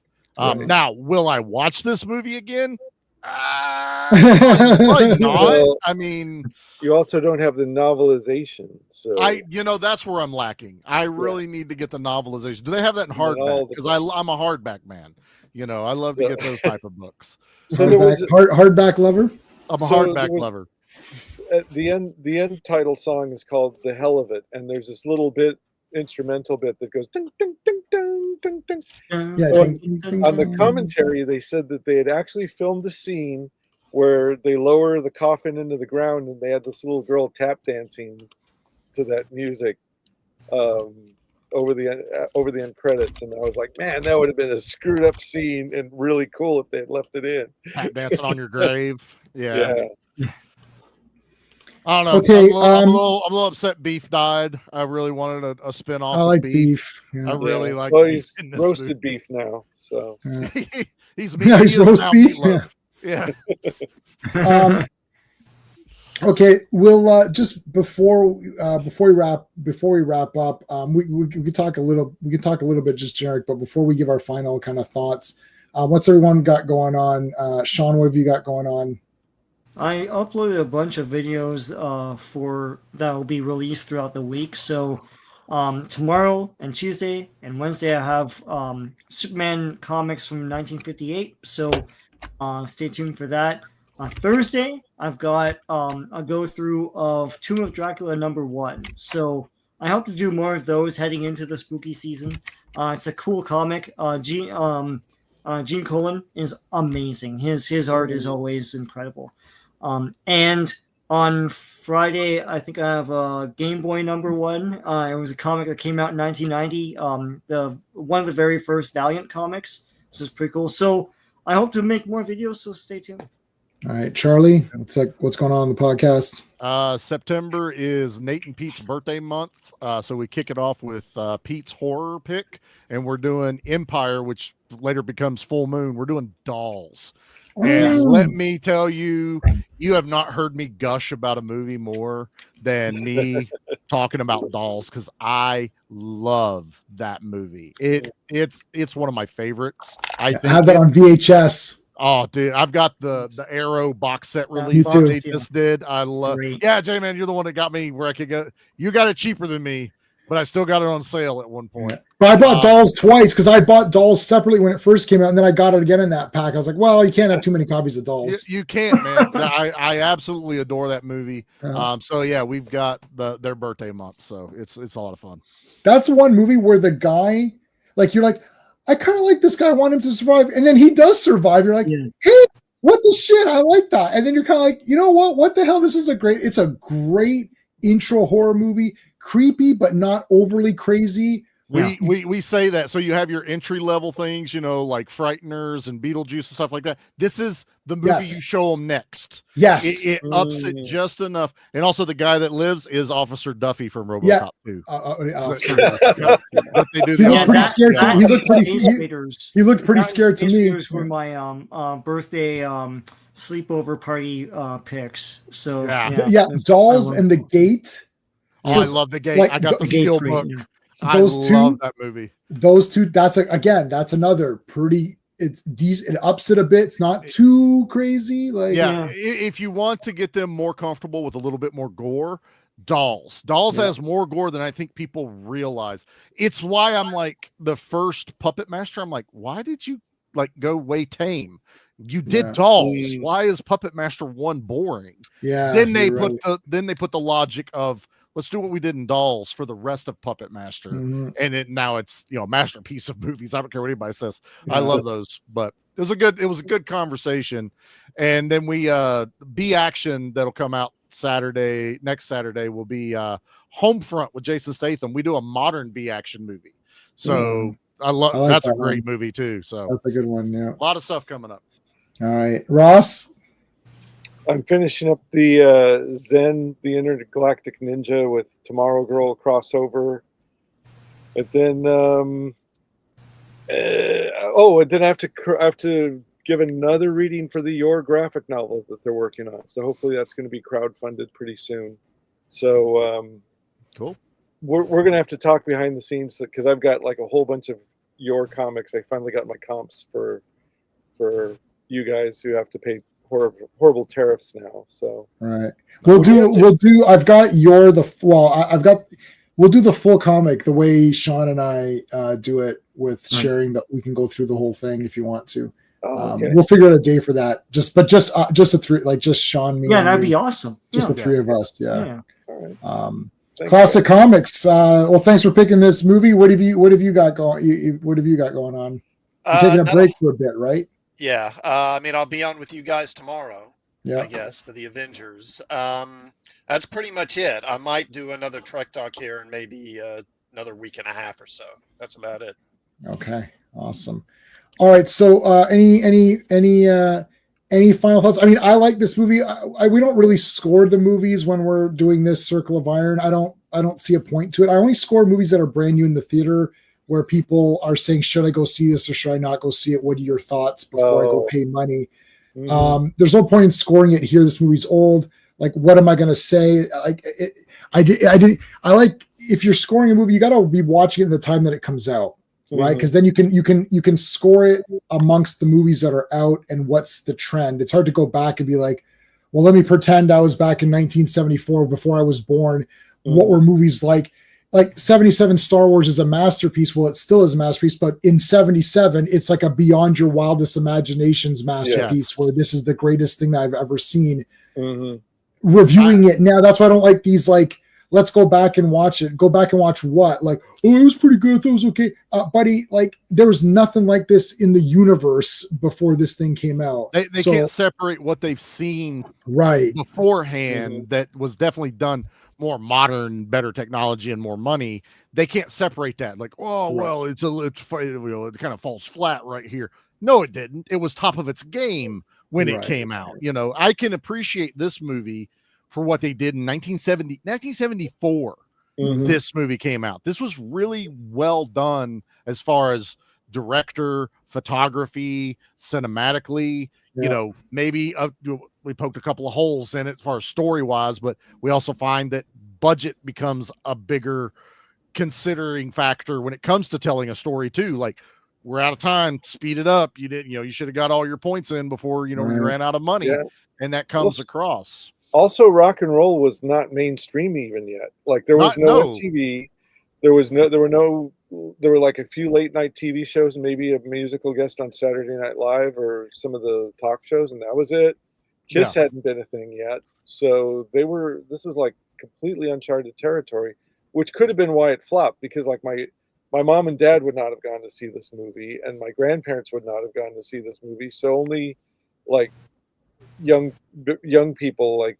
Now, will I watch this movie again? Probably not. Well, I mean, you also don't have the novelization. So that's where I'm lacking. I really need to get the novelization. Do they have that in hardback? Because I'm a hardback man. You know, I love to get those type of books. So hardback lover. I'm a hardback lover. At the end title song is called "The Hell of It," and there's this little instrumental bit that goes ding ding ding ding ding ding. Yeah. On the commentary, they said that they had actually filmed a scene where they lower the coffin into the ground, and they had this little girl tap dancing to that music over the end credits, and I was like, man, that would have been a screwed up scene and really cool if they had left it in. Tap dancing on your grave. Yeah. I don't know. Okay, I'm a little upset Beef died. I really wanted a spin-off. I like beef. I really like. Well, he's roasted beef now, so he's roast beef. Yeah. Okay, we'll just before we wrap up, we could talk a little bit just generic, but before we give our final kind of thoughts, what's everyone got going on? Sean, what have you got going on? I uploaded a bunch of videos that will be released throughout the week. So tomorrow and Tuesday and Wednesday, I have Superman comics from 1958. So stay tuned for that. Thursday, I've got a go through of Tomb of Dracula #1. So I hope to do more of those heading into the spooky season. It's a cool comic. Gene Colan is amazing. His art is always incredible. And on Friday, I think I have Game Boy #1. It was a comic that came out in 1990. One of the very first Valiant comics. This is pretty cool. So I hope to make more videos. So stay tuned. All right, Charlie, what's going on in the podcast? September is Nate and Pete's birthday month, so we kick it off with Pete's horror pick, and we're doing Empire, which later becomes Full Moon. We're doing Dolls. And let me tell you, you have not heard me gush about a movie more than me talking about Dolls, because I love that movie. It's one of my favorites. I have that on VHS. Oh, dude, I've got the Arrow box set release they just did. I love it. Yeah, J-Man, you're the one that got me where I could go. You got it cheaper than me, but I still got it on sale at one point. But I bought Dolls twice, because I bought Dolls separately when it first came out, and then I got it again in that pack. I was like, well, you can't have too many copies of Dolls. You can't, man. I absolutely adore that movie. So yeah, we've got their birthday month, so it's a lot of fun. That's one movie where the guy, like, you're like, I kind of like this guy, I want him to survive, and then he does survive. You're like, hey, what the shit? I like that. And then you're kind of like, you know what? What the hell? It's a great intro horror movie. Creepy, but not overly crazy. We say that. So you have your entry level things, you know, like Frighteners and Beetlejuice and stuff like that. This is the movie you show them next. Yes. It ups it just enough. And also the guy that lives is Officer Duffy from RoboCop 2. But they do he looked pretty scared to me. He looked pretty scared to me. Those were my birthday sleepover party picks. So Dolls and The Gate. Oh, I love The Gate. Like, I got the steel book. Those I love that movie. Those two, that's another pretty it ups it a bit. It's not too crazy. Like, yeah, if you want to get them more comfortable with a little bit more gore, Dolls has more gore than I think people realize. It's why I'm like, the first Puppet Master, I'm like, why did you like go way tame? You did Dolls. Why is Puppet Master 1 boring? Yeah. Then they put the logic of, let's do what we did in Dolls for the rest of Puppet Master. And now it's, masterpiece of movies. I don't care what anybody says. I love those, but it was a good conversation. And then we B Action that'll come out next Saturday will be Homefront with Jason Statham. We do a modern B Action movie. So I like that's a great movie too. So that's a good one. Yeah. A lot of stuff coming up. All right. Ross? I'm finishing up the Zen, the Intergalactic Ninja with Tomorrow Girl crossover. And then and then I have to give another reading for the Your graphic novel that they're working on. So hopefully that's going to be crowdfunded pretty soon. So cool. We're going to have to talk behind the scenes because I've got like a whole bunch of Your comics. I finally got my comps for you guys who have to pay horrible tariffs now. So all right, we'll do. I've got we'll do the full comic the way Sean and I do it with sharing that. We can go through the whole thing if you want to. We'll figure out a day for that. Just the three, like just Sean, me. Yeah, that'd be awesome. Just the three of us. Yeah. All right. Classic comics. Well, thanks for picking this movie. What have you got going? What have you got going on? You're taking a break for a bit, right? Yeah. I mean, I'll be on with you guys tomorrow. Yeah. I guess for the Avengers. That's pretty much it. I might do another Trek Talk here in maybe another week and a half or so. That's about it. Okay. Awesome. All right. So, any final thoughts? I mean, I like this movie. We don't really score the movies when we're doing this Circle of Iron. I don't see a point to it. I only score movies that are brand new in the theater where people are saying, should I go see this or should I not go see it? What are your thoughts before I go pay money? There's no point in scoring it here. This movie's old. Like, what am I going to say? Like, I like, if you're scoring a movie, you got to be watching it at the time that it comes out. Right, because then you can score it amongst the movies that are out and what's the trend. It's hard to go back and be like, well, let me pretend I was back in 1974 before I was born. What were movies like? Like 77 Star Wars is a masterpiece. Well, it still is a masterpiece, but in 77, it's like a beyond your wildest imaginations masterpiece where this is the greatest thing that I've ever seen. Reviewing it now, that's why I don't like these like, let's go back and watch it. Go back and watch what? Like, oh, it was pretty good. I thought it was okay. Buddy, like, there was nothing like this in the universe before this thing came out. They can't separate what they've seen beforehand that was definitely done more modern, better technology and more money. They can't separate that. Like, oh, well, it kind of falls flat right here. No, it didn't. It was top of its game when it came out. I can appreciate this movie for what they did in 1974. This movie came out. This was really well done as far as director, photography, cinematically. Maybe we poked a couple of holes in it as far as story wise, but we also find that budget becomes a bigger considering factor when it comes to telling a story too. Like, we're out of time, speed it up. You should have got all your points in before you ran out of money, and that comes across. Also, rock and roll was not mainstream even yet. Like, there was no TV. There were like a few late night TV shows and maybe a musical guest on Saturday Night Live or some of the talk shows, and that was it. Kiss hadn't been a thing yet. So this was like completely uncharted territory, which could have been why it flopped, because like my mom and dad would not have gone to see this movie and my grandparents would not have gone to see this movie. So only like young people, like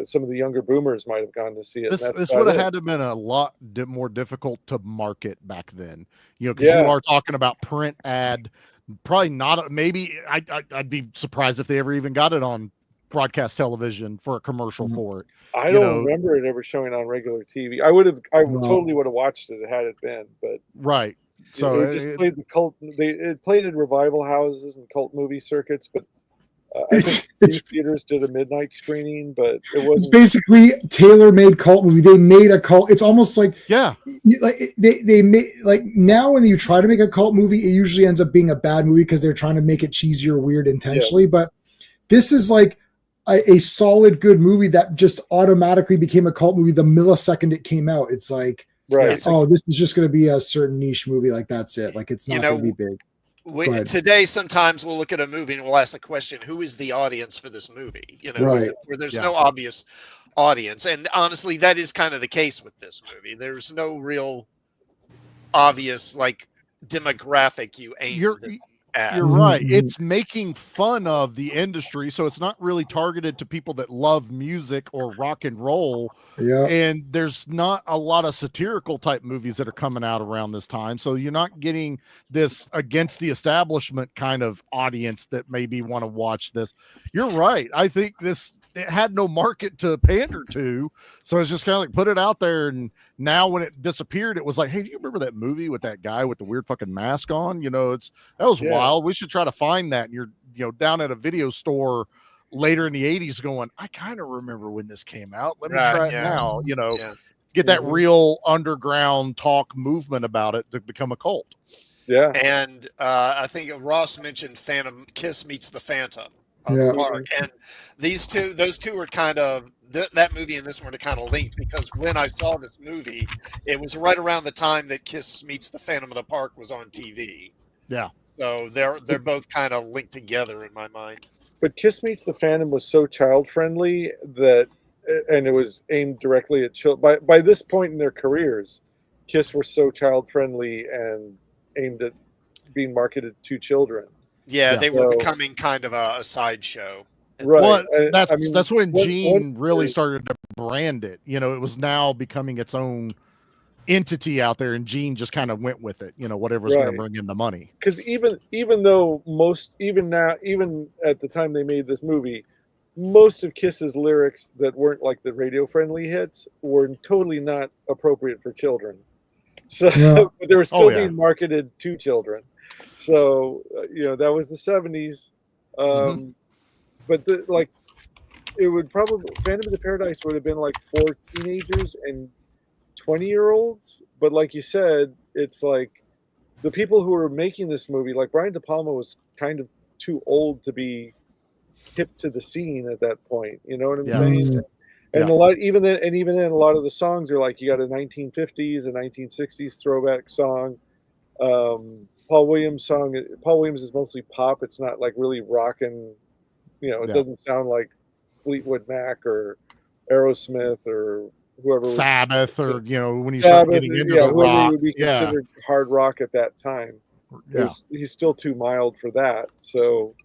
some of the younger boomers, might have gone to see it. This would have had to have been a lot more difficult to market back then, because you are talking about print ad, probably not. Maybe I'd be surprised if they ever even got it on broadcast television for a commercial for it. I don't remember it ever showing on regular TV. I totally would have watched it had it been, but so it just played the cult. It played in revival houses and cult movie circuits, but I think few theaters did a midnight screening, but it wasn't. It's basically tailor-made cult movie. They made a cult. It's almost like like they made like now when you try to make a cult movie, it usually ends up being a bad movie because they're trying to make it cheesy or weird intentionally. Yes. But this is like a solid good movie that just automatically became a cult movie the millisecond it came out. It's like, right? Oh, this is just going to be a certain niche movie. Like that's it. Like it's not going to be big. Today, sometimes we'll look at a movie and we'll ask the question, who is the audience for this movie? You know, right. Where there's no obvious audience. And honestly, that is kind of the case with this movie. There's no real obvious like demographic you aim at. You're right. It's making fun of the industry. So it's not really targeted to people that love music or rock and roll. Yeah. And there's not a lot of satirical type movies that are coming out around this time. So you're not getting this against the establishment kind of audience that maybe want to watch this. You're right. I think it had no market to pander to. So it's just kind of like put it out there. And now when it disappeared, it was like, hey, do you remember that movie with that guy with the weird fucking mask on? You know, that was wild. We should try to find that. And you're, down at a video store later in the 80s going, I kind of remember when this came out. Let me try it now. Get that real underground talk movement about it to become a cult. Yeah. And I think Ross mentioned Kiss Meets the Phantom. Park. And those two are kind of that movie and this one are kind of linked because when I saw this movie, it was right around the time that Kiss Meets the Phantom of the Park was on TV. Yeah. So they're both kind of linked together in my mind. But Kiss Meets the Phantom was so child friendly and it was aimed directly at children. By this point in their careers, Kiss were so child friendly and aimed at being marketed to children. Yeah, they were becoming kind of a sideshow. Right. Well, that's when Gene really started to brand it. You know, it was now becoming its own entity out there, and Gene just kind of went with it. You know, whatever's going to bring in the money. Because even though even at the time they made this movie, most of Kiss's lyrics that weren't like the radio friendly hits were totally not appropriate for children. So but they were still being marketed to children. So that was the 70s, but it would probably Phantom of the Paradise would have been like for teenagers and 20-year-olds. But like you said, it's like the people who were making this movie, like Brian De Palma, was kind of too old to be hip to the scene at that point. You know what I'm saying? And even then, a lot of the songs are like you got a 1950s, a 1960s throwback song. Paul Williams is mostly pop. It's not like really rocking, it doesn't sound like Fleetwood Mac or Aerosmith or whoever. Sabbath or, when you start getting into the rock. Would be considered hard rock at that time. Yeah. He's still too mild for that. So,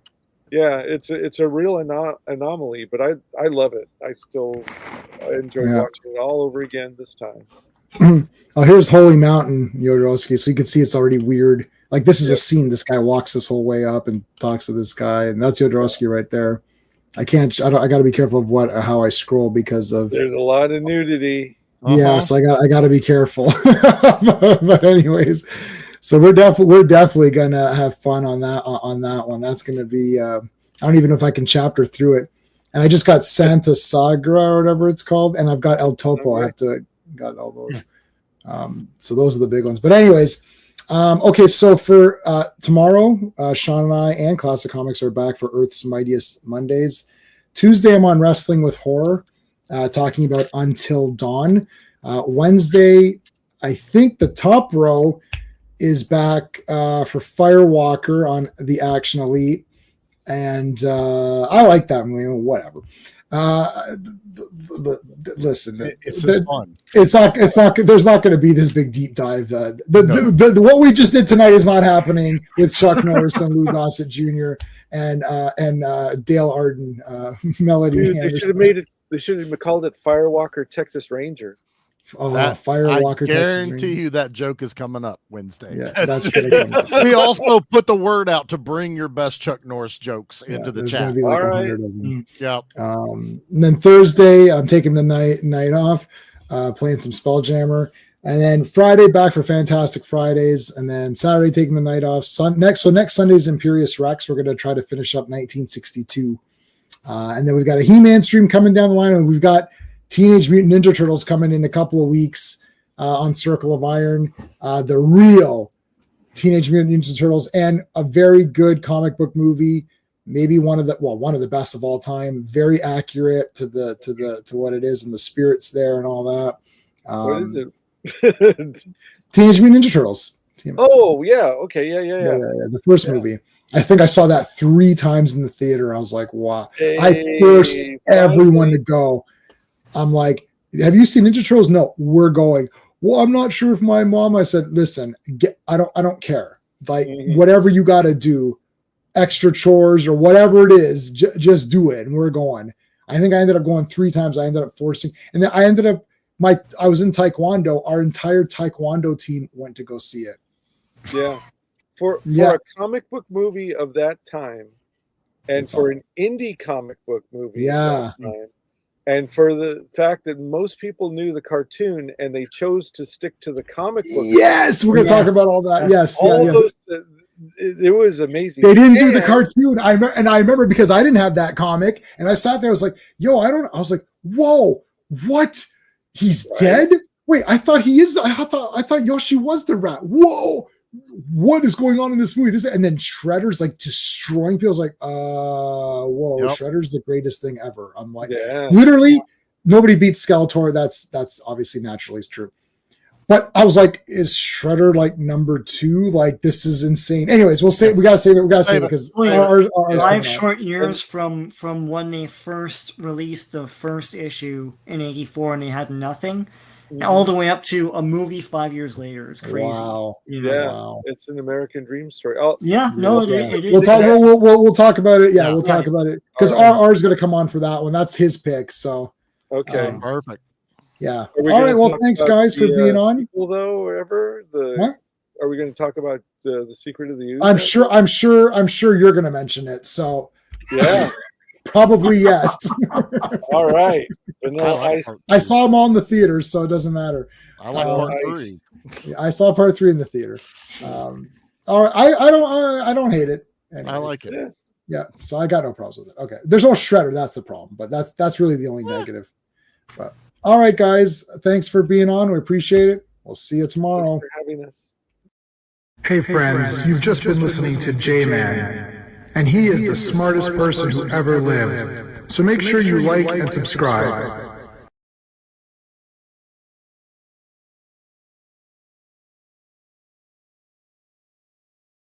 it's a real anomaly, but I love it. I enjoyed watching it all over again this time. Oh, here's Holy Mountain, Jodorowsky. So you can see it's already weird. Like this is a scene. This guy walks this whole way up and talks to this guy, and that's Jodorowsky right there. I got to be careful of how I scroll because of. There's a lot of nudity. Yeah, so I got to be careful. But anyways, so we're definitely gonna have fun on that one. That's gonna be. I don't even know if I can chapter through it. And I just got Santa Sagra or whatever it's called, and I've got El Topo. I have to got all those. So those are the big ones. But anyways. Okay, so for tomorrow, Sean and I and Classic Comics are back for Earth's Mightiest Mondays. Tuesday, I'm on Wrestling with Horror, talking about Until Dawn. Wednesday, I think the Top Row is back for Firewalker on the Action Elite. And I like that movie, whatever. Listen, it's just fun. It's not. There's not going to be this big deep dive. What we just did tonight is not happening with Chuck Norris and Lou Gossett Jr. and Dale Arden, Melody. Dude, they should have made it. They should have called it Firewalker Texas Ranger. Firewalker. I guarantee you that joke is coming up Wednesday. Yeah, that's gonna come up. We also put the word out to bring your best Chuck Norris jokes into the chat. Be like 100 of them. Yep. And then Thursday, I'm taking the night off, playing some Spelljammer. And then Friday back for Fantastic Fridays, and then Saturday taking the night off. Next Sunday's Imperious Rex. We're going to try to finish up 1962. And then we've got a He-Man stream coming down the line, and we've got Teenage Mutant Ninja Turtles coming in a couple of weeks on Circle of Iron. The real Teenage Mutant Ninja Turtles, and a very good comic book movie. Maybe one of the best of all time. Very accurate to what it is and the spirits there and all that. What is it? Teenage Mutant Ninja Turtles. Oh yeah, okay, yeah. The first movie. I think I saw that 3 times in the theater. I was like, wow. I forced everyone to go. I'm like, have you seen Ninja Turtles? No, we're going. Well, I'm not sure if my mom. I said, listen, I don't care. Like whatever you got to do, extra chores or whatever it is, just do it. And we're going. I think I ended up going 3 times. I ended up forcing, and then I ended up. I was in Taekwondo. Our entire Taekwondo team went to go see it. Yeah. For a comic book movie of that time, and it's for an indie comic book movie of that time, and for the fact that most people knew the cartoon and they chose to stick to the comic book. Yes, we're going to talk about all that. Yes. Those, it was amazing. They didn't do the cartoon. I remember because I didn't have that comic, and I sat there. I was like, "Yo, I was like, whoa, what? He's dead? Wait, I thought he is. I thought Yoshi was the rat. Whoa, what is going on in this movie? And then Shredder's like destroying people. I was like, whoa, Shredder's the greatest thing ever. I'm like, literally, nobody beats Skeletor. That's obviously naturally true. But I was like, is Shredder like number 2? Like, this is insane. Anyways, we gotta save it. Because our 5 short years from when they first released the first issue in '84 and they had nothing, all the way up to a movie 5 years later. It's crazy. Wow. Wow. It's an American dream story. It is. We'll talk about it. Yeah, we'll talk about it because R's going to come on for that one. That's his pick. So okay, perfect. Yeah. All right. Well, thanks guys for being on. Sequel, though, or ever are we going to talk about the Secret of the Ooze? I'm sure you're going to mention it. So yeah, probably yes. All right. I saw them all in the theaters, so it doesn't matter. I like part 3. I saw part 3 in the theater. All right. I don't hate it. Anyways. I like it. Yeah. So I got no problems with it. Okay. There's no Shredder. That's the problem. But that's really the only negative. But all right, guys. Thanks for being on. We appreciate it. We'll see you tomorrow. Thanks for having us. Hey friends, you've just been listening to J-Man, and he is the smartest person who ever lived. So make sure you like and subscribe.